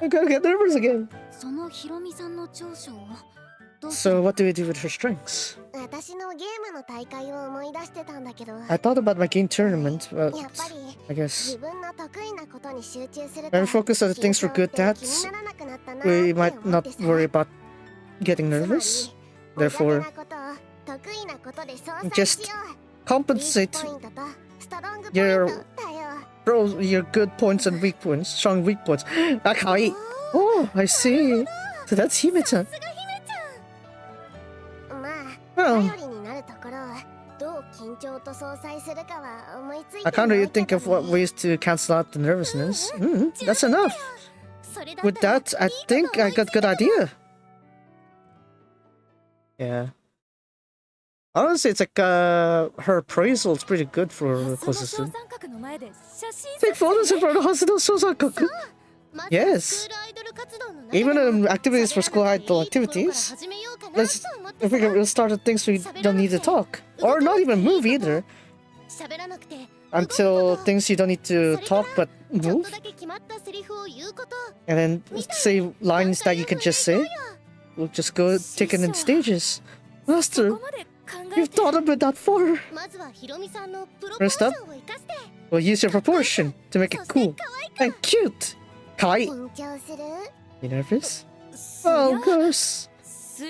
I'm gonna get nervous again. So what do we do with her strengths? I thought about my game tournament, but I guess when we focus on the things we're good at, we might not worry about getting nervous. Therefore, just compensate your good points and weak points, strong weak points. Akai. Oh, I see. So that's Hime-chan. Well, I can't really think of what ways to cancel out the nervousness. That's enough. With that, I think I got a good idea. Yeah. Honestly, it's like her appraisal is pretty good for Kosuzu. Take photos in front of Hasano Shozankaku. Yes. Even activities for school idol activities. I figure we'll start at things we don't need to talk. Or not even move either. until things you don't need to talk but move, and then say lines that you can just say. We'll just go take it in stages. Master, you've thought about that far. First up, we'll use your proportion to make it cool and cute. Kawaii. You nervous? Oh, gosh.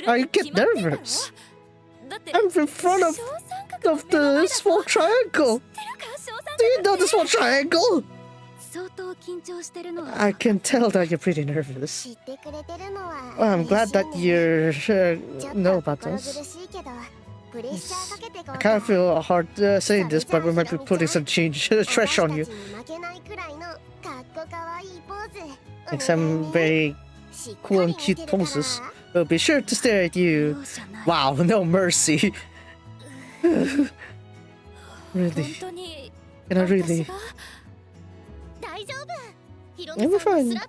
I get nervous. I'm in front of the small triangle. Do you know the small triangle? I can tell that you're pretty nervous. Well, I'm glad that you know about this. I kind of feel hard saying this, but we might be putting some stress on you. Like some very cool and cute poses. We'll be sure to stare at you. Wow, no mercy. Really? Can I really? You'll be fine.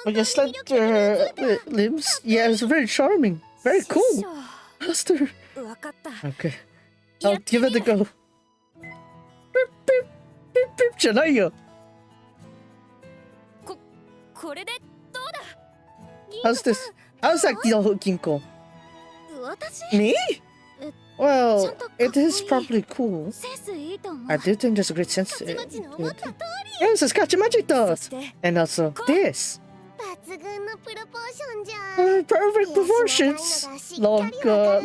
But your slender limbs, yeah, it's very charming. Very cool. Master. Okay. I'll give it a go. Beep, beep, beep, beep, じゃないよ。How's this? How's that Ginko? Me? Well, it is probably cool. I do think there's a great sense to it. Yes, it's Kachimajito! And also this. Perfect proportions. Long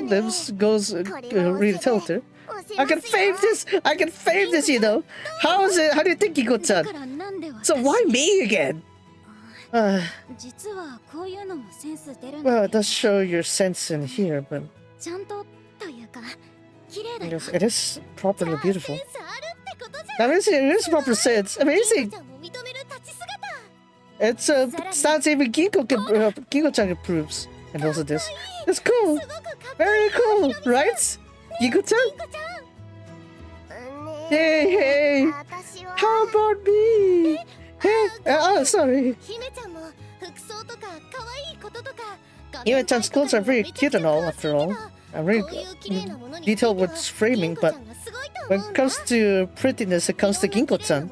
limbs goes really tilted. I can fave this! I can fave this, you know! How is it? How do you think, Iko-chan? So why me again? Well, it does show your sense in here, but it is properly beautiful. Amazing, it is proper sense. Amazing! It's sounds even Ginko-chan approves. And also this. It's cool! Very cool, right? Ginko-chan? Hey, hey! How about me? Hey, sorry. Hime-chan's clothes are very cute and all, after all. I'm really detailed with framing, but when it comes to prettiness, it comes to Ginko-chan.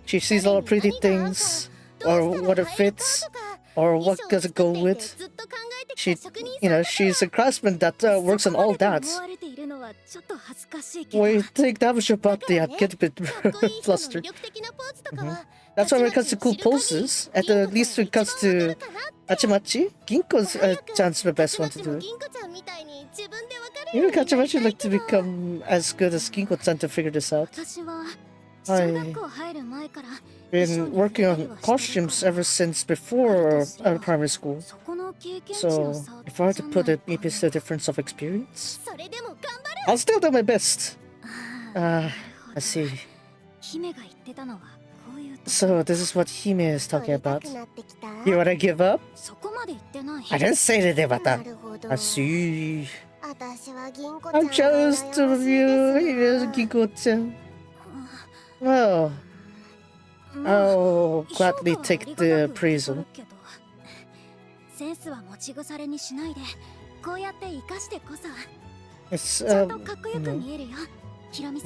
She sees all the pretty things, or what it fits, or what does it go with. She's a craftsman that works on all that. When you think that was about the I'd get a bit flustered. That's why when it comes to cool poses, at least when it comes to Hachimachi, Ginko-chan's the best one to do it. Even Hachimachi would like to become as good as Ginko-chan to figure this out. I've been working on costumes ever since before primary school. So, if I were to put it, maybe it's the difference of experience. I'll still do my best. I see. So, this is what Hime is talking about. You wanna give up? I didn't say anything about that. I see. I'm jealous of you, Ginko-chan. Well, I'll gladly take the appraisal. It's, it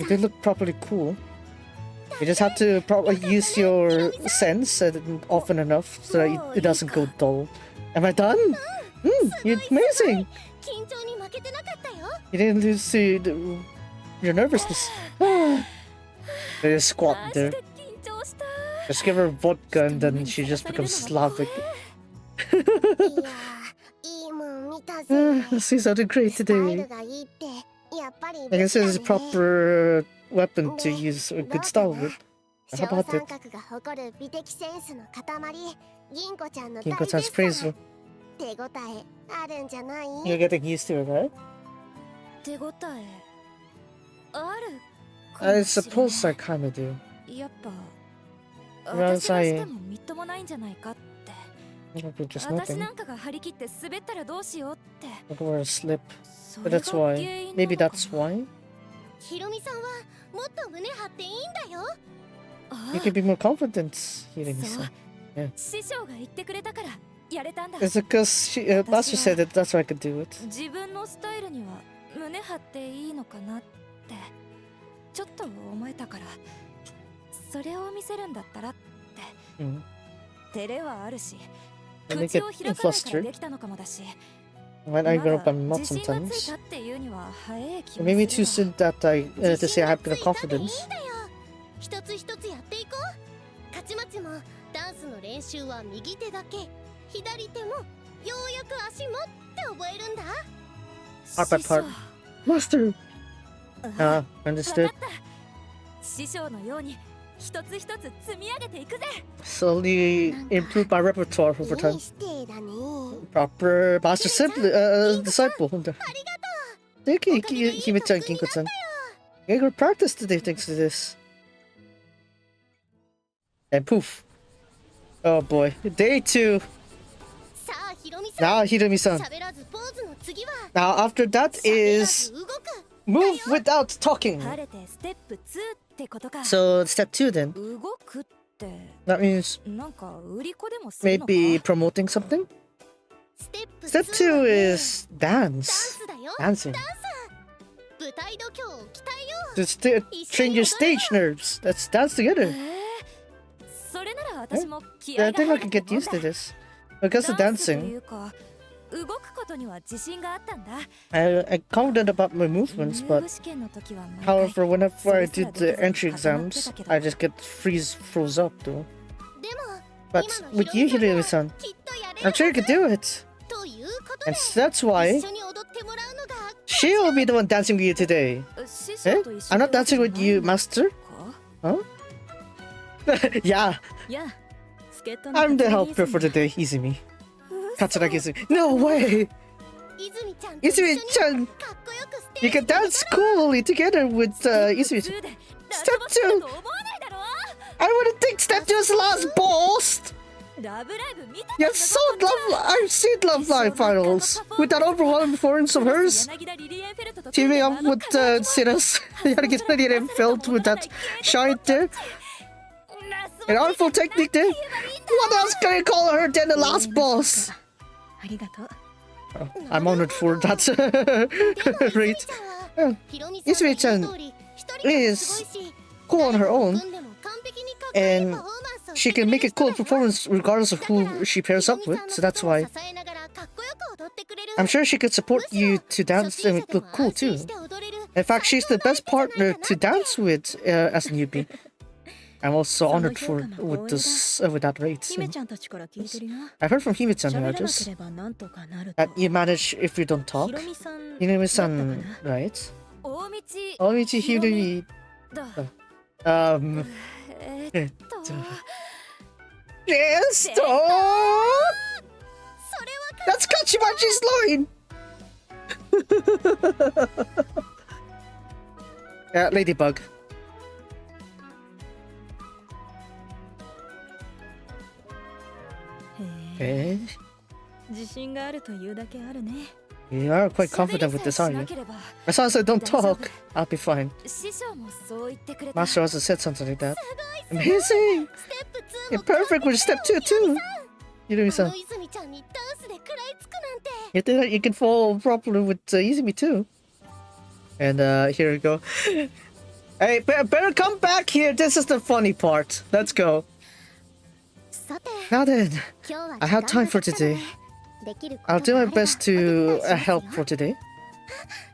did look properly cool. You just have to use your sense often enough so that it doesn't go dull. Am I done? You're amazing! You didn't lose your nervousness. They just squat there. Just give her vodka and then she just becomes Slavic. She sounded great today. I guess it's a proper weapon to use a good style with. How about it? Ginko-chan's praiseful. You're getting used to it, right? I suppose I kinda do. Whereas I... Maybe just nothing. Like wear a slip. But that's why. Maybe that's why? You can be more confident, Hirumi-san. Yeah. It's because Master said that that's why I could do it. ちょっと思えたから、それを見せるんだったらって。照れはあるし、口を開かないからできたのかもだし。When I grow up, I'm not sometimes. Maybe too soon that to say I have the confidence. 一つ一つやっていこう。勝ち待ちもダンスの練習は右手だけ、左手もようやく足もって覚えるんだ。Part by part. Master! Understood. 師匠のように一つ一つ積み上げていくぜ。 Slowly improve my repertoire over time. Proper master disciple. Thank you, Hime-chan, Ginko-chan. I got practice today thanks to this. And poof. Oh boy. Day 2. Now Hirumi-san. Now after that is move without talking. So step 2 then. That means maybe promoting something. Step 2 is dance. Dancing. To train your stage nerves. Let's dance together. Yeah, I think I can get used to this. Because of dancing, I'm confident about my movements, but however, whenever I do the entry exams, I just get froze up though. But with you, Hirumi-san, I'm sure you can do it. And that's why she'll be the one dancing with you today. Eh? I'm not dancing with you, master. Huh? Yeah. I'm the helper for today, Izumi. Katsuragi Izumi. No way! Izumi-chan! You can dance coolly together with Izumi-chan. Step 2! I wouldn't think Step 2 is the last boss! You're so lovely! I've seen Love Live finals! With that overwhelming performance of hers! Teaming up with Sinas, Yaragita filled with that shine there. An artful technique there. What else can I call her than the last boss? Oh, I'm honored for that rate. Izumi-chan is cool on her own, and she can make a cool performance regardless of who she pairs up with, so that's why. I'm sure she could support you to dance and look cool too. In fact, she's the best partner to dance with as a newbie. I'm also honored with that rate. I've heard from Hime-chan that you manage if you don't talk. Hirumi-san, right? Omichi Hirumi. Yes, that's Kachimachi's line. Ladybug. Okay. You are quite confident with this, aren't you? As long as I don't talk, I'll be fine. Master also said something like that. Amazing! You're perfect with step 2 too! Hirumi-san. You think that you can fall properly with Izumi too? And here we go. Hey, better come back here! This is the funny part. Let's go. Now then, I have time for today. I'll do my best to help for today.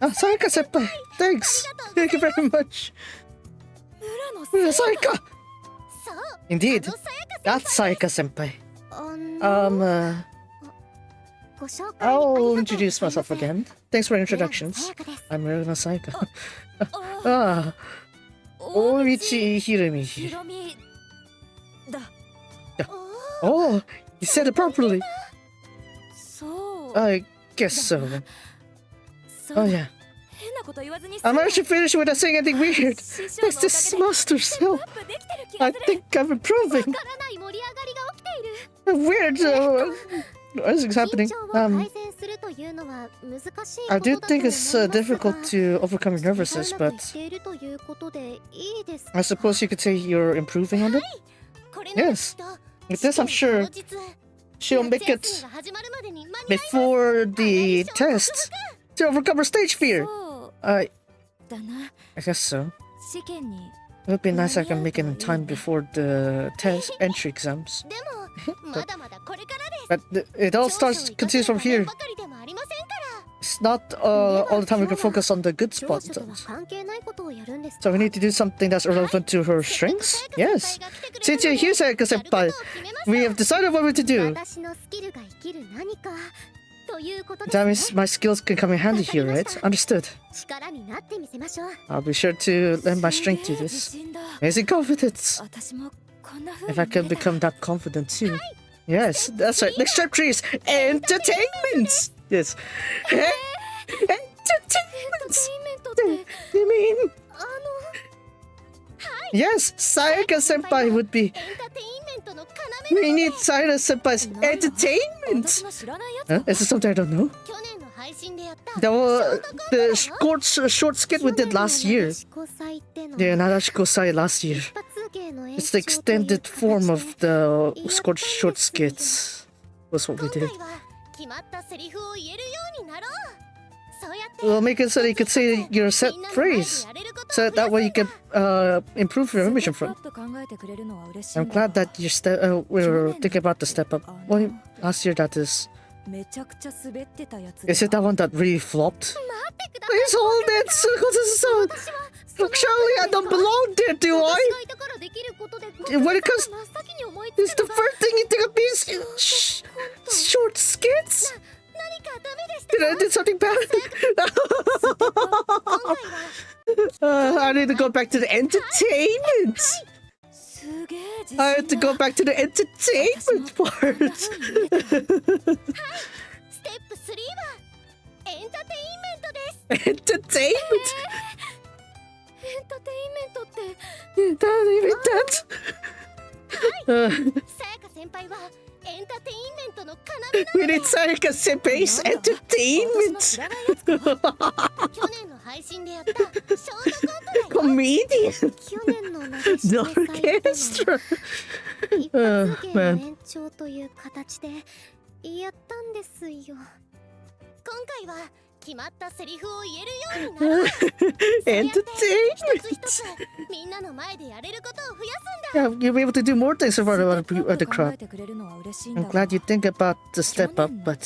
Oh, Sayaka-senpai! Thanks! Thank you very much! Sayaka! Indeed, that's Sayaka-senpai. I'll introduce myself again. Thanks for introductions. I'm Murano Sayaka. Omichi Hirumi. Oh, you said it properly. I guess so. Oh yeah. I managed to finish without saying anything weird. Thanks to this master's help. I think I'm improving. Weird. What is happening? I do think it's difficult to overcome your nervousness, but I suppose you could say you're improving on it? Yes. With this, I'm sure she'll make it before the test to overcome her stage fear. I guess so. It would be nice if I can make it in time before the test entry exams. でもまだまだこれからです But it all starts continues from here. ばかりでもありませんから It's not all the time we can focus on the good 上 spots. 司とは関係ないことをやるんです So we need to do something that's relevant to her strengths? Yes. Since you're here, Sayaka Senpai, we have decided what we're to do. 私のスキルが生きる何かということで That す means my skills can come in handy here, right? Understood. 力になってみせましょう I'll be sure to lend my strength to this. Amazing confidence. If I can become that confident too. Yes, that's right. Next chapter is entertainment. Yes. Entertainment. トって You mean? あ Yes, Sayaka Senpai would be. エンターテインメントの要 We need Sayaka Senpai's entertainment. Huh? Is this something I don't know? 去年の配信でやった That was the short skit we did last year. The Narashiko Sai last year. It's the extended form of the short skits. Was what we 今回 did. は決まったセリフを言えるようになろうそうやって We'll make it so that you can say your set みんなの前で phrase. やれることを So 増 that や way す you can improve your image in front. I'm glad that you we're thinking about the step up. Well, last year that is. Is it that one that really flopped? 待ってくだ Please hold it, Sukosu-san. Surely I don't belong there, do 私 I? がいたからできることで When it comes, 真っ先に思いつ it's く the のが first thing you think of being short skits. 何かダメでした Did I do something bad? 今回は I need to go back to the entertainment. I have to go back to the entertainment part. ステップ3はエンターテインメントです Entertainment? エンターテインメントって Entertainment? さやか先輩はエンターテインメントの We need Sayaka Senpai's entertainment. 去年の配信でやったショートコントだよ Comedian. 去年のなでし The こ祭っての orchestra. 一発芸の man. 延長という形でやったんですよ今回は決まったセリフを言えるようになろう一つ一 Entertainment. つみんなの前でやれることを増や Yeah, you'll be able to do more things in front of the crowd. I'm glad you think about the step up, but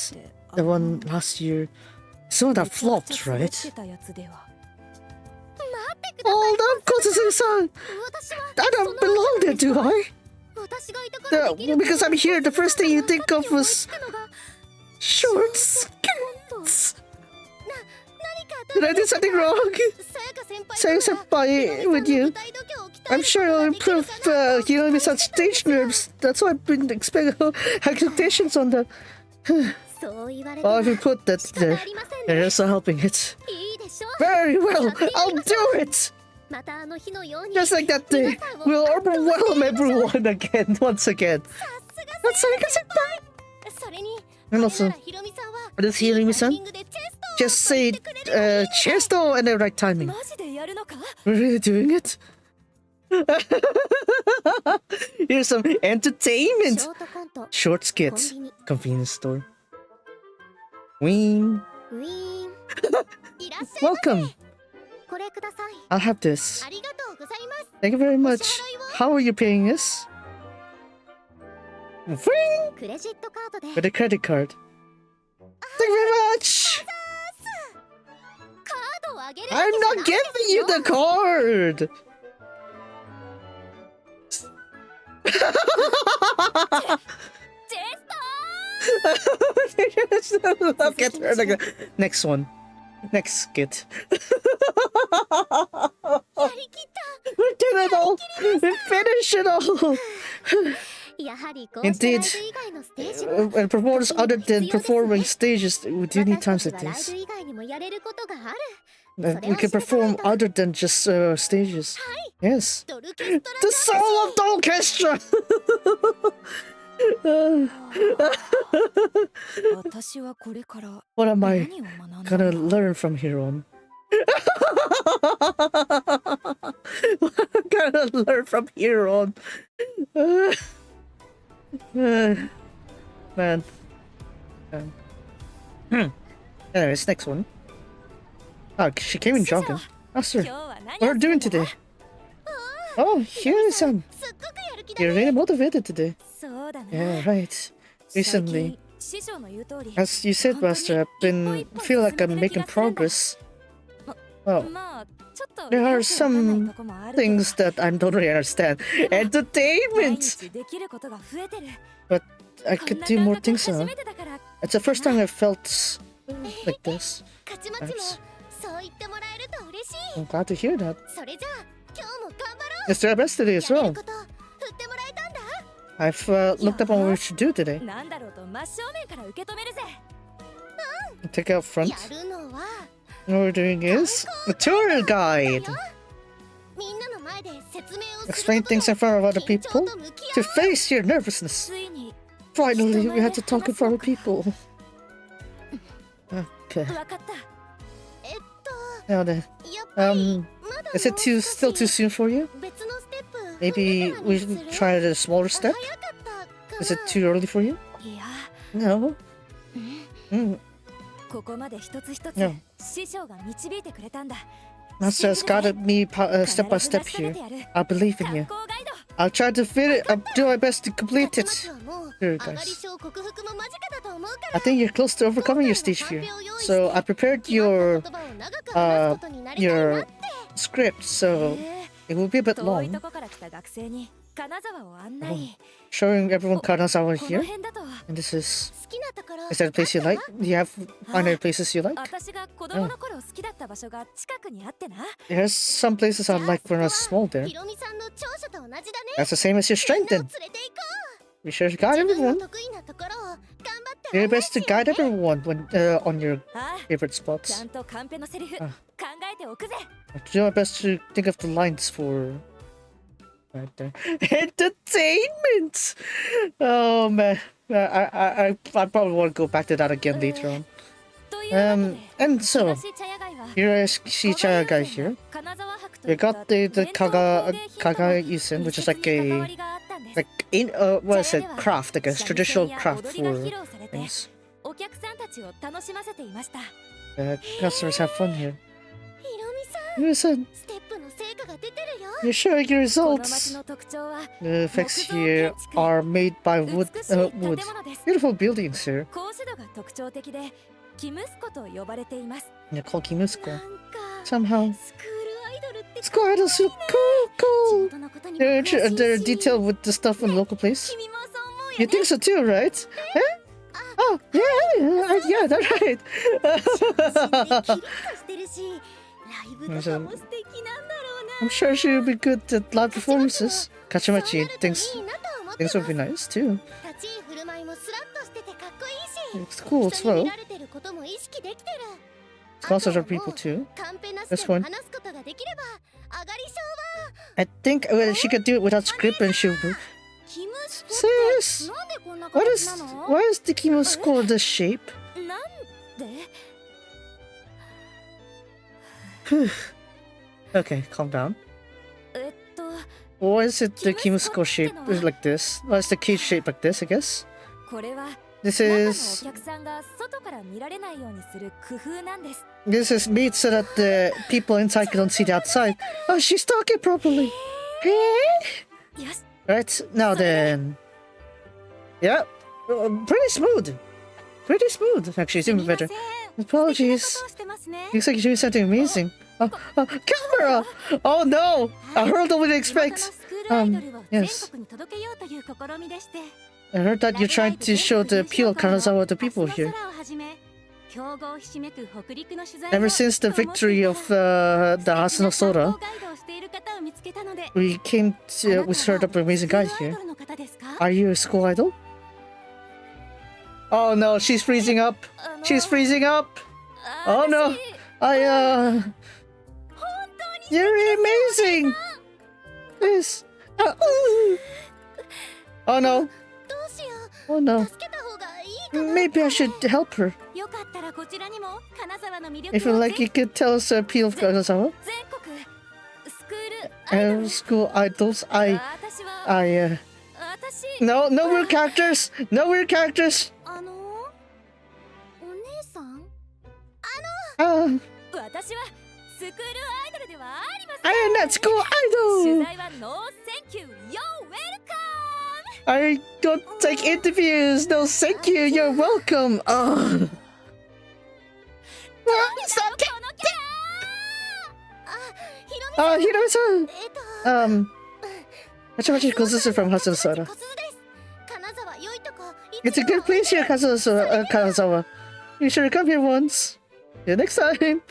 the one last year, some of that flopped, right? すんだ待ってくだ Hold up, Kosusu-san. さい私は I don't belong there, do I? 私がいたからできる Because I'm here, the first thing you think of was のが short skits. Did I do something wrong? さやか先輩 Sayaka Senpai, with you. I'm sure it'll improve Hirumi-san's stage nerves. That's why I've been expecting expectations on that. そう言われ Oh, if て you put that 仕方 there, ありません they're ね also helping it. いいでしょ Very well, I'll do it! またあの日のように Just like that day, we'll overwhelm everyone again, once again. さすが That's Sayaka Senpai! それに And それ also, ならひろみさんは does Hirumi-san タイミングでチェストを just say 打ってくれる chesto and the right timing? マジでやるのか We're really doing it? Here's some シ entertainment! ョートコント Short コン skits. ビニ Convenience store. Ween. ウィーンいらっしゃい Welcome. これください I'll have this. ありがとうございます Thank you very much. How are you paying us? Wing! クレジットカードで With a credit card. Thank you very much! カードをあげる I'm not giving you the card! I'll get her like next one. Next skit. やりきっ We did it all! We finished it all! たやはりこうしたライ Indeed. ブ以外のステージも And performers other than performing stages, we do need 私 times た like ちはライ this. ブ以外にもやれることがある That we can perform other than just stages. Yes. ドルケストラ The soul of the orchestra! 私はこれから What am I 何を学んだ gonna learn from here on? What am I gonna learn from here on? Man. Anyways, next one. Oh, she came in jogging. Master, 今日は何 what are you doing today? Oh, Hiro-san, すっごくやる気だ you're ね really motivated today. そうだな Yeah, right. 最 Recently, 近師匠の言う通り as you said, Master, I've been feel like I'm making progress. Well, まあちょっと there are よくわかんない some とこもあるけど things that I don't really understand. 毎 Entertainment! 日できることが増えてる I こん could な do 感 more 覚 things 初 now. めてだから It's the first time I felt like this. 勝ち待ちもそう言ってもらえると嬉しい I'm glad to hear that. それじゃあ今日も頑張ろう Let's do our best today as やれ well. ること振ってもらえたんだ I've looked up on what we should do today. なんだろうと真正面から受け止めるぜ Take out front. やるのは What we're doing is a tour guide. みんなの前で説明を Explain things in front of other people to face your nervousness. ついに Finally, we had to talk in front of people. Okay. 分かった Now then, やっぱり まだ is it still too soon for you? 別のステップ Maybe we should try a smaller step? 早かったか Is it too early for you? いや No. Mm. ここまで一つ一つ No. 師匠が導いてくれたんだ Master has guided me step by step here. I believe in 観 you. 光ガイド I'll try to fit it. I'll do my best to complete 勝 it. ち待ちはもう Here, 上がり guys. 症克服も間近だと思うか I think you're close to overcoming your stage fear. So I prepared ら your 言葉を長く話すことになりたいな your script, so へ it will be a bit え遠い long. とこから来た学生に金沢を案内 Showing everyone Kanazawa この here. 辺だと And this is 好きなところ is that a place you like? Do you have other places you like? 私が子供の頃好きだった場所が近くにあってな There's some places I liked when I was small there. ひろみさんの長所と同じだね That's the same as your みん strength なを then. 連れて行こ Be sure to う guide 自分 everyone. の得意なところを頑張って Do your お願い best to しよう guide everyone when on your ああ favorite ち spots. ゃんとカンペのセリフ考あえておくぜ I'll do my best to think of the lines for right there. Entertainment. Oh man, I probably want to go back to that again later on. というわけで And so 東茶屋街は here is Shichaya guy here. 金沢博と We いった got the 伝統工芸品と Kagayusen, 密 which is 接 like に関わ a りがあったんです like in what is it, craft, like a 三味 traditional 線や craft 踊りが for 披露されて things. お客さんたちを楽しませていました Customers have fun here. ひろみさん You said ステップの成果が出てるよ you're showing your この町 results. の特徴は The effects here are made by 美 wood. しい建 Wood. 物です Beautiful buildings here. 格子戸が特徴的でキムスコと呼ばれています They're called Kimusko. なんか Somehow, スクールアイドルって it's quite a so cool, 地 cool. 元のことにも They're 詳しいし they're detailed with the stuff in the local place. 君もそう思うよ You ね think so too, right? Eh? Oh, yeah, that's right. キリッとしてるしライブとかも素敵なんだろうな I'm sure she will be good at live performances. そうな Kachimachi るとい thinks いなと思ってま thinks す would be nice too. 立ち居振る舞いもスラッとしててかっこいいし It's cool as 人に well. 見られてることも意識できてる It's also other people too. カンペなし This で one. 話すことができれば上がり症 I think she could do it without script and she'll. キムスコ Sis, なんでこんな what 形 is なの why is the Kimusko this shape? なんで Okay, calm down. えっと Why is it the Kimusko shape like this? Why is the key shape like this? I guess これは this 中のお is 客さんが外から見られないようにする工夫なんです made so that the people inside don't see the outside. Oh, she's talking properly. よし Right now then. Yeah, pretty smooth. Pretty smooth. Actually, it's even better. 素敵な Apologies. ことをしてますね Looks like you're doing something amazing. Camera! Oh no! I heard what we 地元の expect. スクールアイドルを全 yes. 国に届けようという試みでして I heard that you're trying to show the appeal of Kanazawa to people here. Ever since the victory of the Hasuno Sora, we heard of an amazing guy here. Are you a school idol? Oh no, she's freezing up. She's freezing up. Oh no. You're amazing. Yes. Oh no. どうしよ Oh う no. 助けた方がいいかな Maybe I should help her. よかったらこちらにも金沢の魅力 If you を like, you could tell us the appeal of Kanazawa. 全国スクール School idols. 私は 私 No weird characters. No weird characters. お姉さん Uh, 私はス I am not school idol! I don't take interviews! No, thank you, you're welcome! Oh. Hiro-san! Hachimachi Kosusu from Hasudasora. It's a good place here, Kanazawa. You should come here once. See you next time.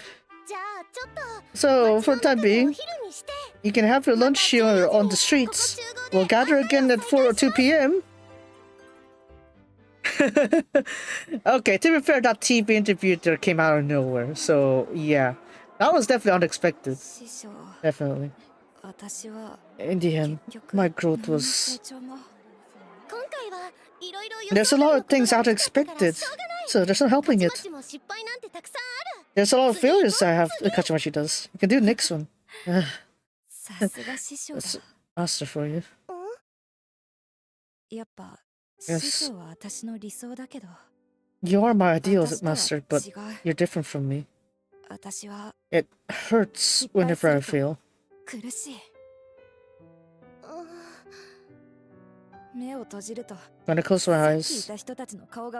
So, for the time being, you can have your lunch here on the streets. We'll gather again at 4 or 2 p.m. Okay, to be fair, that TV interview there came out of nowhere. So, yeah. That was definitely unexpected. Definitely. In the end, my growth was... There's a lot of things unexpected, so there's no helping it. There's a lot of failures I have Kachimachi does. You can do the next one. That's master for you. Yes. You are my ideal master, but you're different from me. It hurts whenever I fail. When I close my eyes,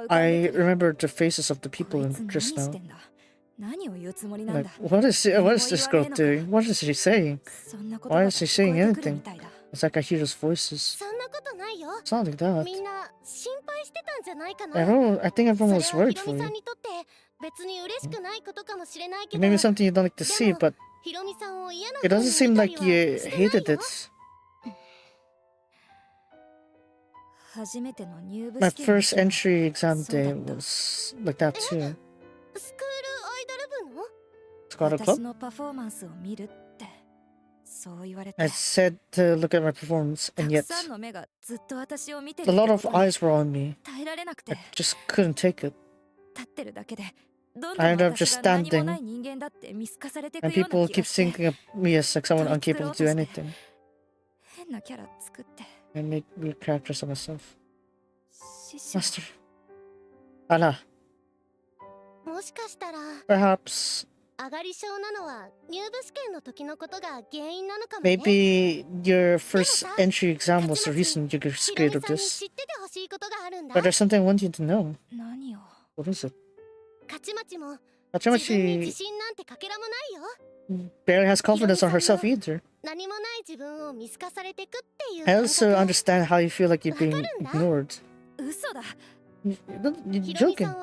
I remember the faces of the people just now. Like, what is this girl doing? What is she saying? Why is she saying anything? It's like I hear those voices. It's not like that. I think everyone was worried for you. Maybe something you don't like to see, but it doesn't seem like you hated it. My first entry exam day was like that too. Scholar club? I said to look at my performance, and yet a lot of eyes were on me. I just couldn't take it. I ended up just standing, and people keep thinking of me as like someone incapable to do anything. I make weird characters of myself. Master. Anna. Perhaps. Maybe your first entry exam was the reason you got scared of this. But there's something I want you to know. What is it? Kachimachi barely has confidence on herself either. I also understand how you feel like you're being ignored. You're joking.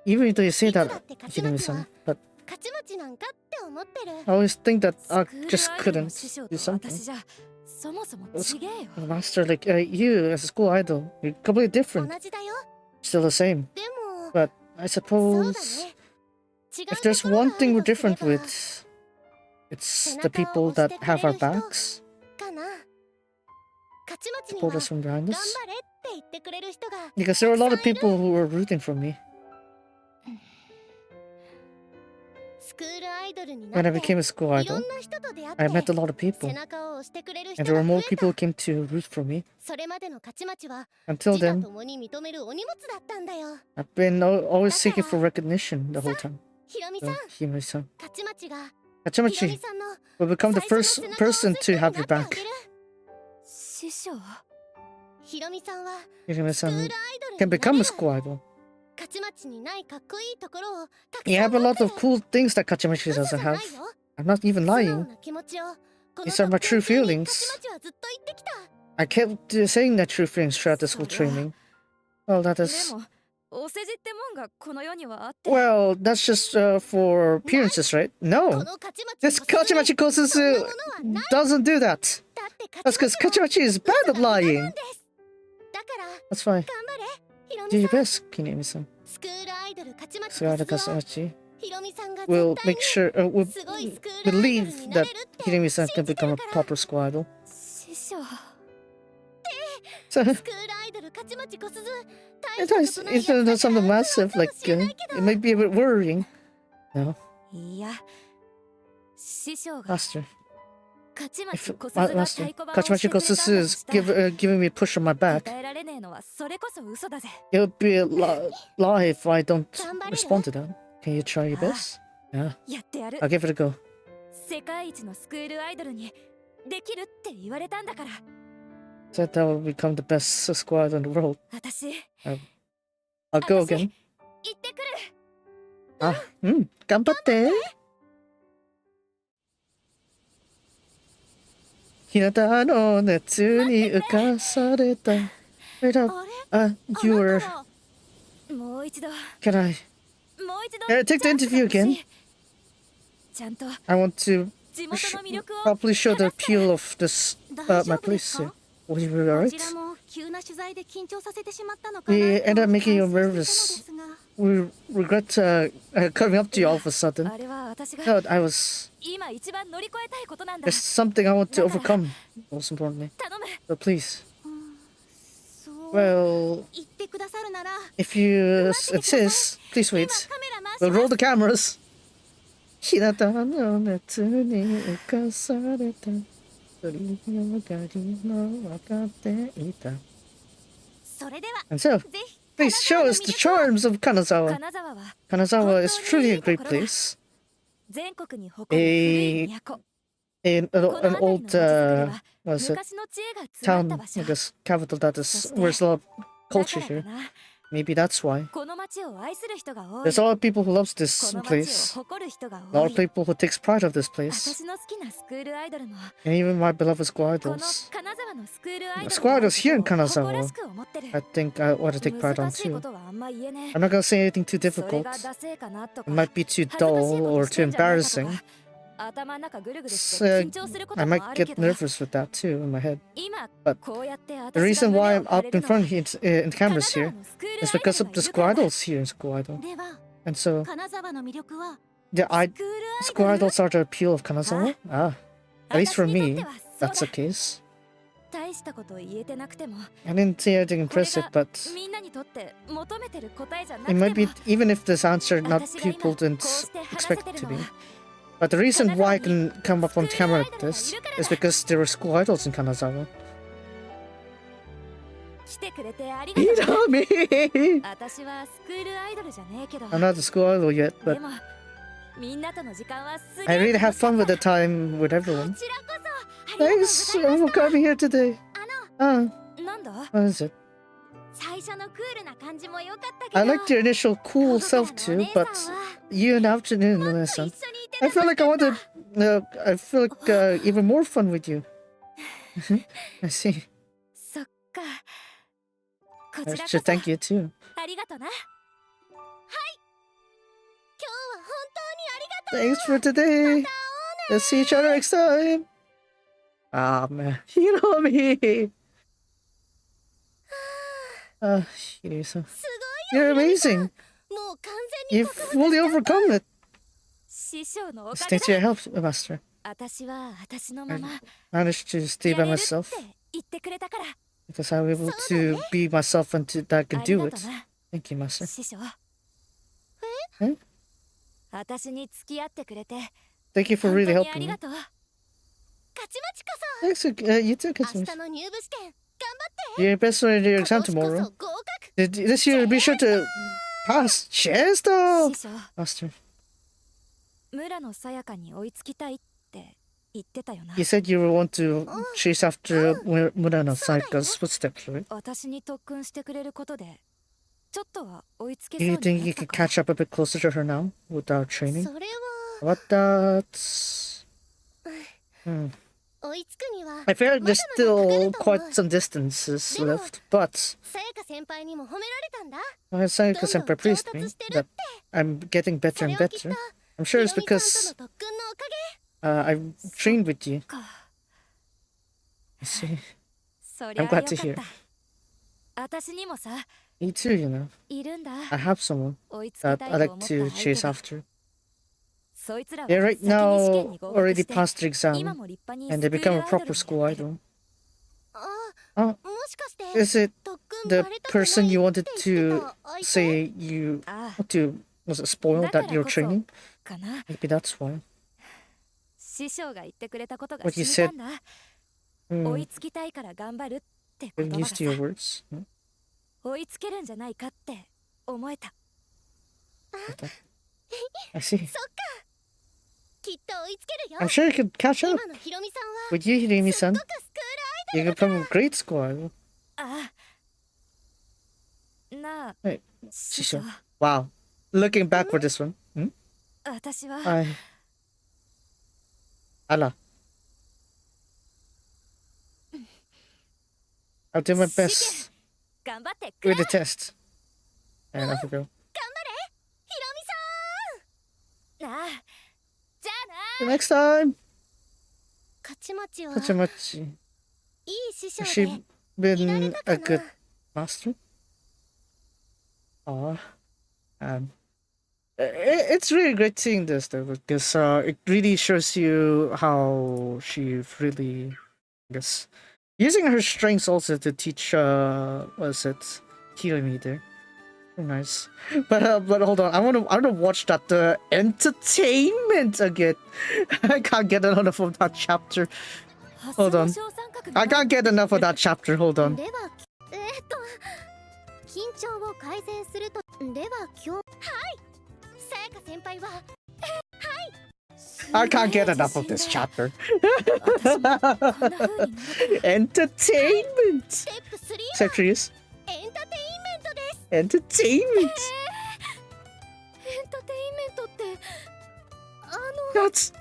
Even though you say that, Hinami-san, but I always think that I just couldn't do something. Master, like you as a school idol, you're completely different. Still the same. But I suppose if there's one thing we're different with, it's the people that have our backs. Support us from behind us. Because there were a lot of people who were rooting for me. When I became a school idol, I met a lot of people. And there were more people who came to root for me. Until then, I've been always seeking for recognition the whole time. Hinami-san. Kachimachi will become the first person to have your back. Hinami-san can become a school idol. You have a lot of cool things that Kachimachi doesn't have. I'm not even lying. These are my true feelings. I kept saying that true feelings throughout this whole training. Well, that is... Well, that's just for appearances, right? No! This Kachimachi Kosusu doesn't do that! That's because Kachimachi is bad at lying! That's fine. Do your best, Hinami-san. School idol Kachimachi will make sure, will believe that Hinami-san can become a proper school idol. So, it's not something massive, like, it might be a bit worrying. No. Master. Master, Kachimachi Kosusu is giving me a push on my back. It would be a lie if I don't respond to that. Can you try your best? Yeah, やってやる。 I'll give it a go. 世界一のスクールアイドルにできるって言われたんだから。 Said that will become the best squad in the world. 私、 I'll go again. 行ってくる。 頑張って。日向の熱に浮かされた。Wait up. You were. もう一度。 Can I? もう一度。 Take the interview again. ちゃんと I want to 地元の魅力を properly show the appeal of this, my place here. Will you be こ alright? ちらも急な取材で緊張させてしまったのか We な ended up making you と反省 nervous. していたのですが We regret coming up to you all of a sudden. あれは私が No, I was. 今一番乗り越えたいことなんだ。 There's something I want to overcome. Most importantly. 頼む。 So please. そう Well, 言ってくださるなら if you insist, please 今 wait. カメラ回し We'll ま roll す the cameras. 日向の熱に浮かされた。鳥のがりの分かっていた。それでは And so, ぜひ please show us the charms of Kanazawa. 金沢は Kanazawa is truly a great place. 全国に誇る古い都。 An old, what is it, 昔の知恵が詰ま town, った場所。 I guess, capital that is, where there's a lot of だか culture ら here. かな。 Maybe that's why. この町を愛する人が多い。 There's a lot of people who loves this この町を place. 誇る人が A 多 lot of い。 people who takes pride of this place. 私の好きなスクールアイドルも And even my beloved この squaddles. 金沢のスクールアイドル Squaddles here in を誇 Kanazawa, らしく思ってる。 I think I want to take pride on 難しいこ too. とはあんま言えねえ。 I'm not gonna say anything too それ difficult. がダセえかなとか It might be too 恥ずかしい dull こと or して too んじゃないかと embarrassing. か頭の中ぐるぐるして So, 緊張するこ I とも might ある get けど nervous with that too in my head. 今 But こうやって The 私 reason が why 胸 I'm を張 up れ in るのは front here in 金 cameras 沢 here のスクール is アイド because ル of が the いるから squaddles here in Squaddle. では And so 金沢の魅力は the スクールアイドル squaddles are the appeal of Kanazawa? Ah, at least for 私に me, とっては that's そう the だ。 case. 大したこと言えてなくても I didn't say anything これ impressive, が but みんなにとって求めてる答えじゃな it く might て be も even if this answer not 私が今 people こう didn't して話 expect せ it てる to の be. は But the reason why I can come up on camera like this is because there were squaddles in Kanazawa. 来てくれてあり You がとう。 know me! 私はスクールアイドルじゃねえけど I'm not a squaddle yet, で but もみんなとの時間はすげ I え really 楽 have しか fun っ with た。 the time with everyone. こちらこそありがとうご Thanks ざいま for した coming here today. なんだ What is it? 最初のクールな感じも良かったけど I liked your initial cool ここから self のお too, 姉さん but は you and afternoon, もっと Nana-san. 一緒にいて I くだ feel like I want to. I feel like even more fun with you. I see. そっか。こ I ちらこ should そ thank you too. ありがとな。今日は本当にありがとう Thanks for today. Let's see each other next time. Ah man, you know me. Hiryu-san, すごい you're よひろみさん amazing. もう完全に You've fully overcome it. 師匠のお It's かげ thanks to だ。 your help, Master. 私は私のまま Managed to stay や by れるって myself 言ってくれたから。 because I'm able to be myself and that I あ can り do が it. とな、 Thank you, Master. 師匠。え？私に付き合ってくれて Thank you for 本 really 当にあ helping り me. がとう。勝ちまちこそ Thanks, you too, 明 Katsumi. 日の入部試験頑張って Your best friend in your 今 exam 年こ tomorrow. そ合格 This year, be sure to pass. Cheers, though. 師匠、 Master, 村野さやかに追いつきたいって言ってたよな。 you said you would want to chase after Murano Saika's footsteps, right? 私に特訓してくれることでちょっとは追いつけ Do そう you に think な you った could か。 catch up a bit closer to her now with our training? それは What that? Hmm. 追いつくには I feel like there's still まだまだかかると思う。 quite some distances でも、 left, but さやか先輩にも褒められたんだ Saika senpai praised me 上達してる that I'm getting そ better れ and はきっと better. I'm sure ひ it's ろみさん because との特訓のおかげ I've trained with you. か I see. そりゃ I'm よ glad か to っ hear. た。私にもさ Me too, you know. いるんだ。 I have someone 追いつき that た I い like と思った to 相手 chase が after. そいつらは They 先 right に試験 now に合格 already して passed the 今 exam も立派に and they スクー become ル a アイドル proper に school なってる。 idol. あ Oh, もしかして is it 特訓 the バレたくない person you って wanted 言って to た相手 say you あ want to was it spoil だから that you're こそ training? かな。 Maybe that's why. 師匠が言ってくれたことが What you 染みたんだ。追 Hmm. いつきたいから頑張るって言 Getting 葉が used to your さ words. Hmm? 追いつけるんじゃないかって思えた。 I see. そっかきっと追いつけるよ。 I'm sure you can catch up 今のひろみさんは with you, すっ Hirimi-san. ごくスクールアイ You can become a great squad. あなあ Hey, 師匠 Shisho. Wow. Looking back for this one. 私は Ala. I'll do my best 頑張ってくれ with the test. And off we go. 頑張れひろみさん。ああじゃあ The next time. 勝ち町は Hachimachi. いい師匠 Has で she いられ been た a か good な。 master? Aw. It's really great seeing this though, because it really shows you how she really, I guess, using her strengths also to teach, what is it, Hirami there. Very nice. But hold on, I wanna watch that entertainment again. I can't get enough of that chapter. Hold on. I can't get enough of that chapter. Hold on. では緊張を改善すると。では今日はいさやか先輩は I can't get enough of this chapter. 私もこんな風になる Entertainment. ステップ3 Secretaries. エンターテインメントです。 Entertainment. エンターテインメントって That's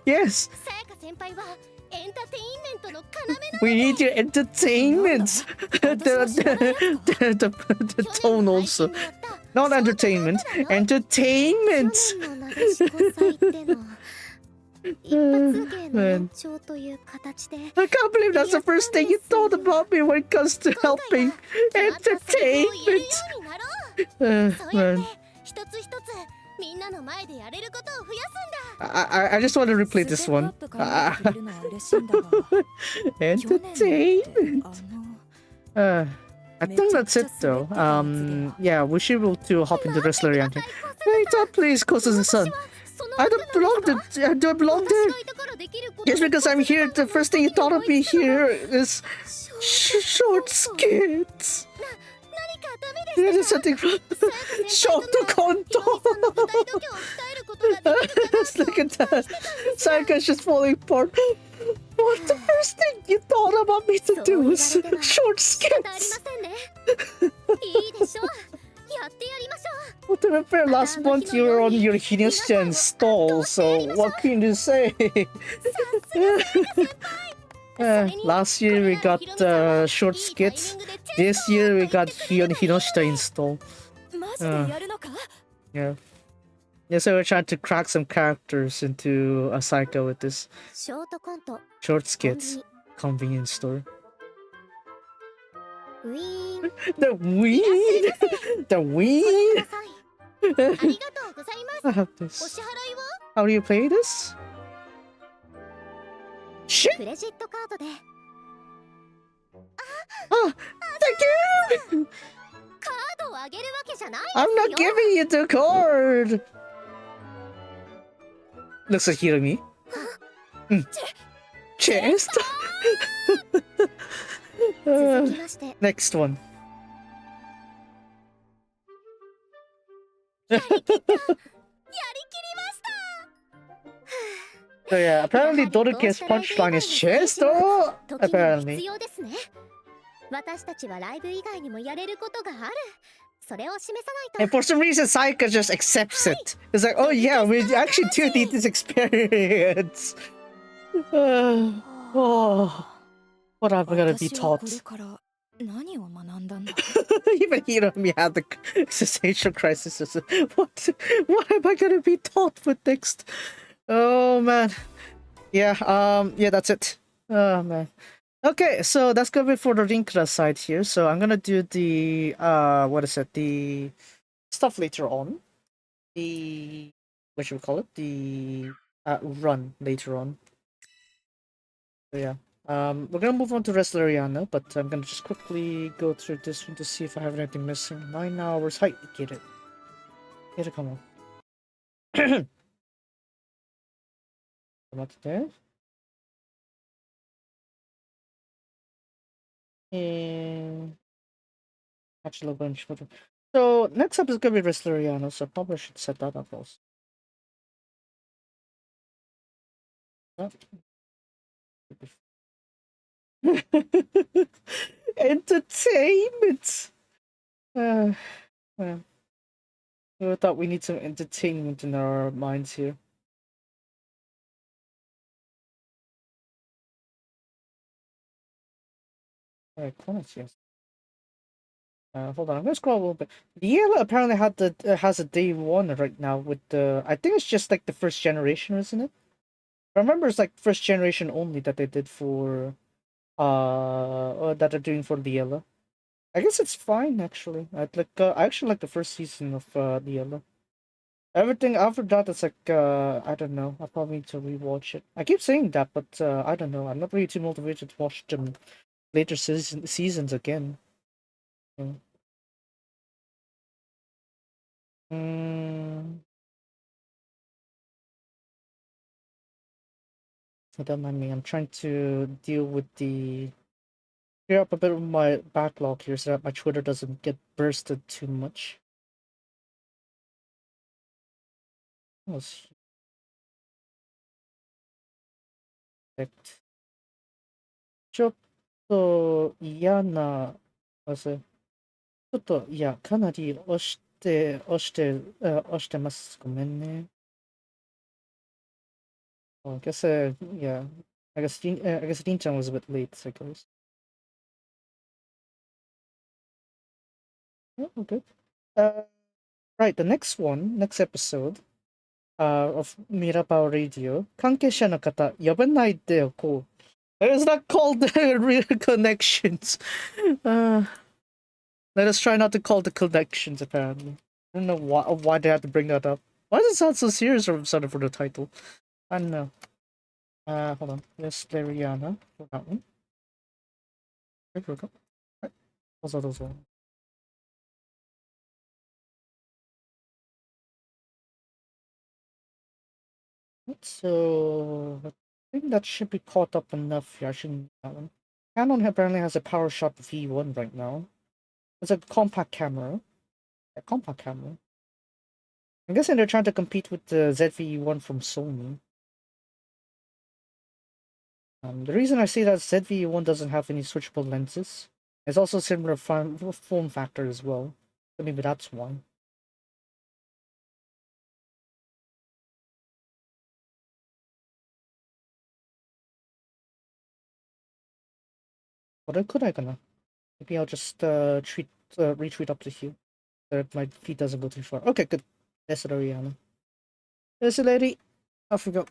yes. さやか先輩はエンターテインメントの要な We need your entertainment. The tone also. Not entertainment. Entertainment. 去年のなでしこ祭での一発芸の延長という形で I can't believe that's the first thing you thought about me when it comes to helping 決まったセリフを言えるよ entertainment. うになろう。そうやって Man. 一つ一つみんなの前でやれることを増やすんだ。 I just want to replay this ステップアッ one. プから見てくれるのは嬉しいんだが Entertainment. あの I think that's it though. Yeah, we should be able to hop into Resleriana. Hey, Dad, please, close to the sun. I don't belong to. I don't belong there. Just because I'm here, the first thing you thought of me here is short skits. 何かダメ There で is すか。 something wrong. Short ひろみ conto. さんの舞台度胸を鍛えることができるかな Look at that. Sayaka's just falling apart. What the first thing you thought about me to do was short 仕方あり skits? ませんね。いいでしょう。やってやりましょう。 Well, to be fair, last month you were on your Hinishita stall, so what can you say? Last year we got short skits. This year we got Hinoshita install. マジでやるのか Yeah. Yeah, so we're trying to crack some characters into a cycle with this ショートコント、 short コンビ skits ニ、 convenience store. ウィーン。 The weed! The ご覧 weed! ください。ありがとうございま I す。 have お this. 支払いは How do you play this? Shit! クレジットカードで。 Oh, thank you! カードをあげるわけじゃない I'm で not すよ。 giving you the card! Looks like Hirami. Chest! 続きまして、 Next one. やりきりました。 So yeah, apparently Doruke's punchline is chest. Oh, 時には必 apparently. 要ですね。私たちはライブ以外にもやれることがある。それを示さ And ないと。 for some reason, Sayaka just accepts it. It's like, oh yeah, we actually do need this experience. Oh, what am I gonna be 私はこれ taught? から何を学んだんだ Even Hiromi had the existential crisis. What am I gonna be taught with next? Oh man. Yeah, yeah, that's it. Oh man. Okay, so that's gonna be for the Linkura side here. So I'm gonna do the what is it? The stuff later on. The what should we call it? The run later on. So yeah. We're gonna move on to Resleriana, but I'm gonna just quickly go through this one to see if I have anything missing. 9 hours. Hi, get it. Get it, come on. 待ってて。Actually, a bunch of. So next up is gonna be Resleriana, so I probably should set that up also. Entertainment! Well, I thought we need some entertainment in our minds here. Alright, Connors, yes. Hold on, I'm gonna scroll a little bit. Liela apparently has a day one right now with the. I think it's just like the first generation, isn't it? I remember it's like first generation only that they did for or that they're doing for Liela. I guess it's fine actually. I actually like the first season of Liela. Everything after that is like I don't know. I probably need to rewatch it. I keep saying that, but I don't know. I'm not really too motivated to watch them later seasons again. Mm. Mm. Don't mind me. I'm trying to deal with the clear up a bit of my backlog here so that my Twitter doesn't get bursted too much. Let's check. ちょっと嫌な、あ、そう、ちょっと、いや、かなり押してます。ごめんね。Well, I guess, yeah. I guess Din-chan was a bit late, I guess. Yeah, we're good. Right, the next episode, of Mirabao Radio, 関係者の方、呼ばないでおこう. It's not called real connections. Let us try not to call the connections, apparently. I don't know why they had to bring that up. Why does it sound so serious or something for the title? I don't know. Hold on. Resleriana for that one. There we go. Right. Those one. So I think that should be caught up enough here. I shouldn't need that one. Canon apparently has a PowerShot V1 right now. It's a compact camera. A compact camera. I'm guessing they're trying to compete with the ZV-1 from Sony. The reason I say that ZV-1 doesn't have any switchable lenses. It's also similar form factor as well. So maybe that's why. What could I gonna? Maybe I'll just retweet up to here. So that my feed doesn't go too far. Okay, good. Resleriana. Resleri. I forgot.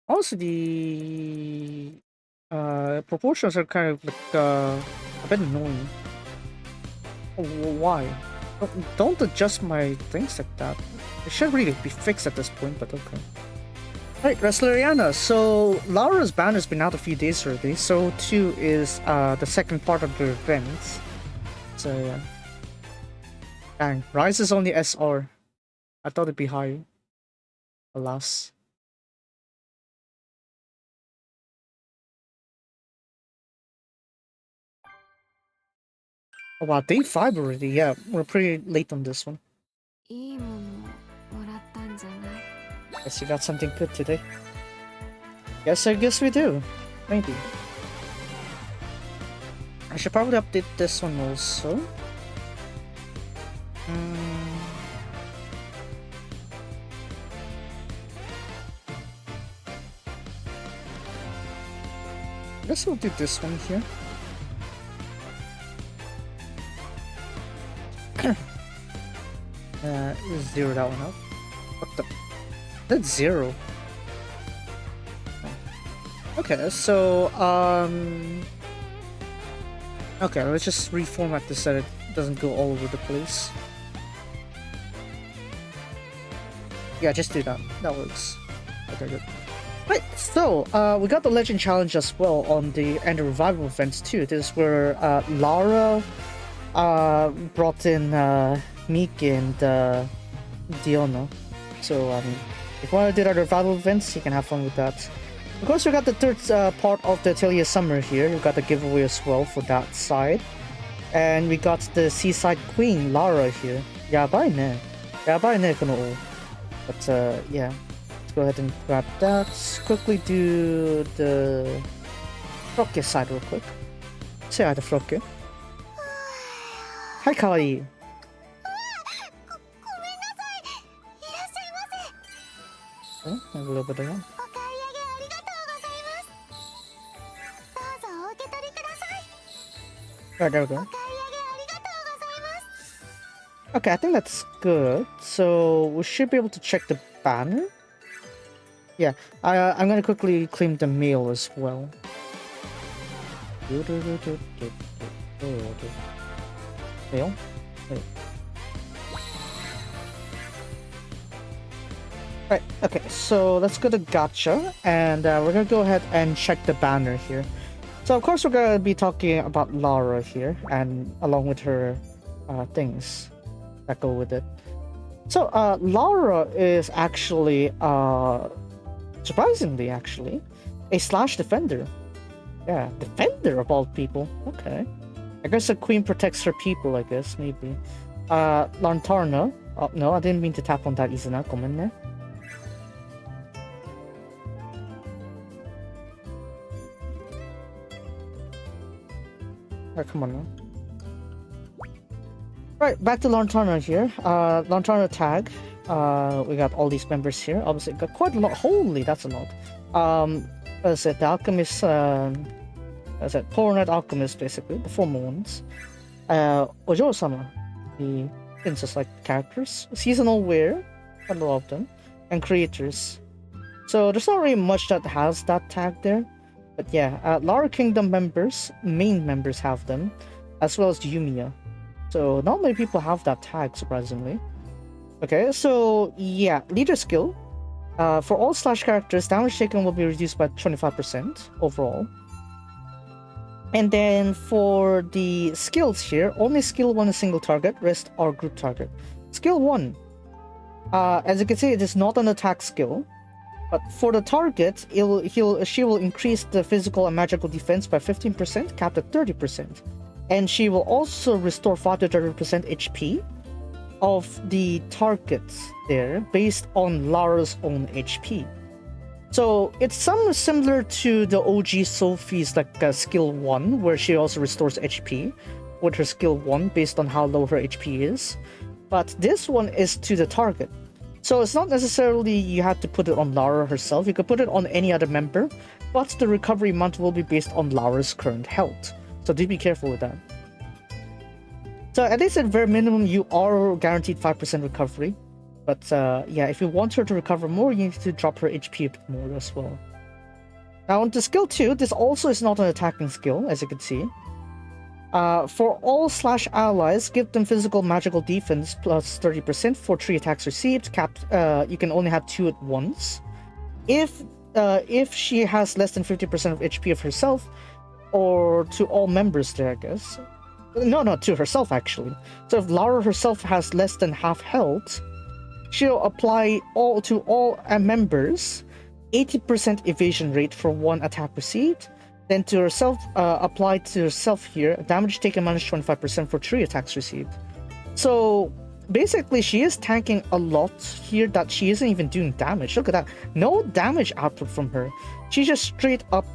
Also, the proportions are kind of like a bit annoying. Why? Don't adjust my things like that. It should really be fixed at this point, but okay. Right, Resleriana. So Laura's banner's been out a few days already. So too is the second part of the event. So yeah. Dang, Rise is only SR. I thought it'd be higher. Alas. Oh wow, day 5 already. Yeah, we're pretty late on this one. Guess you got something good today. Yes, I guess we do. Maybe. I should probably update this one also. I guess we'll do this one here. Zero that one out. What the? That's 0. Okay, so okay, let's just reformat this so it doesn't go all over the place. Yeah, just do that. That works. Okay, good. Right, so we got the Legend Challenge as well on the Revival events too. This is where Lara brought in Miki and Diona. So if you want to do other Revival events, you can have fun with that. Of course, we got the third part of the Atelier Summer here. We got the giveaway as well for that side. And we got the Seaside Queen, Lara, here. Yabai ne. Yabai ne kono o. But yeah. Let's go ahead and grab that. Quickly do the Frokke side real quick. Say hi to Frokke. Hi, Kawaii. Oh, a little bit of that. Right, there we go. Okay, I think that's good. So we should be able to check the banner. Yeah, I'm gonna quickly claim the mail as well. Mail? Wait. Right, okay, so let's go to Gacha, and we're gonna go ahead and check the banner here. So of course we're gonna be talking about Lara here, and along with her things that go with it. So Lara is actually, surprisingly actually, a slash defender. Yeah, defender of all people. Okay. I guess the queen protects her people, I guess, maybe. Lantarna. Oh, no, I didn't mean to tap on that, Izuna. Gomen ne. Oh, come on now. Right, back to Lantarna here. Lantarna tag. We got all these members here. Obviously, got quite a lot. Holy, that's a lot. What is it? The Alchemist, what is it? Poor Knight Alchemist, basically. The former ones. Ojo-sama. The princess-like characters. Seasonal wear. Quite a lot of them. And creators. So there's not really much that has that tag there. But yeah, Lara Kingdom members, main members have them, as well as Yumiya. So not many people have that tag, surprisingly. Okay, so yeah, leader skill. For all slash characters, damage taken will be reduced by 25% overall. And then for the skills here, only skill 1 is single target, rest are group target. Skill 1, as you can see, it is not an attack skill. But for the target, she will increase the physical and magical defense by 15%, capped at 30%. And she will also restore 5 to 30% HP of the target there, based on Lara's own HP. So it's somewhat similar to the OG Sophie's skill 1, where she also restores HP with her skill 1 based on how low her HP is. But this one is to the target. So it's not necessarily you have to put it on Lara herself, you could put it on any other member, but the recovery amount will be based on Lara's current health. So do be careful with that. So at least at very minimum, you are guaranteed 5% recovery. But yeah, if you want her to recover more, you need to drop her HP a bit more as well. Now on to skill 2, this also is not an attacking skill, as you can see. For all slash allies, give them physical magical defense plus 30% for 3 attacks received. Capped, you can only have 2 at once. If she has less than 50% of HP of herself, or to all members there, I guess. No, to herself actually. So if Lara herself has less than half health, she'll apply to all members 80% evasion rate for 1 attack received. Then to herself, apply to herself here, damage taken minus 25% for 3 attacks received. So basically she is tanking a lot here that she isn't even doing damage. Look at that. No damage output from her. She just straight up,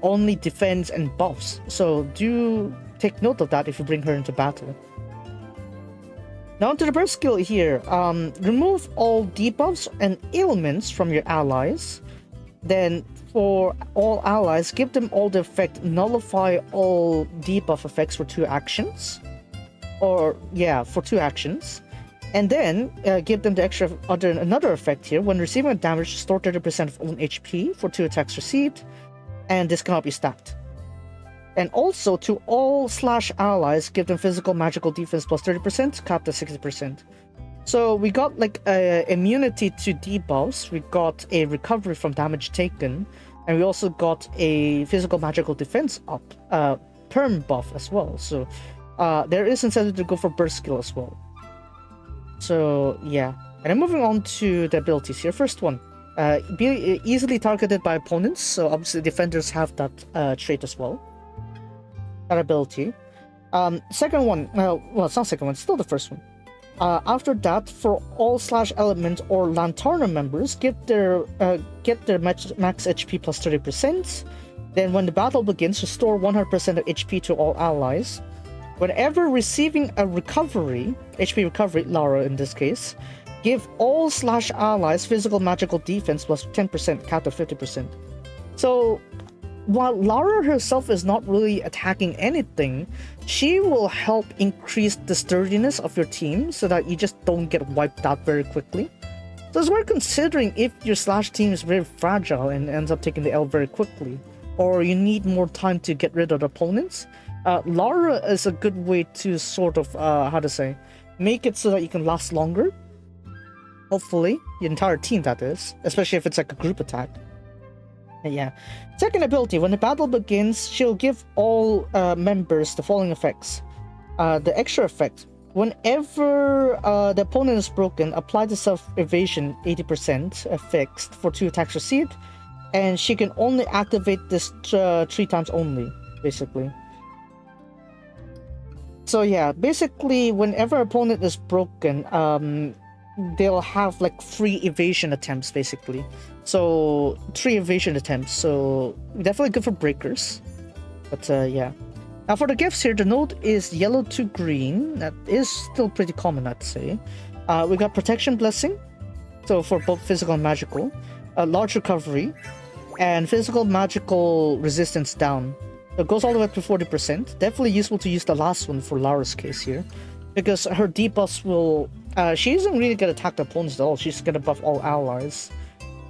only defense and buffs. So do take note of that if you bring her into battle. Now onto the burst skill here. Remove all debuffs and ailments from your allies. Then for all allies, give them all the effect, nullify all debuff effects for 2 actions. For 2 actions. And then give them the extra another effect here. When receiving a damage, store 30% of own HP for 2 attacks received. And this cannot be stacked. And also to all slash allies, give them physical magical defense plus 30%, capped at 60%. So we got immunity to debuffs, we got a recovery from damage taken, and we also got a physical magical defense up, perm buff as well. So there is incentive to go for burst skill as well. So yeah, and then moving on to the abilities here. First one, be easily targeted by opponents. So obviously defenders have that trait as well. That ability. Second one, well, it's not second one, it's still the first one. After that, for all slash element or Lantarna members, get their max HP plus 30%. Then when the battle begins, restore 100% of HP to all allies. Whenever receiving a recovery, HP recovery, Lara in this case, give all slash allies physical magical defense plus 10%, cap to 50%. So while Lara herself is not really attacking anything, she will help increase the sturdiness of your team so that you just don't get wiped out very quickly. So it's worth considering if your slash team is very fragile and ends up taking the L very quickly, or you need more time to get rid of the opponents. Lara is a good way to sort of, make it so that you can last longer. Hopefully, the entire team, that is, especially if it's like a group attack. Yeah. Second ability, when the battle begins, she'll give all members the following effects. The extra effect, whenever the opponent is broken, apply the self-evasion 80% fixed for 2 attacks received, and she can only activate this 3 times only, basically. So yeah, basically, whenever opponent is broken, they'll have like 3 evasion attempts, basically. So 3 evasion attempts, so definitely good for breakers. But yeah. Now for the gifts here, the node is yellow to green. That is still pretty common, I'd say. We got protection blessing, so for both physical and magical. Large recovery, and physical magical resistance down. It goes all the way up to 40%. Definitely useful to use the last one for Lara's case here, because her debuffs will... she isn't really gonna attack the opponents at all. She's gonna buff all allies.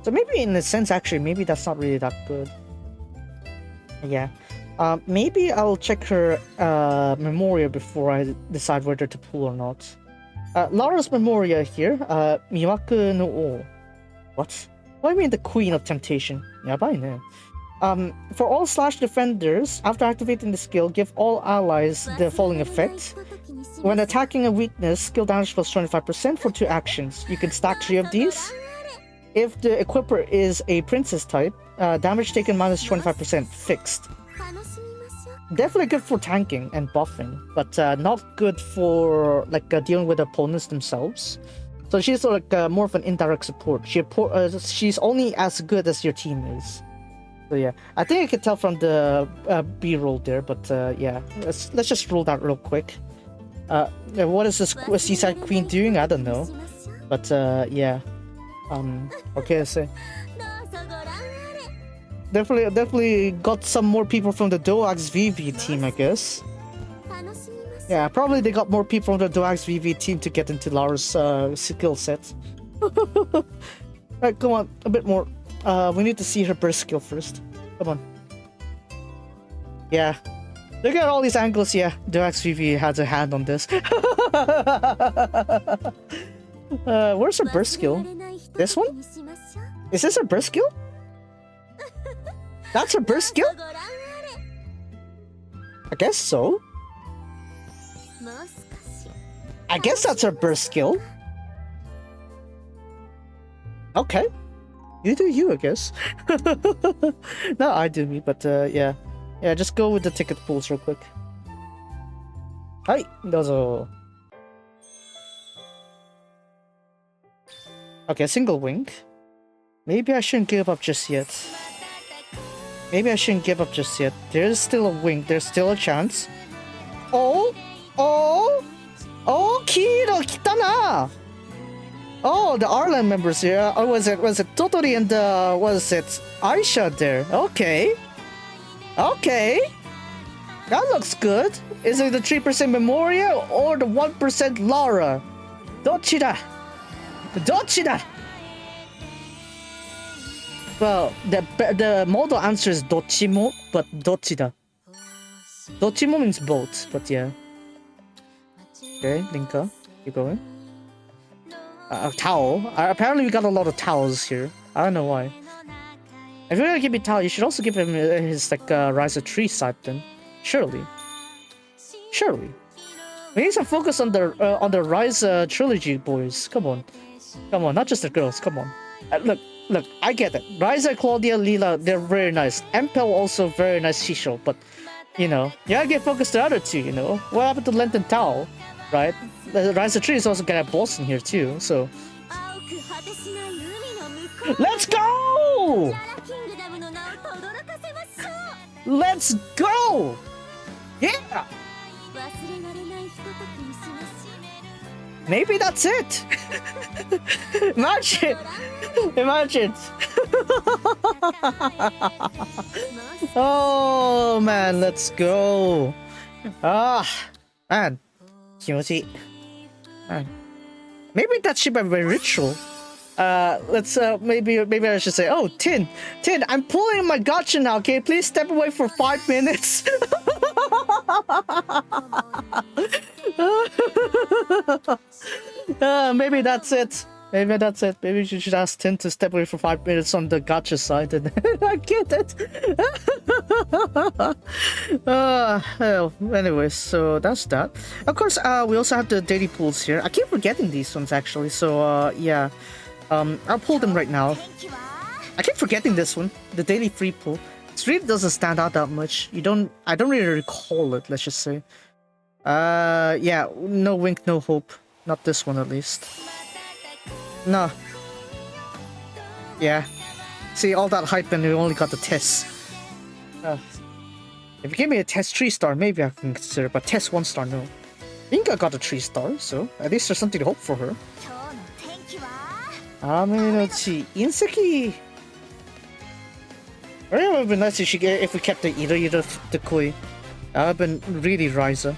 So maybe in a sense, actually, maybe that's not really that good. Yeah. Maybe I'll check her Memoria before I decide whether to pull or not. Lara's Memoria here. Miwaku no O. What? What do you mean the Queen of Temptation? Yabai ne. For all slash defenders, after activating the skill, give all allies the following effect. When attacking a weakness, skill damage plus 25% for 2 actions. You can stack 3 of these. If the equipper is a princess type, damage taken minus 25% fixed. Definitely good for tanking and buffing, but not good for like dealing with opponents themselves. So she's like more of an indirect support. She's only as good as your team is. So yeah, I think I could tell from the B-roll there, but yeah, let's just roll that real quick. What is this Seaside Queen doing? I don't know, but yeah. Okay, so definitely got some more people from the Doax VV team, I guess. Yeah, probably they got more people from the Doax VV team to get into Lara's skill set. Right, come on, a bit more. We need to see her burst skill first. Come on. Yeah. Look at all these angles, yeah. Doax VV has a hand on this. Where's her burst skill? This one? Is this her burst skill? That's her burst skill? I guess so. I guess that's her burst skill. Okay. You do you, I guess. No, I do me, but yeah. Yeah, just go with the ticket pools real quick. Hi, dozo. Okay, single wing. Maybe I shouldn't give up just yet. There's still a wing. There's still a chance. Oh, Kiro kitana. Oh, the Arlen members here. Or was it Totori and was it Aisha there? Okay. That looks good. Is it the 3% Memoria or the 1% Lara? Dochida. Well, the model answer is dochimo, but dochida. Dochimo means both, but yeah. Okay, Linka, keep going. Towel. Apparently we got a lot of towels here. I don't know why. If you're gonna give me towel, you should also give him his like Rise of Tree side then. Surely. We need some focus on the Rise trilogy, boys. Come on, not just the girls. Come on. Look, I get it. Ryza, Claudia, Lila, they're very nice. Empel also very nice Shisho, but You know, you gotta get focused to the other two, you know. What happened to Lent and Tao, right? The Rise of Tree is also gonna have boss in here too, so. Let's go! Let's go! Yeah! Maybe that's it! Imagine! Imagine! Oh man, let's go! Ah, man. Kiyoshi. Man. Maybe that should be a ritual. Let's maybe I should say, oh, Tin, I'm pulling my gotcha now, okay? Please step away for 5 minutes. Maybe that's it. Maybe that's it. Maybe you should ask Tin to step away for 5 minutes on the gotcha side, and I get it. Well, anyways, so that's that. Of course, we also have the daily pools here. I keep forgetting these ones actually. So yeah. I'll pull them right now. I keep forgetting this one, the daily free pool. It really doesn't stand out that much. I don't really recall it, let's just say. Yeah, no wink, no hope. Not this one at least. No. Yeah. See, all that hype and we only got the test. If you gave me a test 3-star, maybe I can consider, but test 1-star, no. Inga got a 3-star, so at least there's something to hope for her. Inseki. It would have been nice if we kept the the Koi. That would have been really riser.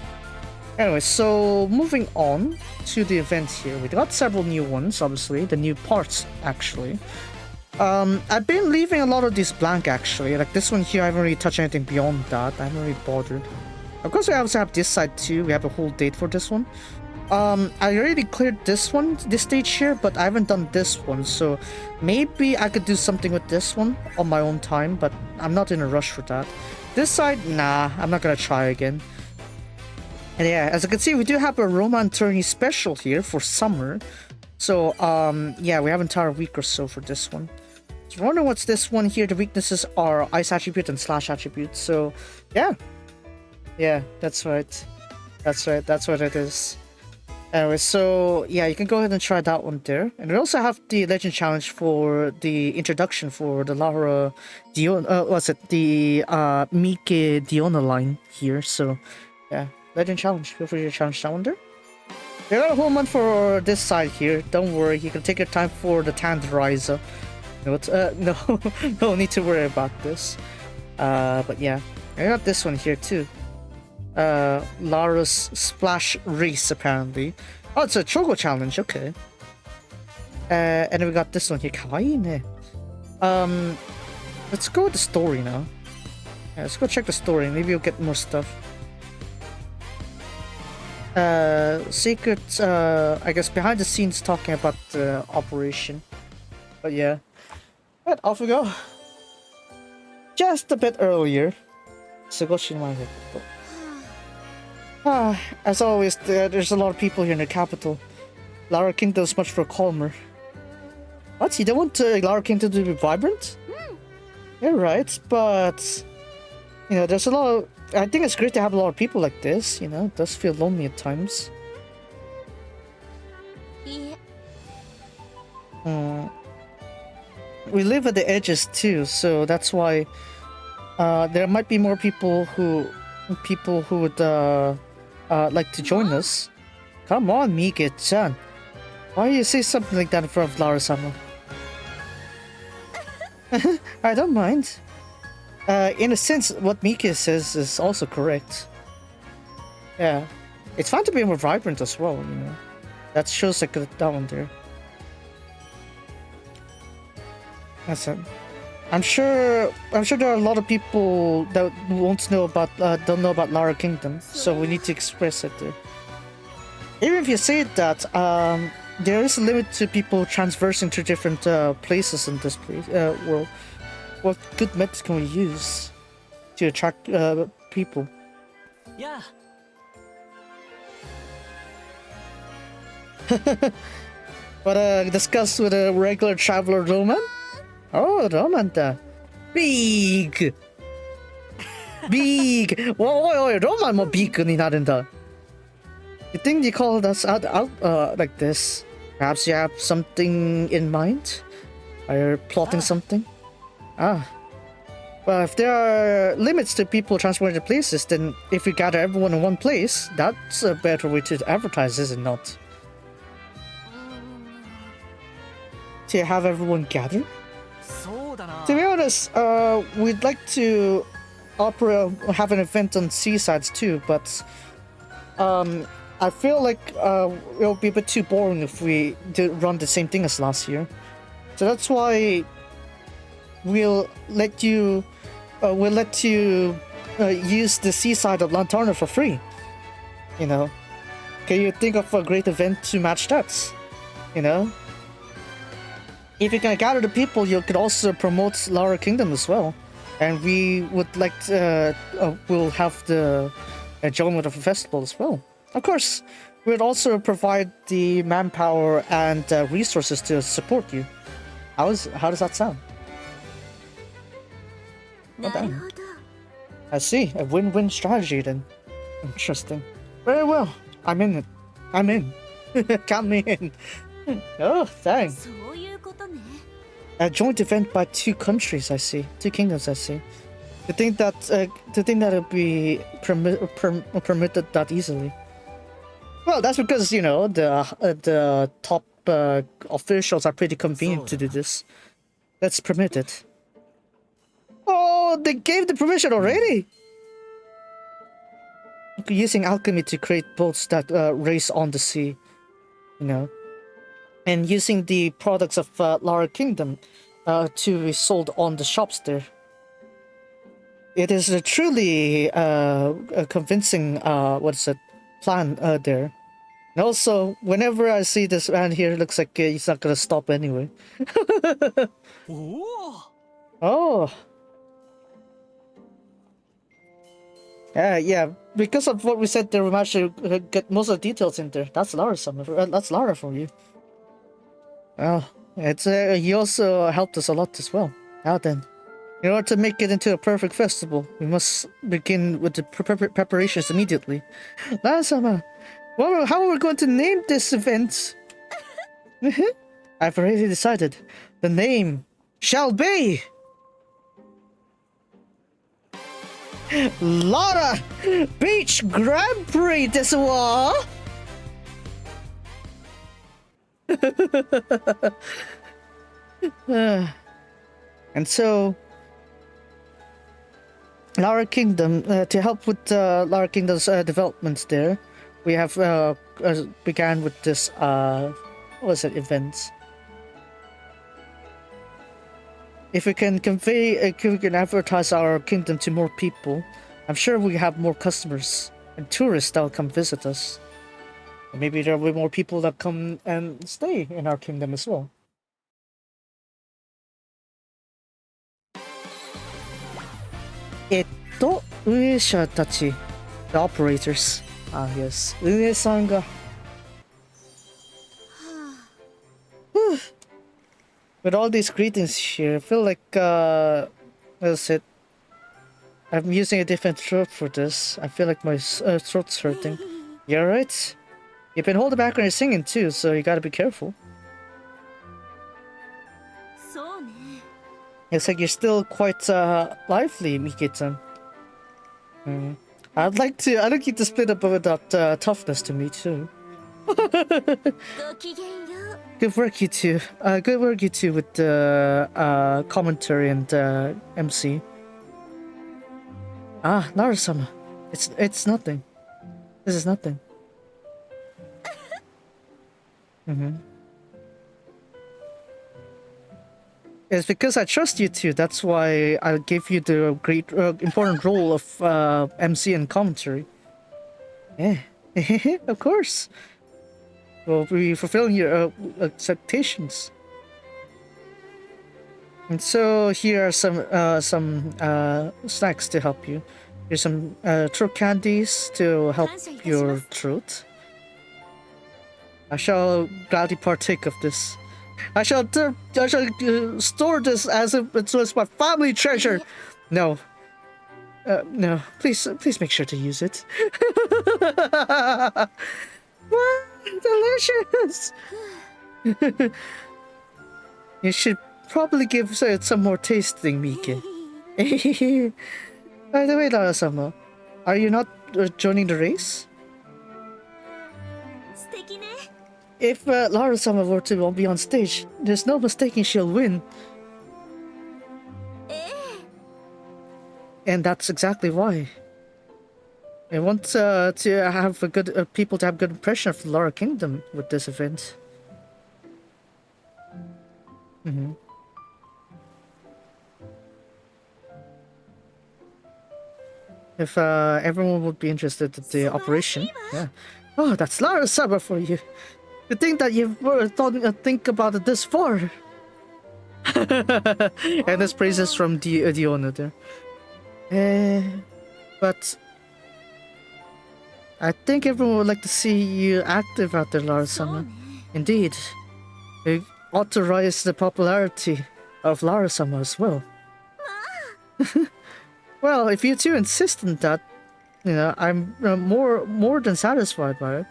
Anyway, so moving on to the event here. We got several new ones, obviously. The new parts, actually. I've been leaving a lot of these blank, actually. Like this one here, I haven't really touched anything beyond that. I haven't really bothered. Of course, we also have this side too. We have a whole date for this one. I already cleared this stage here, but I haven't done this one, so maybe I could do something with this one on my own time, but I'm not in a rush for that. This side, nah, I'm not gonna try again. And yeah, as you can see, we do have a Roman tourney special here for summer. So, yeah, we have an entire week or so for this one. So if you're wondering what's this one here, the weaknesses are ice attribute and slash attribute, so yeah. Yeah, that's right. That's right, that's what it is. Anyway, so yeah, you can go ahead and try that one there. And we also have the Legend Challenge for the introduction for the Lara Diona, the Mike Diona line here. So yeah, Legend Challenge. Feel free to challenge that one there. We got a whole month for this side here. Don't worry, you can take your time for the Tanderizer. No need to worry about this. But yeah, I got this one here too. Lara's Splash Race, apparently. Oh, it's a Chogo challenge, okay. And then we got this one here, kawaii ne. Let's go with the story now. Yeah, let's go check the story, maybe we'll get more stuff. Secret, I guess behind the scenes talking about the operation. But yeah. Right, off we go. Just a bit earlier. As always, there's a lot of people here in the capital. Lara Kingdom's much for calmer. What? You don't want Lara Kingdom to be vibrant? You're right, but you know, there's a lot of. I think it's great to have a lot of people like this. You know, it does feel lonely at times. We live at the edges too, so that's why there might be more people who would like to join us. Come on, Mike-chan. Why do you say something like that in front of Lara-sama? I don't mind. In a sense, what Mika says is also correct. Yeah. It's fun to be more vibrant as well, you know. That shows like that one there. That's it. I'm sure there are a lot of people that don't know about Lara Kingdom, so we need to express it there. Even if you say that, there is a limit to people transversing to different places in this world. What good methods can we use to attract people? Yeah. But discuss with a regular traveler, Roman. Oh, Roman, big. Big. 로만 뭐 big이 나른다. You think you called us out like this? Perhaps you have something in mind? Are you plotting something? Ah. Well, if there are limits to people transporting to places, then if we gather everyone in one place, that's a better way to advertise, is it not? To have everyone gather? To be honest, we'd like to have an event on seasides too, but I feel like it'll be a bit too boring if we run the same thing as last year. So that's why we'll let you use the seaside of Lantarna for free. You know, can you think of a great event to match that? You know, if you're gonna gather the people, you could also promote Lara Kingdom as well, and we would like to, we'll have the enjoyment of a festival as well. Of course, we'd also provide the manpower and resources to support you. How does that sound? Well done. I see, a win-win strategy then. Interesting. Very well, I'm in it. I'm in. Count me in. Oh, thanks. A joint event by 2 countries, I see. 2 kingdoms, I see. To think that it'll be permitted that easily. Well, that's because, you know, the top officials are pretty convenient to do this. Let's permit it. Oh, they gave the permission already! Using alchemy to create boats that race on the sea, you know. And using the products of Lara Kingdom to be sold on the shops there. It is a truly a convincing plan there. And also, whenever I see this man here, it looks like he's not gonna stop anyway. Oh. Yeah, because of what we said there, we managed to get most of the details in there. That's Lara, that's Lara for you. Well, it's he also helped us a lot as well. Now then, in order to make it into a perfect festival, we must begin with the preparations immediately. Lara-sama, how are we going to name this event? I've already decided. The name shall be Lara Beach Grand Prix desu wa! And so, Lara Kingdom, to help with Lara Kingdom's developments there, we have began with this, events. If we can if we can advertise our kingdom to more people, I'm sure we have more customers and tourists that will come visit us. And maybe there will be more people that come and stay in our kingdom as well. Uesha tachi, the operators. Ah, yes. Ue-san ga. With all these greetings here, I feel like, what is it? I'm using a different throat for this. I feel like my throat's hurting. You alright? You've been holding back when you're singing too, so you gotta be careful. Looks like you're still quite lively, Miki-san. I'd like you to split up with that toughness to me too. Good work, you two. Good work, you two, with the commentary and MC. Ah, Lara-sama. It's nothing. This is nothing. It's because I trust you two. That's why I gave you the great, important role of MC and commentary. Yeah, of course. We'll be fulfilling your expectations. And so here are some snacks to help you. Here's some throat candies to help your throat. I shall gladly partake of this. I shall store this as if it was my family treasure. No. No, please make sure to use it. Wow, delicious! You should probably give it some more tasting, Mike. By the way, Lara-sama, are you not joining the race? 素敵ね。 If Lara-sama were to be on stage, there's no mistaking she'll win. ええ。 And that's exactly why. I want to have a good people to have a good impression of the Lara Kingdom with this event. Mm-hmm. If everyone would be interested in the operation, yeah. Oh, that's Lara-sama for you. To think that you've think about it this far. And this praises from the owner there. But I think everyone would like to see you active out there, Lara-sama. Indeed. You ought to rise the popularity of Lara-sama as well. Well, if you two insist on that, you know, I'm more than satisfied by it.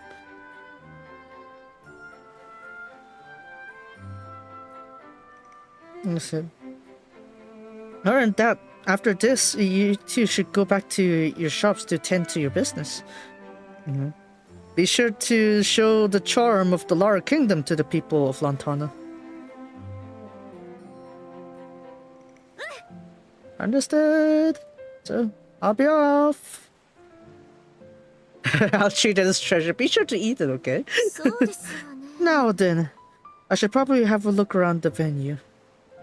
Listen. Other than that, after this, you two should go back to your shops to tend to your business. Mm-hmm. Be sure to show the charm of the Lara Kingdom to the people of Lantana. Understood. So, I'll be off. I'll treat it as treasure. Be sure to eat it, okay? そうですよね。 Now then, I should probably have a look around the venue.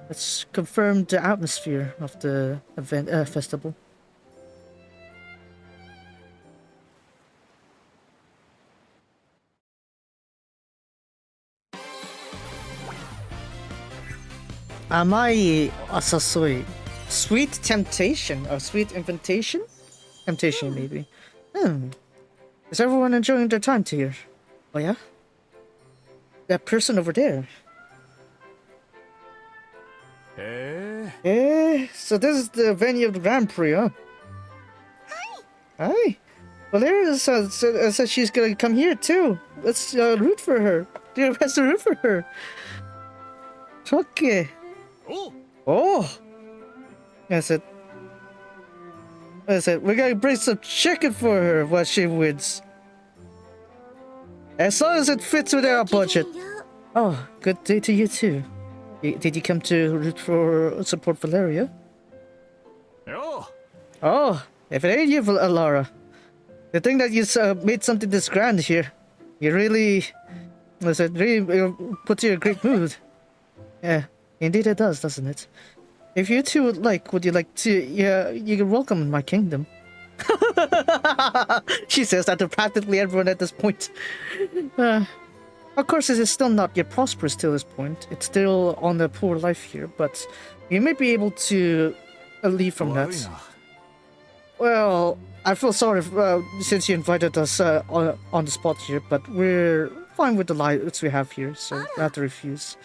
Let's confirm the atmosphere of the event festival. Amai asasoi. Sweet temptation or sweet invitation? Temptation, maybe. Is everyone enjoying their time here? Oh yeah? That person over there. So this is the venue of the Grand Prix, huh? Hi. Valeria said she's gonna come here too. Let's root for her. Do your best to root for her. Okay. Oh. That's it. We're gonna bring some chicken for her while she wins. As long as it fits with our budget. Oh, good day to you too. Did you come to root for support Valeria? Oh, if it ain't you, Lara. The thing that you made something this grand here. You really, really puts you in a great mood. Yeah, indeed it does, doesn't it? If you two would you like to, yeah, you're welcome in my kingdom. She says that to practically everyone at this point. Of course, it is still not yet prosperous till this point. It's still on a poor life here, but you may be able to leave from that. Well, I feel sorry since you invited us on the spot here, but we're fine with the lights we have here, so I have to refuse.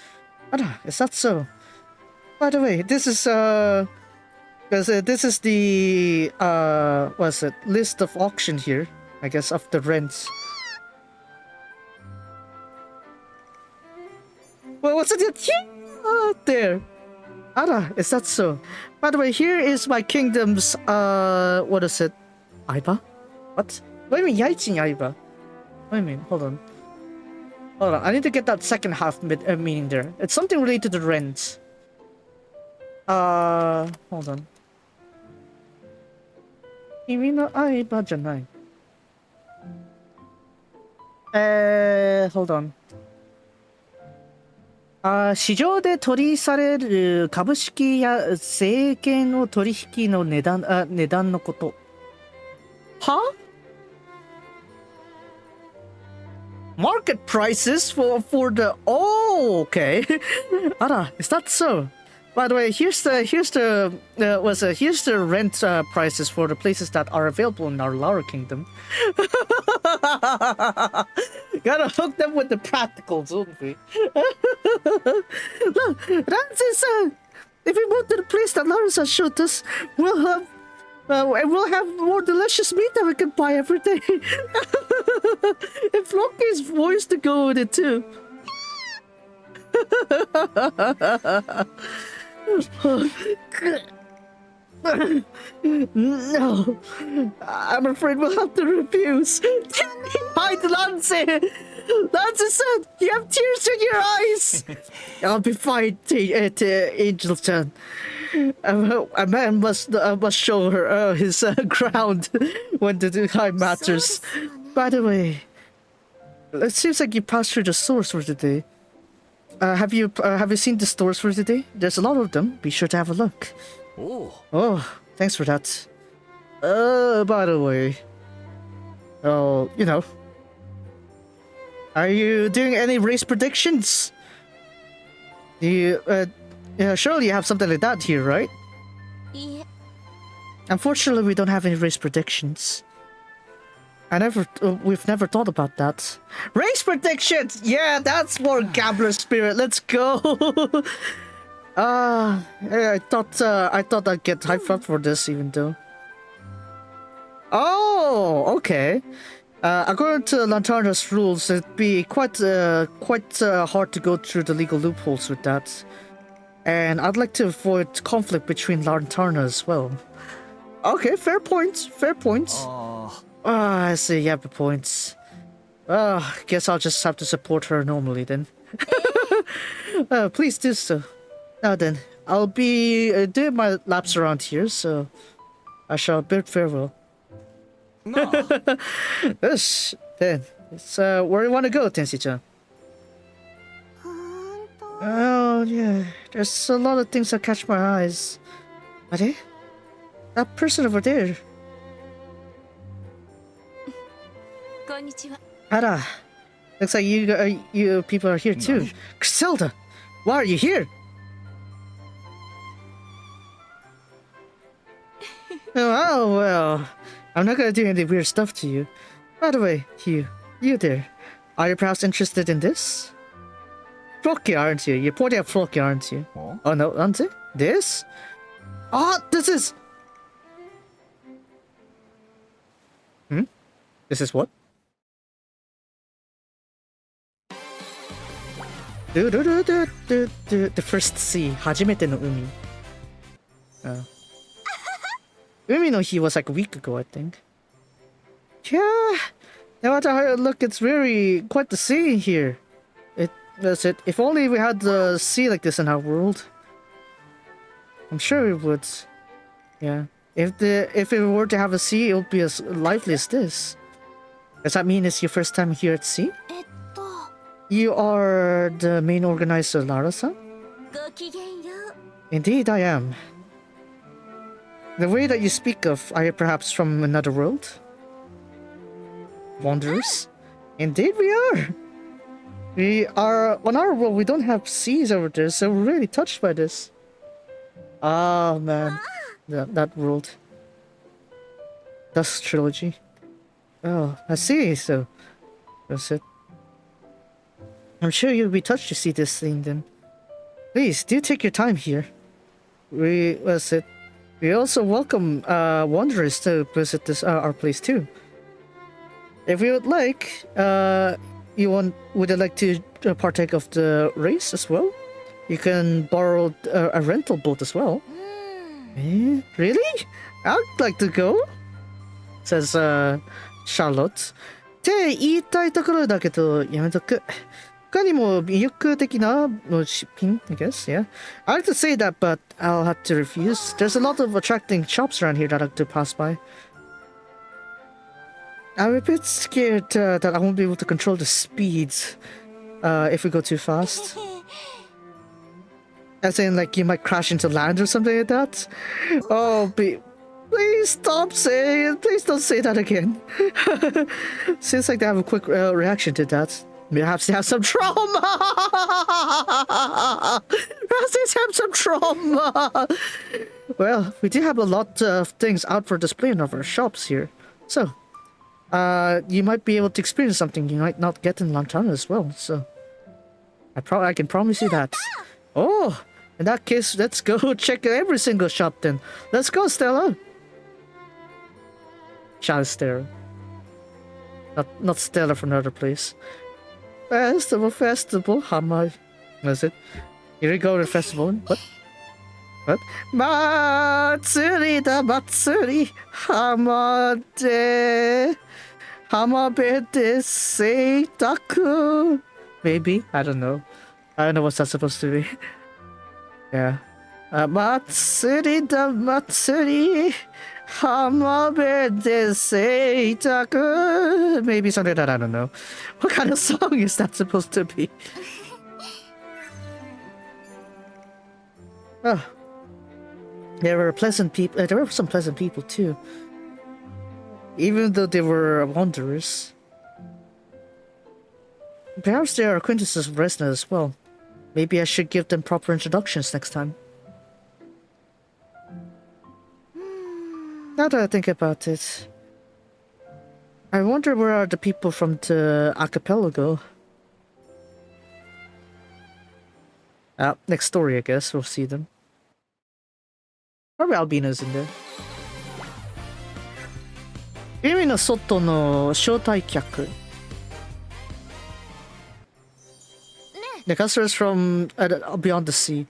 Is that so? By the way, this is this is the what's it? List of auction here, I guess, of the rents. Well, what's it? Yeah, there. Is that so? By the way, here is my kingdom's what is it? Aiba? What? What do you mean Yaichin Aiba? What do you mean? Hold on. I need to get that second half meaning there. It's something related to rent. Hold on. Kimi no Aiba janai. Hold on. 市場で取引される株式や政権の取引の値段のこと。は？ Market prices for the okay. Is that so? By the way, here's the rent prices for the places that are available in our Lara Kingdom. Gotta hook them with the practicals, won't we? Look, Ramsey-san, if we move to the place that Lara showed us, we'll have And we'll have more delicious meat that we can buy every day. If Loki's voice to go with it too. No, I'm afraid we'll have to refuse. Hide Lance! Lance said, you have tears in your eyes! I'll be fine, Angel-chan. A man must show her his ground when the time matters. By the way, it seems like you passed through the stores for today. Have you seen the stores for today? There's a lot of them. Be sure to have a look. Oh, thanks for that. By the way, you know, are you doing any race predictions? Do you, surely you have something like that here, right? Yeah. Unfortunately, we don't have any race predictions. We've never thought about that. Race predictions! Yeah, that's more gambler spirit. Let's go. I thought I'd get hyped up for this, even though. Oh, okay. According to Lanterna's rules, it'd be quite hard to go through the legal loopholes with that. And I'd like to avoid conflict between Lanterna as well. Okay, fair point. Fair point. I see, you have the points. Guess I'll just have to support her normally then. Please do so. Now then, I'll be doing my laps around here, so I shall bid farewell. Yes, then. It's where you want to go, Tensi-chan? Oh, yeah. There's a lot of things that catch my eyes. Are they? That person over there. Ara. Looks like you people are here too. Griselda, why are you here? Oh, well. I'm not gonna do any weird stuff to you. By the way, you there. Are you perhaps interested in this? Flocky, aren't you? You're pointing at Flocky, aren't you? Oh no, aren't you? This? Oh, this is... This is what? The first sea. 初めての海. Umi no Hi was like a week ago, I think. Yeah, no matter how you look, it's really quite the sea here. That's it. If only we had the sea like this in our world. I'm sure we would. Yeah. If we were to have a sea, it would be as lively as this. Does that mean it's your first time here at sea? You are the main organizer, Lara-san? Indeed, I am. The way that you speak of, are you perhaps from another world? Wanderers? Indeed we are! We are... On our world, we don't have seas over there, so we're really touched by this. Ah, man. That world. Dust Trilogy. Oh, I see, so... That's it. I'm sure you'll be touched to see this thing then. Please, do take your time here. We also welcome wanderers to visit this our place too. If you would like, would you like to partake of the race as well? You can borrow a rental boat as well. Eh? Really? I'd like to go, says Charlotte. って言いたいところだけどやめとく。他にも魅力的な出品, I guess, yeah. I like to say that, but I'll have to refuse. There's a lot of attracting shops around here that I like to pass by. I'm a bit scared that I won't be able to control the speeds if we go too fast. As in, like, you might crash into land or something like that. Oh, please stop saying it. Please don't say that again. Seems like they have a quick reaction to that. Perhaps they have some trauma. Perhaps they have some trauma. Well, we do have a lot of things out for display in our shops here. So, you might be able to experience something you might not get in Lantana as well. So, I can promise you that. Oh, in that case, let's go check every single shop then. Let's go, Stella. Stella. Not Stella from another place. Festival, Hama. That's it. Here we go to the festival. What? Matsuri da Matsuri Hamade Hamabete Seitaku. Maybe? I don't know. I don't know what's that supposed to be. Yeah. Matsuri da Matsuri Hamabete Seitaku. Maybe something that I don't know. What kind of song is that supposed to be? Oh. There were pleasant people. There were some pleasant people too, even though they were wanderers. Perhaps they are acquaintances of Resna as well. Maybe I should give them proper introductions next time. Now that I think about it, I wonder where are the people from the archipelago. Next story, I guess we'll see them. Probably albinos in there. 海の外の招待客. The customers from beyond the sea.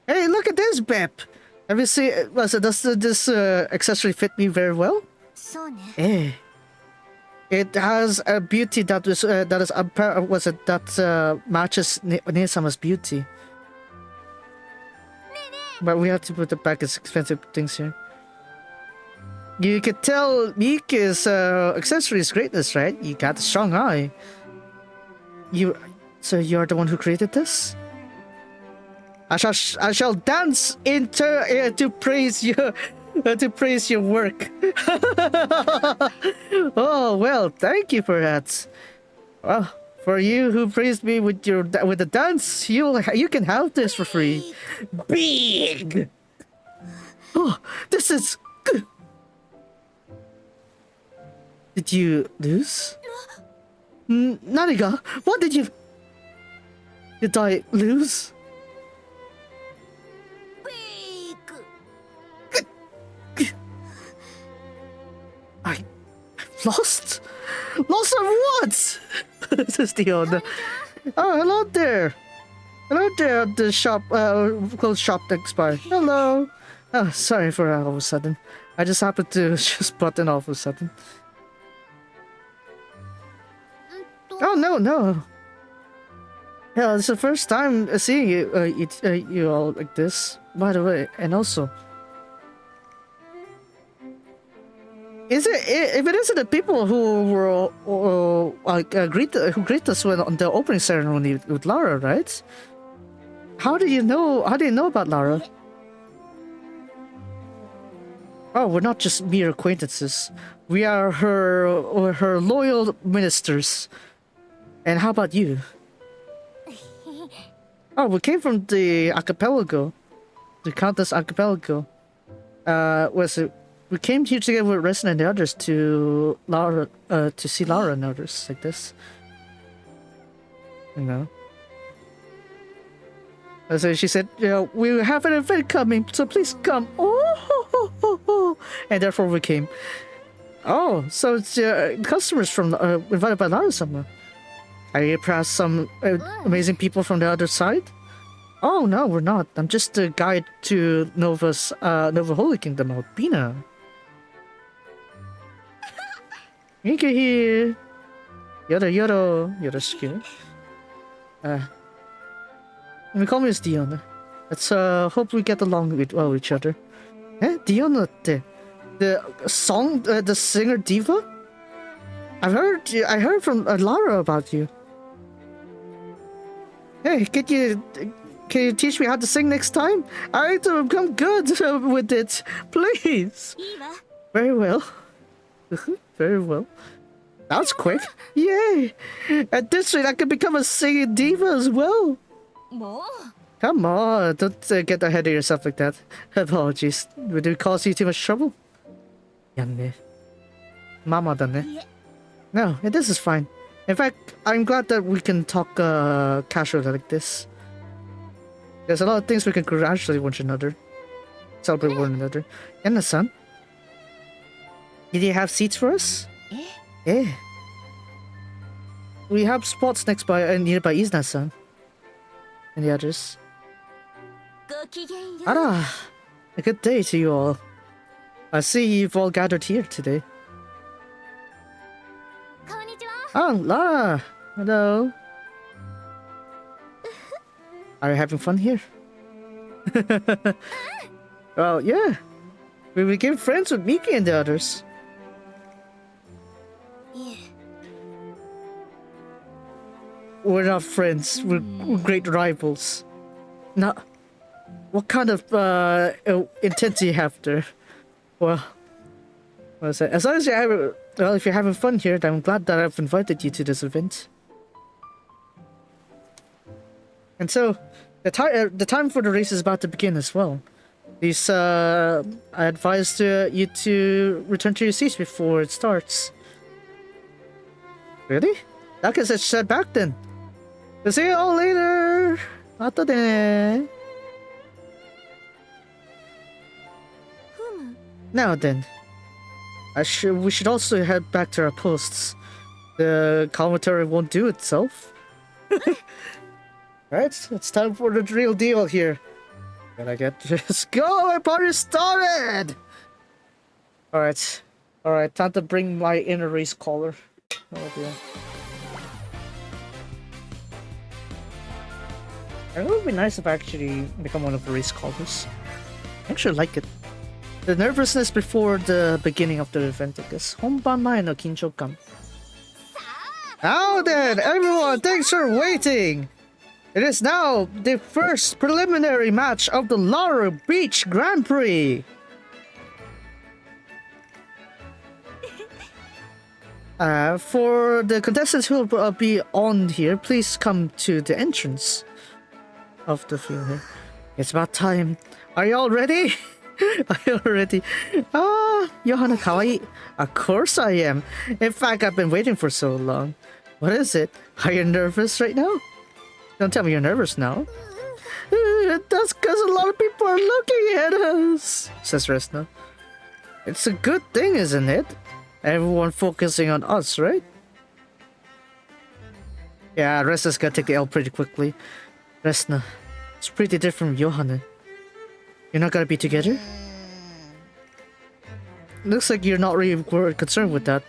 Hey, look at this, Bep! Have you seen? Does this accessory fit me very well? Hey. It has a beauty that matches Ne-sama's beauty. But we have to put it back as expensive things here. You could tell Mika's accessory is greatness, right? You got a strong eye. So you're the one who created this? I shall dance to praise your work. Oh well, thank you for that. Well, for you who praised me with the dance, you can have this for free. Big. Oh, this is good. Did you lose? Naniga, what did you? Did I lose? I lost? Lost of what? This is the owner. Oh, hello there. Hello there at the shop, closed shop next by. Hello. Oh, sorry for all of a sudden. I just happened to just button all of a sudden. Oh, no. Yeah, it's the first time seeing you all like this, by the way, and also. If it isn't the people who were greet us on the opening ceremony with Lara, right? How do you know about Lara? Oh, we're not just mere acquaintances. We are her loyal ministers. And how about you? Oh, we came from the archipelago, the Countess archipelago. We came here together with Resna and the others to see Lara and others like this. You know. So she said, we have an event coming, so please come. Oh. And therefore we came. Oh, so it's customers from invited by Lara somewhere. Are you perhaps some amazing people from the other side? Oh no, we're not. I'm just a guide to Nova Holy Kingdom, Albina. Mika here. Yoroshiku. We call me as Diona. Let's hope we get along with each other. Eh? Diona, the singer diva? I heard from Lara about you. Hey, can you teach me how to sing next time? I need to become good with it, please. Very well. Very well. That was quick. Yay! At this rate, I can become a singing diva as well. Come on, don't get ahead of yourself like that. Apologies. Would it cause you too much trouble? Yanne. Mama dane. No, this is fine. In fact, I'm glad that we can talk casually like this. There's a lot of things we can congratulate one another. Celebrate one another. Yanna-san? Did you have seats for us? Yeah. We have spots nearby Izna-san. And the others. Ara! A good day to you all. I see you've all gathered here today. Ah, Lara! Hello. Are you having fun here? Well, yeah. We became friends with Miki and the others. We're not friends. We're great rivals. Now, what kind of intent do you have there? Well, as long as you're having, well, if you're having fun here, then I'm glad that I've invited you to this event. And so, the time for the race is about to begin as well. Please, I advise you to return to your seats before it starts. Really? That gets said back then. We'll see you all later. Ata ne. Now then, we should also head back to our posts. The commentary won't do itself. Right, it's time for the real deal here. Gotta get this go. My party started. All right, time to bring my inner race collar. Oh dear. It would be nice if I actually become one of the race callers. I actually like it. The nervousness before the beginning of the event, I guess. Honban mae no kinchoukan. Now then, everyone, thanks for waiting! It is now the first preliminary match of the Laurel Beach Grand Prix! For the contestants who will be on here, please come to the entrance of the field here. It's about time. Are you all ready? Are you all ready? Ah, Johanna kawaii. Of course I am. In fact, I've been waiting for so long. What is it? Are you nervous right now? Don't tell me you're nervous now. That's because a lot of people are looking at us, says Resna. It's a good thing, isn't it? Everyone focusing on us, right? Yeah, Resna's gonna take the L pretty quickly. Resna, it's pretty different from Johanna. You're not gonna be together? Looks like you're not really concerned with that.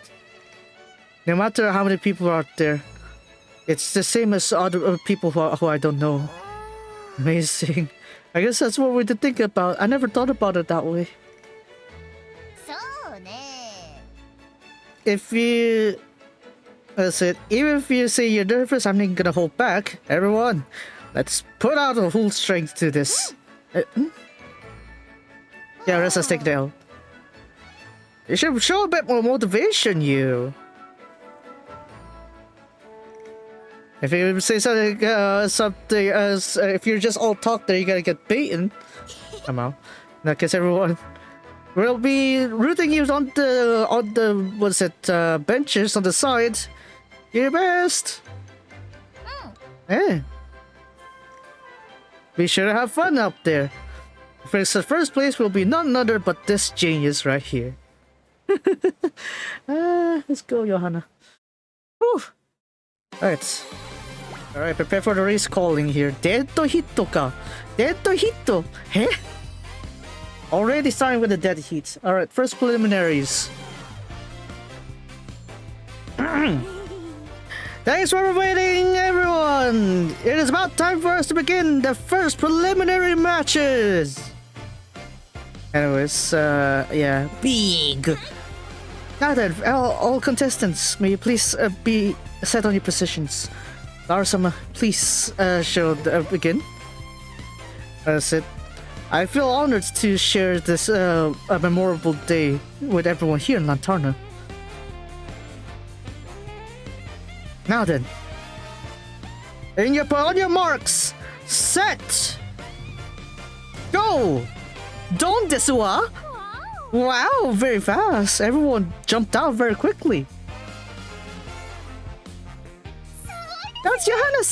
No matter how many people are out there, it's the same as other people who I don't know. Amazing. I guess that's what we to think about. I never thought about it that way. If you... That's it. Even if you say you're nervous, I'm not gonna hold back. Everyone, let's put out a whole strength to this. Yeah, let's take the L. You should show a bit more motivation, you. If you say something, if you're just all talk there, you're gonna get beaten. Somehow. In that case, everyone, we'll be rooting you on the what's it, benches on the side. Do your best. Yeah. Be sure to have fun up there. First place will be none other but this genius right here. Let's go, Johanna. Whew. Alright, prepare for the race calling here. Dead hit ka. Dead hit. Hey? Already starting with the dead heat. Alright, first preliminaries. Thanks for waiting, everyone! It is about time for us to begin the first preliminary matches! Anyways, yeah, big! Now then, all contestants, may you please be set on your positions. Larsama, please begin. That's it. I feel honored to share this a memorable day with everyone here in Lantarna. Now then, on your marks, set, go! Don desu wa? Wow, very fast. Everyone jumped out very quickly. That's Johanna,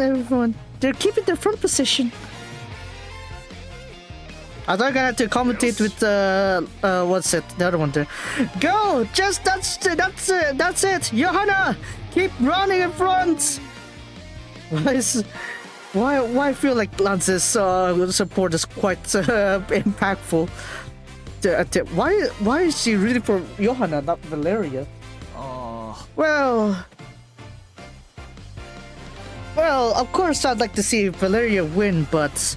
everyone. They're keeping their front position. I thought I had to commentate with what's it? The other one there. Go! Just that's it! Johanna! Keep running in front! Why I feel like Lance's support is quite impactful. Why is she really for Johanna, not Valeria? Well, of course I'd like to see Valeria win, but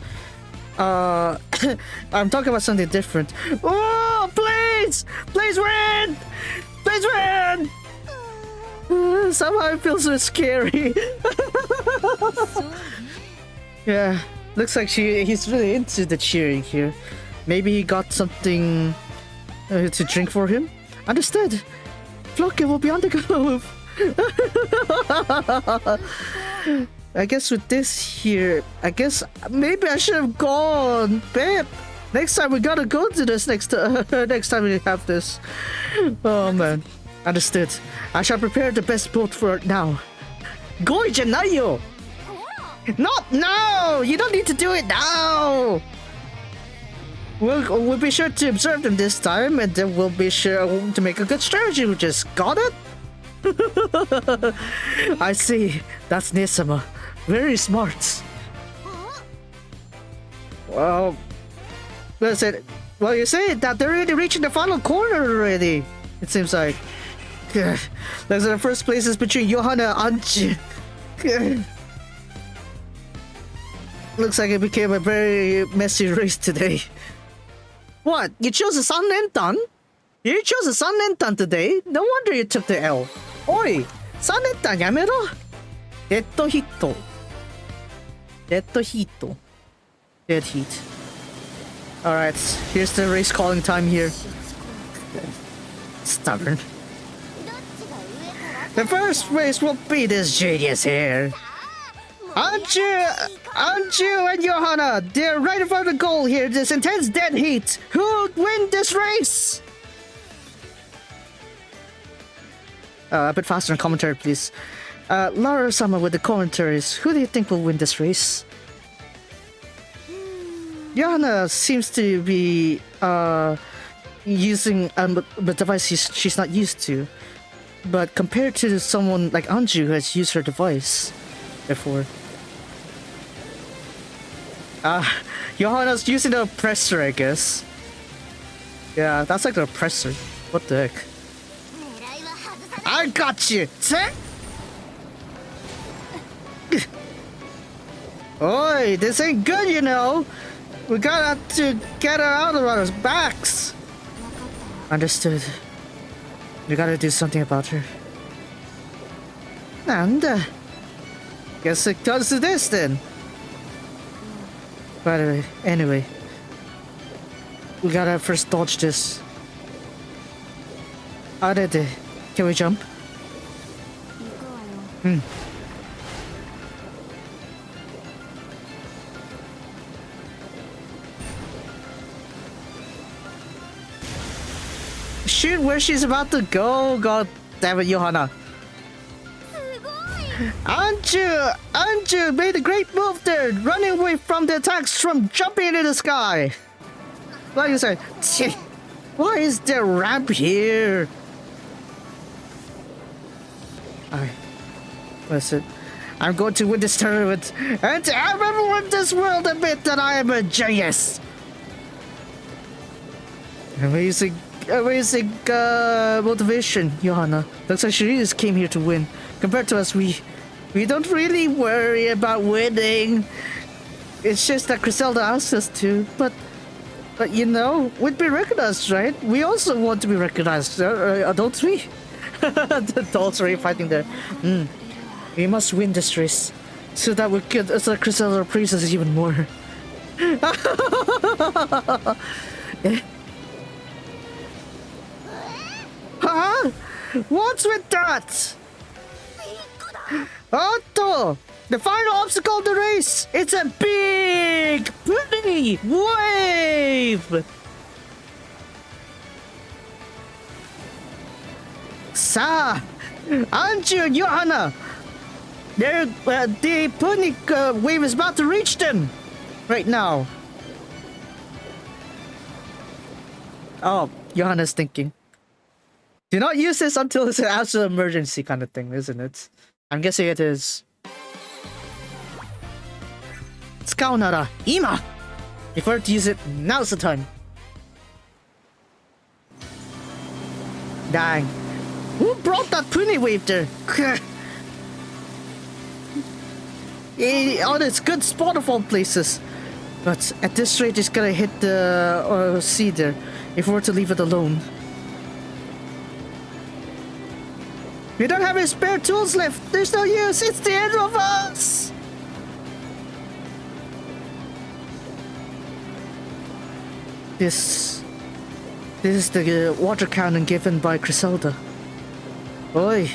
I'm talking about something different. Oh, please! Please win! Please win! Somehow it feels so scary. Yeah, looks like he's really into the cheering here. Maybe he got something to drink for him. Understood. Floki will be on the go. I guess with this here, I guess maybe I should have gone, babe. Next time we gotta go to this next time we have this. Oh man, understood. I shall prepare the best boat for it now. Goi janayo. Not now. You don't need to do it now. We'll be sure to observe them this time, and then we'll be sure to make a good strategy. We just got it. I see. That's Nisama. Very smart. Well, listen. Well, you say that they're already reaching the final corner already. It seems like. Those are the first places between Johanna and Anji. Looks like it became a very messy race today. What? You chose a Sun Nentan? You chose a Sun Nentan today? No wonder you took the L. Oi! Sun Nentan yamero! Dead heat. Dead heat. Alright, here's the race calling time here. Stubborn. The first race will be this genius here. Anju and Johanna, they're right in front of the goal here. This intense dead heat. Who'd win this race? A bit faster in commentary, please. Laura-sama with the commentaries. Who do you think will win this race? Johanna seems to be using a device she's not used to. But compared to someone like Anju who has used her device before. Johanna's using the oppressor, I guess. Yeah, that's like the oppressor. What the heck? I got you! Oi, this ain't good, you know! We gotta to get her out of our backs! Understood. We gotta do something about her. And, guess it comes to this then. By the way, anyway, we gotta first dodge this. Arede, can we jump? Shoot where she's about to go. God damn it, Johanna. Anju made a great move there, running away from the attacks from jumping into the sky. Like you said, why is there a ramp here? Alright, listen, I'm going to win this tournament, and everyone in this world admit that I am a genius. Amazing motivation, Johanna. Looks like she just came here to win. Compared to us, we don't really worry about winning. It's just that Griselda asked us to. But you know, we'd be recognized, right? We also want to be recognized, don't we? The adults are fighting there. We must win this race so that we could, so that Griselda praises us even more. Huh? What's with that? Otto! The final obstacle of the race! It's a big, pretty wave! Sa! Anju and Johanna! The punic wave is about to reach them! Right now. Oh, Johanna's thinking. Do not use this until it's an absolute emergency kind of thing, isn't it? I'm guessing it is. 使うなら今! If we're to use it, now's the time. Dang. Who brought that pony wave there? Oh, it's good spot of all places. But at this rate, it's gonna hit the sea there if we were to leave it alone. We don't have any spare tools left. There's no use. It's the end of us. This is the water cannon given by Griselda. Oi.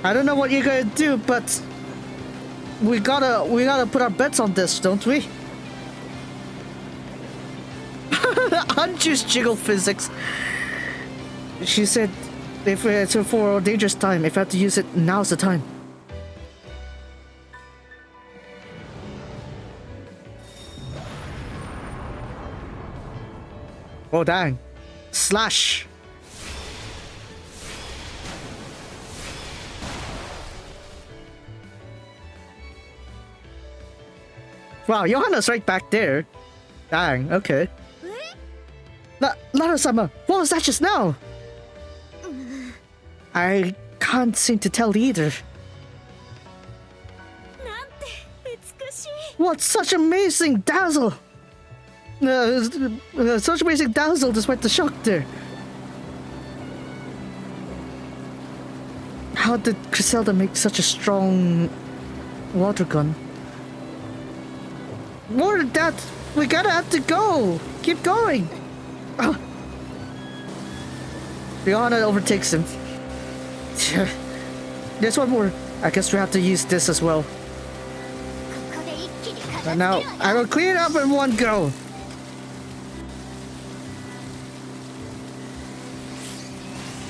I don't know what you're gonna do, but we gotta put our bets on this, don't we? Unjuiced jiggle physics. She said, if it's for a dangerous time, if I have to use it, now's the time. Oh dang. Slash. Wow, Johanna's right back there. Dang, okay. Lara-sama, what was that just now? I can't seem to tell either. What such amazing dazzle! Such amazing dazzle despite the shock there. How did Griselda make such a strong water gun? More than that, we gotta have to go. Keep going. Oh. Rihanna overtakes him. There's one more. I guess we have to use this as well. And now I will clean it up in one go.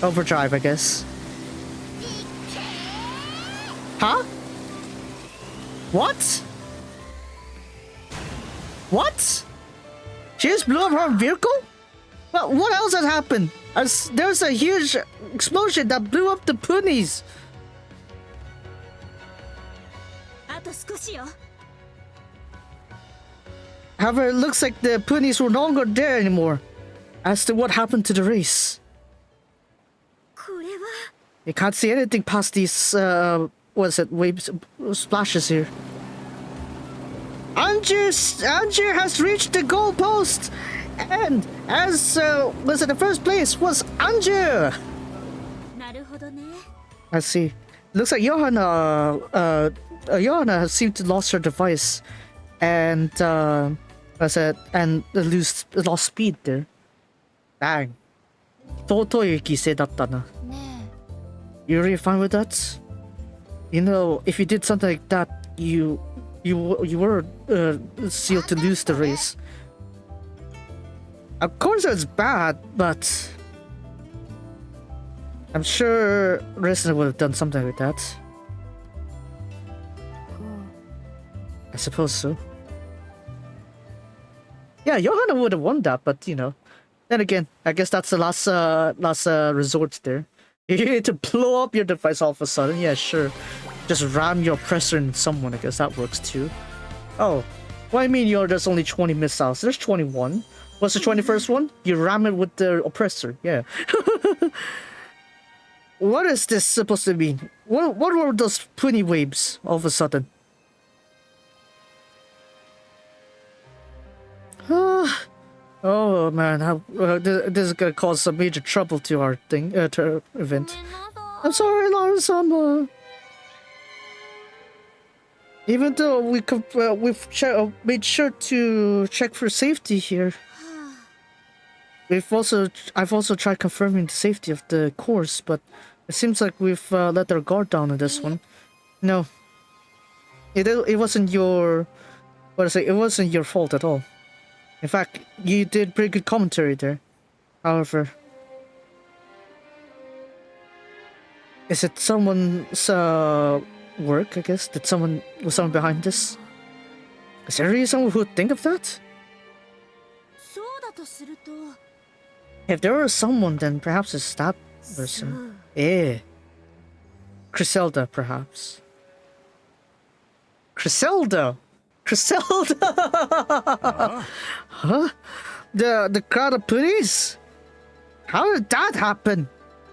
Overdrive, I guess. Huh? What? What? She just blew up her vehicle? Well, what else had happened? There was a huge explosion that blew up the ponies. However, it looks like the ponies were no longer there anymore. As to what happened to the race. You can't see anything past these, what is it, waves, splashes here. Anju has reached the goal post! And as was in the first place was Anju! I see. Looks like Johanna has seemed to lost her device. And, lost speed there. Dang. 尊い犠牲だったな. You really fine with that? You know, if you did something like that, you were sealed to lose the race. Of course it's bad, but I'm sure Resleri would have done something like that. I suppose so. Yeah, Johanna would have won that, but you know. Then again, I guess that's the last resort there. You need to blow up your device all of a sudden. Yeah, sure. Just ram your oppressor in someone. I guess that works too. Oh, what do you mean there's only 20 missiles? There's 21. What's the 21st one? You ram it with the oppressor. Yeah. What is this supposed to mean? What were those puny waves all of a sudden? Oh man, this is gonna cause some major trouble to our thing, to our event. I'm sorry, Lara-sama. Even though we've made sure to check for safety here, I've also tried confirming the safety of the course, but it seems like we've let our guard down on this one. No, it wasn't your, it wasn't your fault at all. In fact, you did pretty good commentary there. However, is it someone's work, I guess? Was someone behind this? Is there really someone who would think of that? If there was someone, then perhaps it's that person. Eh. Griselda, perhaps. Griselda! Griselda! Huh? The crowd of putties? How did that happen?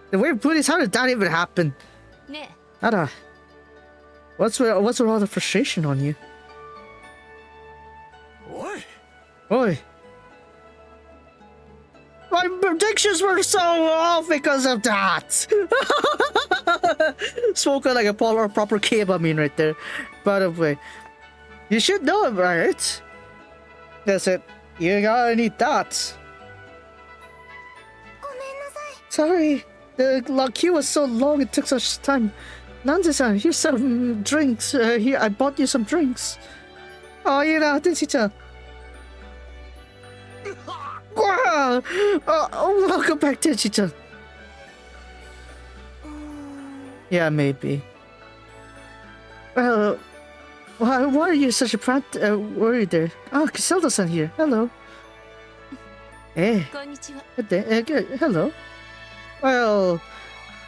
The weird putties, how did that even happen? Ada, what's with all the frustration on you? Oi. My predictions were so off because of that. Spoken like a proper cave, I mean, right there. By the way, you should know it, right? That's it. You gotta need that. Sorry, the queue was so long. It took such time. Nande-san, here's some drinks. Here, I bought you some drinks. Oh, you know, Tenshi-chan. Wow! Welcome back, Tenshi-chan. Yeah, maybe. Well, why are you such a worried there? Oh, Griselda-san here. Hello. Hey. Hello. Well,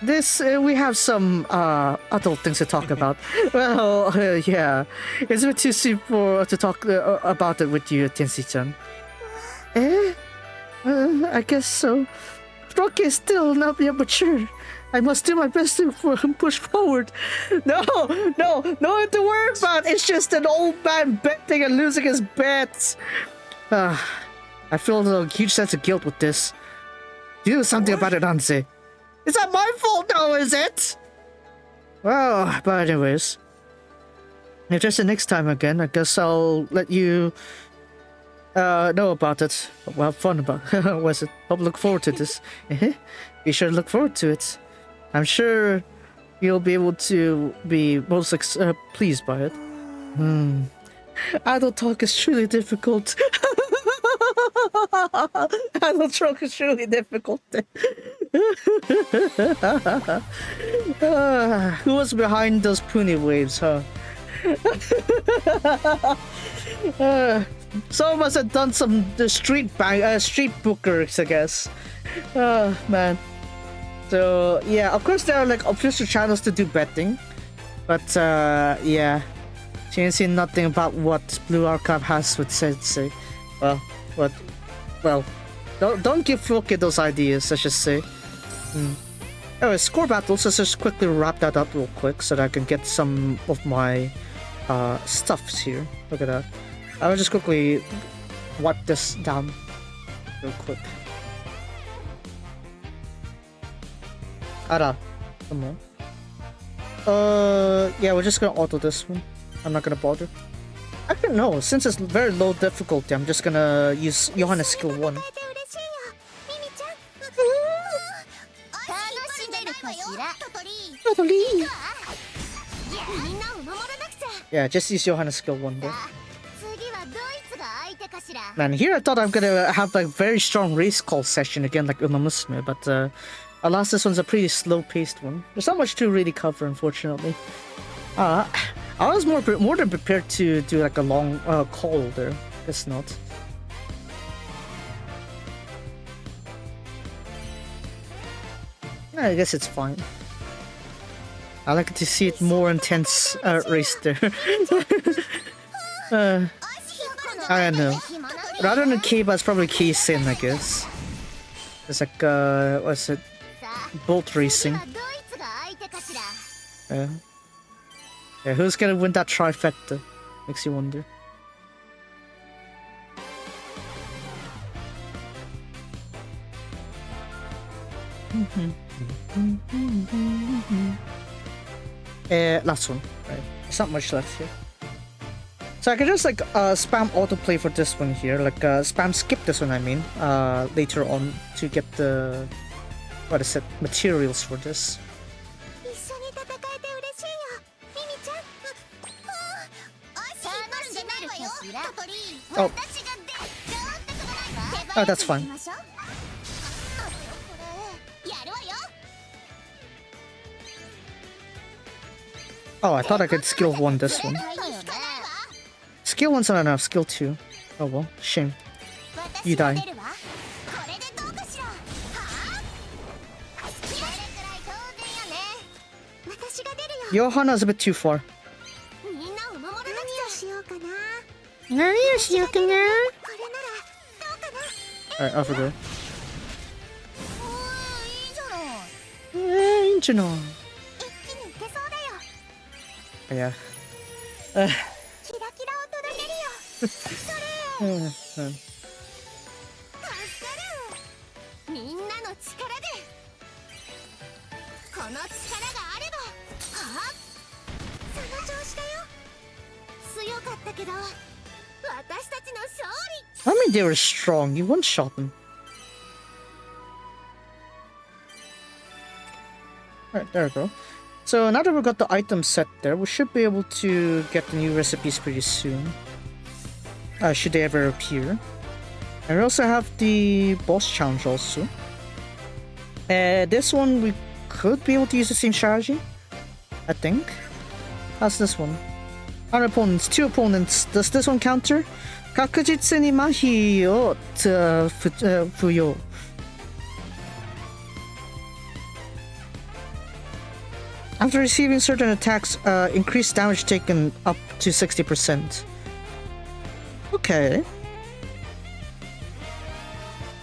this we have some adult things to talk about. Well, yeah, it's a bit too soon to talk about it with you, Tenshi-chan. Eh? I guess so. Rock is still not yet mature. I must do my best to push forward. No, don't worry about it. It's just an old man betting and losing his bets. I feel a huge sense of guilt with this. Do something about it, Anse. Is that my fault now, is it? Well, but anyways. If there's the next time again, I guess I'll let you know about it. Well, have fun about was it? Hope look forward to this. Be sure to look forward to it. I'm sure you'll be able to be most pleased by it. Adult talk is truly difficult. Adult talk is truly difficult. Who was behind those puny waves, huh? Some of us have done some street bookers, I guess. Man. So yeah, of course there are like official channels to do betting, but yeah, she ain't seen nothing about what Blue Archive has with Sensei. Well, don't give Floki those ideas, I should say. Anyway, score battles. Let's just quickly wrap that up real quick so that I can get some of my stuffs here. Look at that. I'll just quickly wipe this down real quick. Ara, come on. Yeah, we're just gonna auto this one. I'm not gonna bother. I don't know, since it's very low difficulty, I'm just gonna use Johannes skill 1. Yeah, just use Johannes skill 1 there. Man, here I thought I'm gonna have like very strong race call session again like Umamusume, but alas, this one's a pretty slow-paced one. There's not much to really cover, unfortunately. I was more than prepared to do like a long call there. Guess not. I guess it's fine. I like to see it more intense race there. I don't know. Rather than Keiba, it's probably Kei-Sen, I guess. It's like, what's it? Bolt racing. Yeah, who's gonna win that trifecta? Makes you wonder. Last one. Right. There's not much left here. So I can just like spam autoplay for this one here, like spam skip this one, I mean, later on to get the, what is it, materials for this. Oh. Oh, that's fine. Oh, I thought I could skill 1 this one. Skill 1's not enough, skill 2. Oh well, shame. You die. Johanna's a bit too far. みんなを守らなくちゃ。何をしようかな。何をしようかな。これならどうかな。 Alright, off we go. おー、いいじゃない。いいんじゃない。一気にいけそうだよ。 Yeah. キラキラを届けるよ。それ。うん。助かる。みんなの力で。この力があれば。はっ。その調子だよ。強かったけど。私たちの勝利。 I mean, they were strong. You one-shot them. Alright, there we go. So now that we got the item set there, we should be able to get the new recipes pretty soon. Should they ever appear. And we also have the boss challenge also. This one we could be able to use the same strategy, I think. How's this one? 100 opponents, 2 opponents. Does this one counter? 確実に麻痺を付与。After receiving certain attacks, increase damage taken up to 60%. Okay.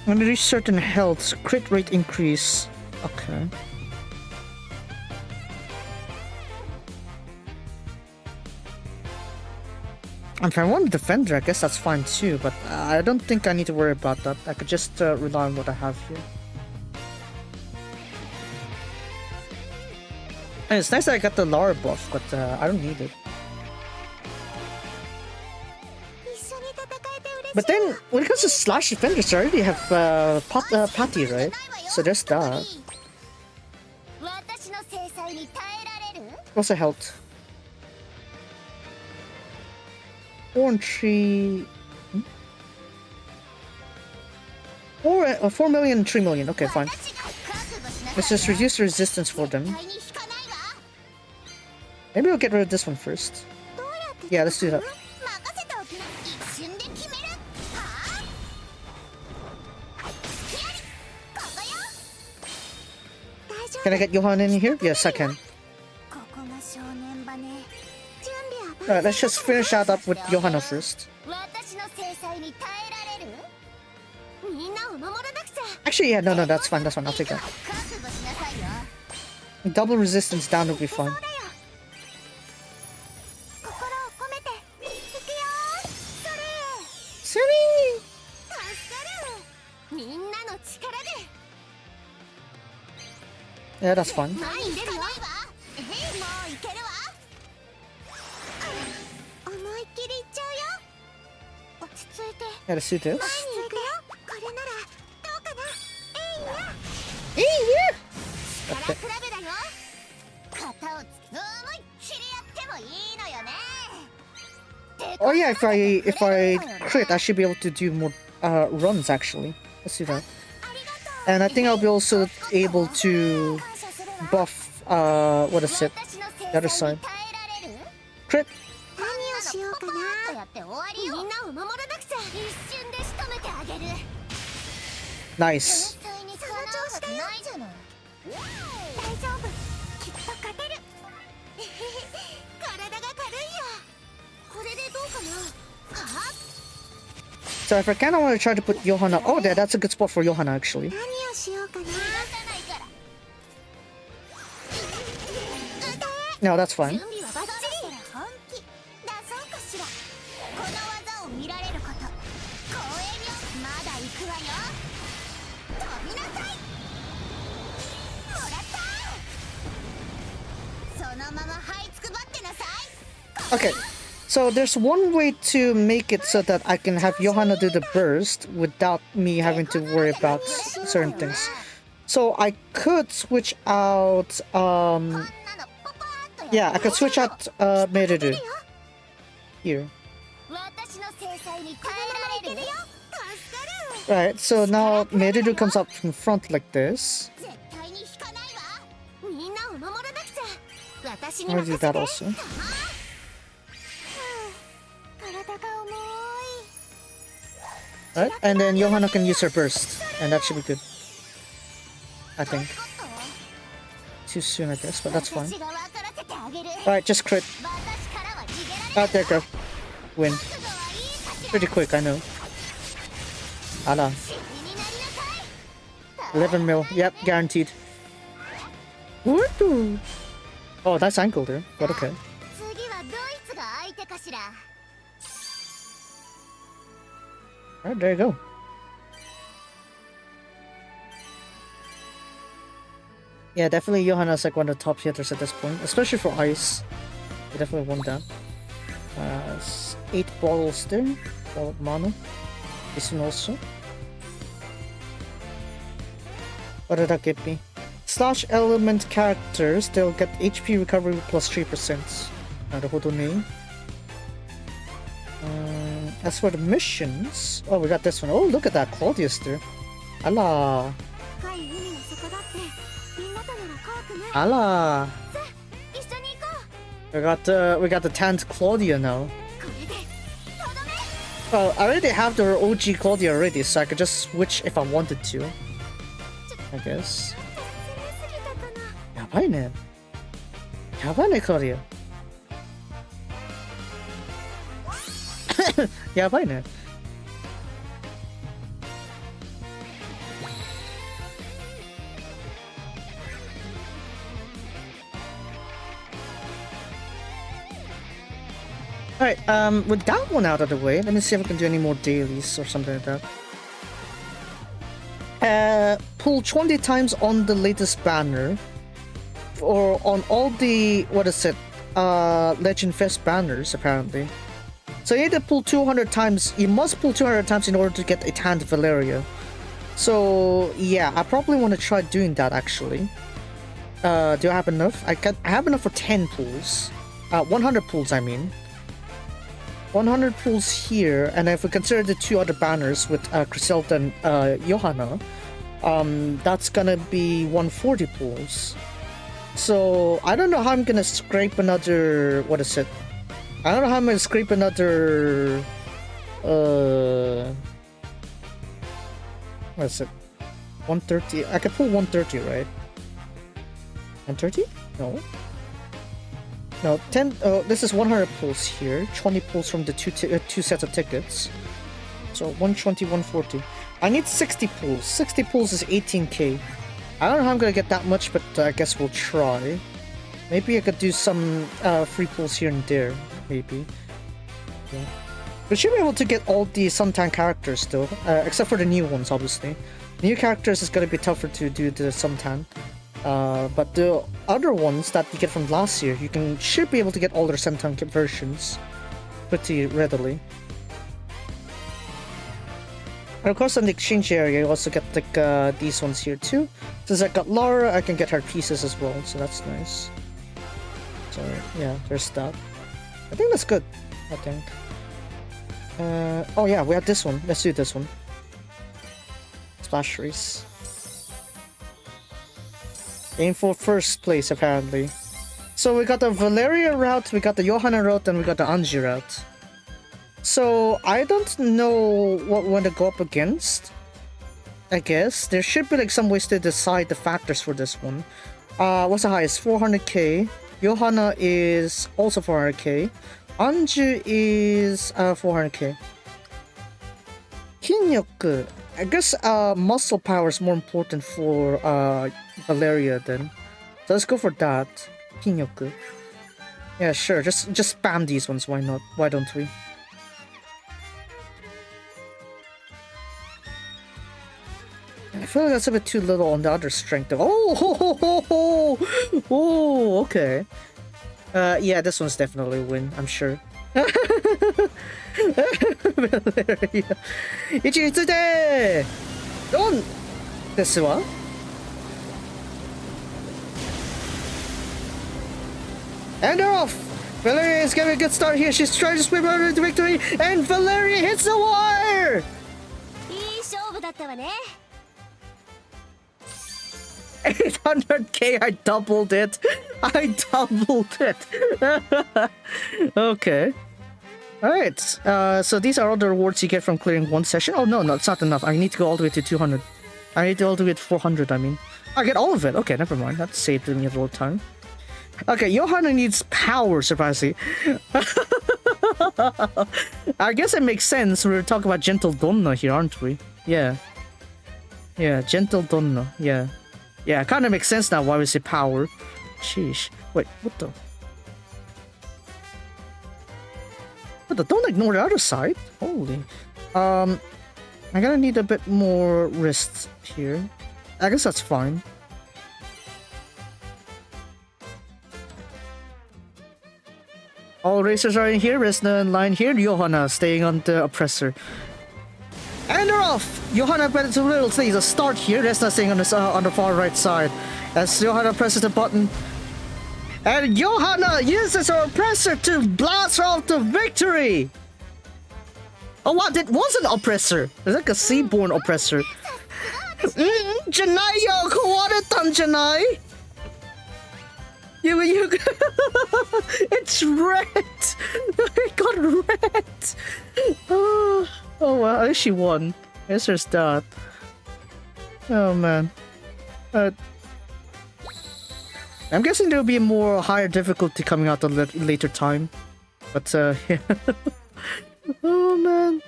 When you reach certain health, crit rate increase. Okay. If I want a defender, I guess that's fine too, but I don't think I need to worry about that. I could just rely on what I have here. And it's nice that I got the Lara buff, but I don't need it. But then, when it comes to slash defenders, I already have Patty, right? So there's that. What's the health? 4 and 3... 4 million and 3 million. Okay, fine. Let's just reduce the resistance for them. Maybe we'll get rid of this one first. Yeah, let's do that. Can I get Johan in here? Yes, I can. Alright, let's just finish that up with Johanna first. Actually, yeah, no, that's fine, I'll take that. Double resistance down will be fine. Yeah, that's fine. Yeah, let's do this. Okay. Oh yeah, if I crit, I should be able to do more runs actually. Let's do that. And I think I'll be also able to buff what is it? The other side. Crit. Nice. So if I kind of want to try to put Johanna... Oh, that's a good spot for Johanna actually. No, that's fine. Okay, so there's one way to make it so that I can have Johanna do the burst without me having to worry about certain things. So I could switch out, yeah, I could switch out Merudu here. Right, so now Merudu comes up from front like this. I'm gonna do that also. Right, and then Johanna can use her burst, and that should be good. I think. Too soon, I guess, but that's fine. Alright, just crit. Oh, there you go. Win. Pretty quick, I know. Ala. 11 mil. Yep, guaranteed. What? Oh, that's ankle there. But okay. Alright, there you go. Yeah, definitely Johanna's like one of the top hitters at this point, especially for ice. I definitely won that. 8 bottles there. Bottle of mana. This one also. What did that give me? Slash element characters, they'll get HP recovery plus 3%. Naruhodo ne. As for the missions, oh, we got this one. Oh, look at that, Claudius there. Allah. Allah. We got the 10th Claudia now. Well, I already have the OG Claudia already, so I could just switch if I wanted to. I guess. やばいね。やばいね、Claudia. やばいね。Alright, with that one out of the way, let me see if I can do any more dailies or something like that. Pull 20 times on the latest banner. Or on all the, what is it? Legend Fest banners, apparently. So you need to pull 200 times, you must pull 200 times in order to get a Tanned Valeria. So, yeah, I probably want to try doing that, actually. Do I have enough? I have enough for 10 pulls. 100 pulls, I mean. 100 pulls here, and if we consider the 2 other banners with Griselda and Johanna, that's gonna be 140 pulls. So, I don't know how I'm gonna scrape another... What is it? I don't know how I'm gonna scrape another... What is it? 130? I can pull 130, right? 130? No. No, 10. This is 100 pulls here. 20 pulls from the two sets of tickets. So 120, 140. I need 60 pulls. 60 pulls is 18k. I don't know how I'm gonna get that much, but I guess we'll try. Maybe I could do some free pulls here and there. Maybe. Yeah. We should be able to get all the Suntan characters though, except for the new ones, obviously. New characters is gonna be tougher to do the Suntan. But the other ones that you get from last year, you should be able to get all their Senton versions pretty readily. And of course, in the exchange area, you also get like these ones here too. Since I got Laura, I can get her pieces as well, so that's nice. So yeah, there's that. I think that's good. I think. Oh yeah, we have this one. Let's do this one. Splash race. Aim for first place, apparently. So we got the Valeria route, we got the Johanna route, and we got the Anji route. So I don't know what we want to go up against. I guess there should be like some ways to decide the factors for this one. What's the highest? 400k. Johanna is also 400k. Anji is 400k. Kinyoku. I guess muscle power is more important for Valeria then. So let's go for that. Kinyoku. Yeah, sure. Just spam these ones. Why not? Why don't we? I feel like that's a bit too little on the other strength. Oh, okay. Yeah, this one's definitely a win. I'm sure. Valeria. 位置についてドンですわ。And they're off! Valeria is getting a good start here. She's trying to swim over to victory, and Valeria hits the wire! いい勝負だったわね。800k, I doubled it. I doubled it. Okay. Alright, so these are all the rewards you get from clearing one session. Oh no, it's not enough. I need to go all the way to 200. I need to go all the way to 400, I mean. I get all of it. Okay, never mind. That saved me a little time. Okay, Johanna needs power, surprisingly. I guess it makes sense. We're talking about Gentle Donna here, aren't we? Yeah. Yeah, Gentle Donna. Yeah. Yeah, it kind of makes sense now why we say power. Sheesh. Wait, what the? But don't ignore the other side. Holy. I'm gonna need a bit more wrists here. I guess that's fine. All racers are in here. Resna in line here. Johanna staying on the oppressor. And they're off! Johanna better to little things. A start here. Resna staying on the far right side. As Johanna presses the button. And Johanna uses her oppressor to blast her off to victory! Oh what? It was an oppressor! It's like a seaborn oppressor. Janai yo kawaretan Janai! You it's red! It got red! Oh well, at least she won. I guess there's that. Oh man. I'm guessing there'll be a more higher difficulty coming out at a later time. But yeah. Oh man.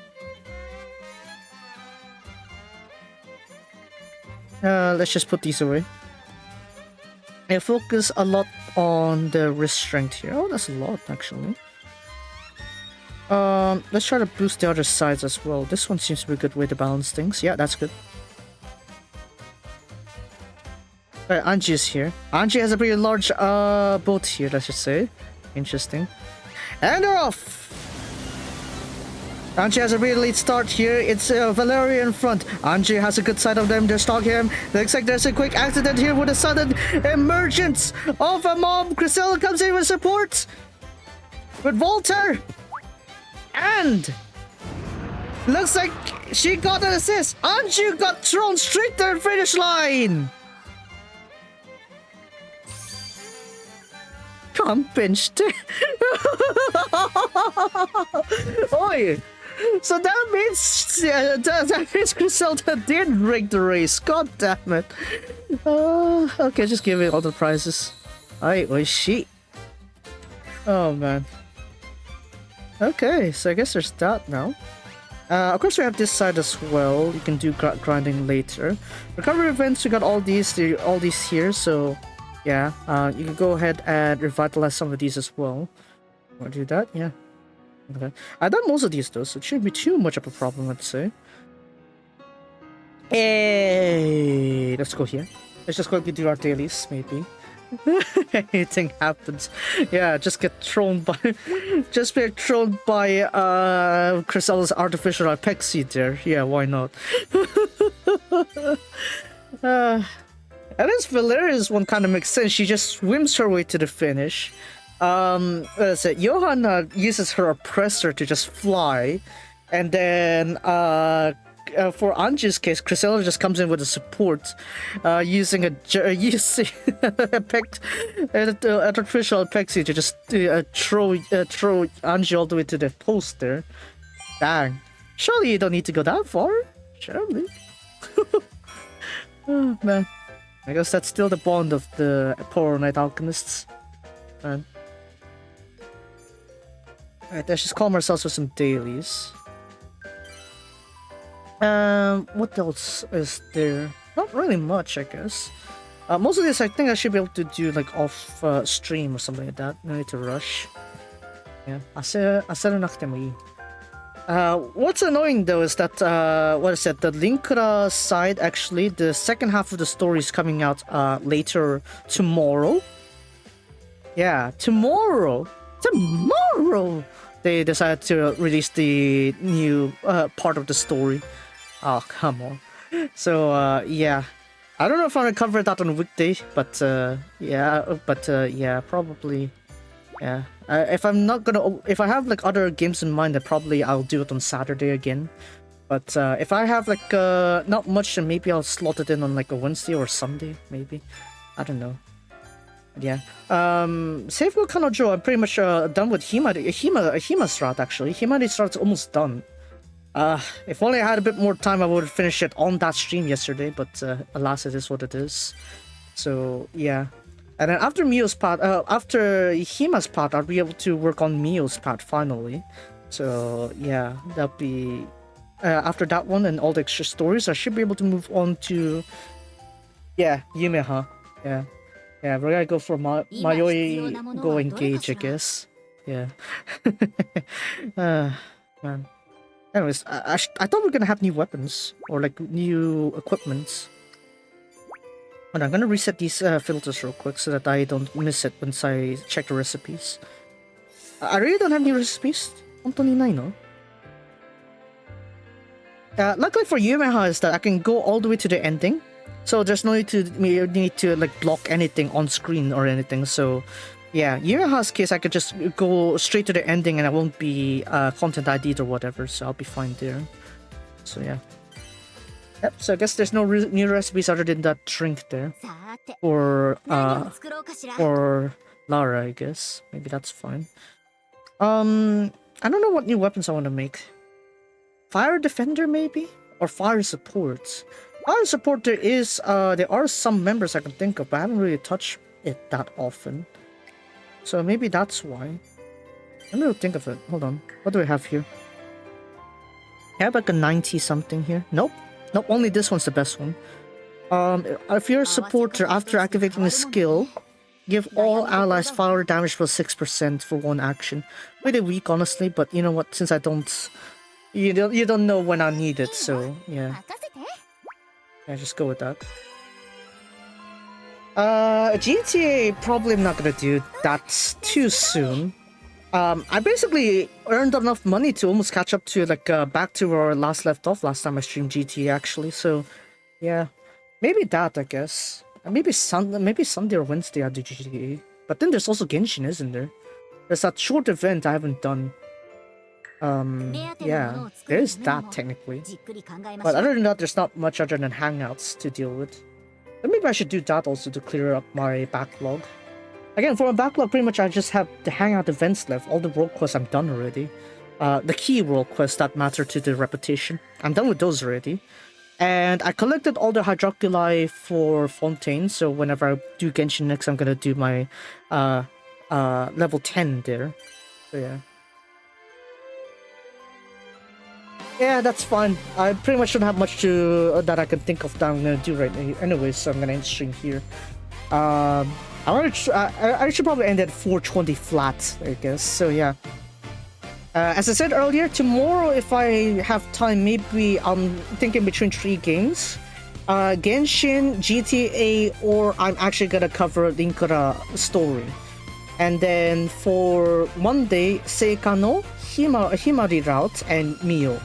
Let's just put these away. I focus a lot on the wrist strength here. Oh, that's a lot actually. Let's try to boost the other sides as well. This one seems to be a good way to balance things. Yeah, that's good. Alright, Anji is here. Anji has a pretty large boat here, let's just say. Interesting. And they're off! Anji has a really late start here. It's Valeria in front. Anji has a good side of them. They're stalking him. Looks like there's a quick accident here with a sudden emergence of a mob. Grisella comes in with support. With Volter. And looks like she got an assist. Anji got thrown straight to the finish line. I'm pinched. Oi! So that means that means Griselda did rig the race. God damn it! Okay, just give it all the prizes. Alright, well, she. Oh man. Okay, so I guess there's that now. Of course, we have this side as well. You can do grinding later. Recovery events. We got all these here. So. Yeah, you can go ahead and revitalize some of these as well. Want to do that? Yeah. Okay. I've done most of these though, so it shouldn't be too much of a problem, I'd say. Hey, let's go here. Let's just quickly do our dailies, maybe. Anything happens. Yeah, just get thrown by... just be thrown by Crisella's artificial Apexi there. Yeah, why not? And this Valeria's one kind of makes sense. She just swims her way to the finish. Let's say Johanna uses her oppressor to just fly, and then for Anji's case, Grisella just comes in with a support, using an artificial Apexi to just throw Anji all the way to the post there. Dang! Surely you don't need to go that far. Surely. Oh man. I guess that's still the bond of the Power Knight Alchemists. Man. Alright, let's just calm ourselves with some dailies. What else is there? Not really much, I guess. Most of this I think I should be able to do like off stream or something like that. No need to rush. Yeah. What's annoying though is that what is it? The Linkura side actually, the second half of the story is coming out later tomorrow. Yeah, tomorrow they decided to release the new part of the story. Oh come on. So yeah, I don't know if I'm gonna cover that on a weekday, but yeah, probably. Yeah, if I have like other games in mind, then probably I'll do it on Saturday again. But if I have like not much, then maybe I'll slot it in on like a Wednesday or Sunday, maybe. I don't know. But yeah. Seifu Kanojo, I'm pretty much done with Hima's route actually. Hima's route's almost done. If only I had a bit more time, I would finish it on that stream yesterday. But alas, it is what it is. So yeah. And then after Mio's part, after Hima's part, I'll be able to work on Mio's part finally. So yeah, that'll be after that one and all the extra stories, I should be able to move on to Yumeha. Yeah, we're gonna go for Mayoi Go Engage, I guess. Yeah. Man. Anyways, I thought we were gonna have new weapons or like new equipments. But I'm gonna reset these filters real quick so that I don't miss it once I check the recipes. I really don't have new recipes. 本当にないの? Luckily for Yumeha is that I can go all the way to the ending, so there's no need to like block anything on screen or anything. So yeah, Yumeha's case I could just go straight to the ending and I won't be content ID'd or whatever, so I'll be fine there. So yeah. Yep, so I guess there's no new recipes other than that drink there. Or Lara, I guess. Maybe that's fine. I don't know what new weapons I want to make. Fire Defender, maybe? Or Fire Support. Fire Support, there are some members I can think of, but I haven't really touched it that often. So maybe that's why. Let me think of it. Hold on. What do we have here? I have like a 90 something here. Nope, only this one's the best one. If you're a supporter, after activating a skill, give all allies fire damage plus 6% for one action. Pretty weak, honestly, but you know what? Since I don't... You don't know when I need it, so yeah. Yeah, just go with that. GTA probably not gonna do that too soon. I basically earned enough money to almost catch up to like back to where I last left off last time I streamed GTA actually. So yeah, maybe that I guess. Maybe Sunday or Wednesday I do GTA. But then there's also Genshin, isn't there? There's that short event I haven't done. Yeah, there is that technically. But other than that, there's not much other than hangouts to deal with. But maybe I should do that also to clear up my backlog. Again, for my backlog, pretty much I just have the hangout events left. All the world quests I'm done already. The key world quests that matter to the reputation, I'm done with those already. And I collected all the hydroculi for Fontaine, so whenever I do Genshin next, I'm gonna do my level 10 there. So yeah. Yeah, that's fine. I pretty much don't have much that I can think of that I'm gonna do right now. Anyways, so I'm gonna end stream here. I should probably end at 420 flat, I guess. So yeah. As I said earlier, tomorrow if I have time, maybe I'm thinking between 3 games. Genshin, GTA, or I'm actually gonna cover Linkura story. And then for Monday, Seika no Himari route and Mio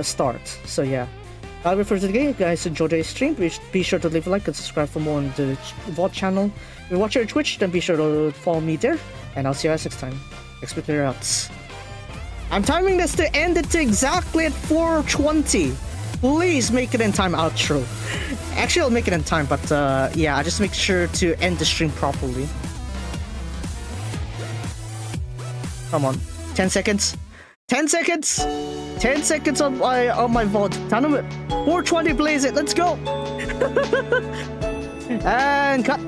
start. So yeah. That'll be for today. If you guys enjoyed the stream, be sure to leave a like and subscribe for more on the VOD channel. If you watch your Twitch, then be sure to follow me there. And I'll see you guys next time. Expect your outs. I'm timing this to end it to exactly at 4:20. Please make it in time outro. Actually, I'll make it in time, but yeah, I just make sure to end the stream properly. Come on, 10 seconds. 10 seconds. 10 seconds on my VOD. 4:20, blaze it. Let's go. And cut.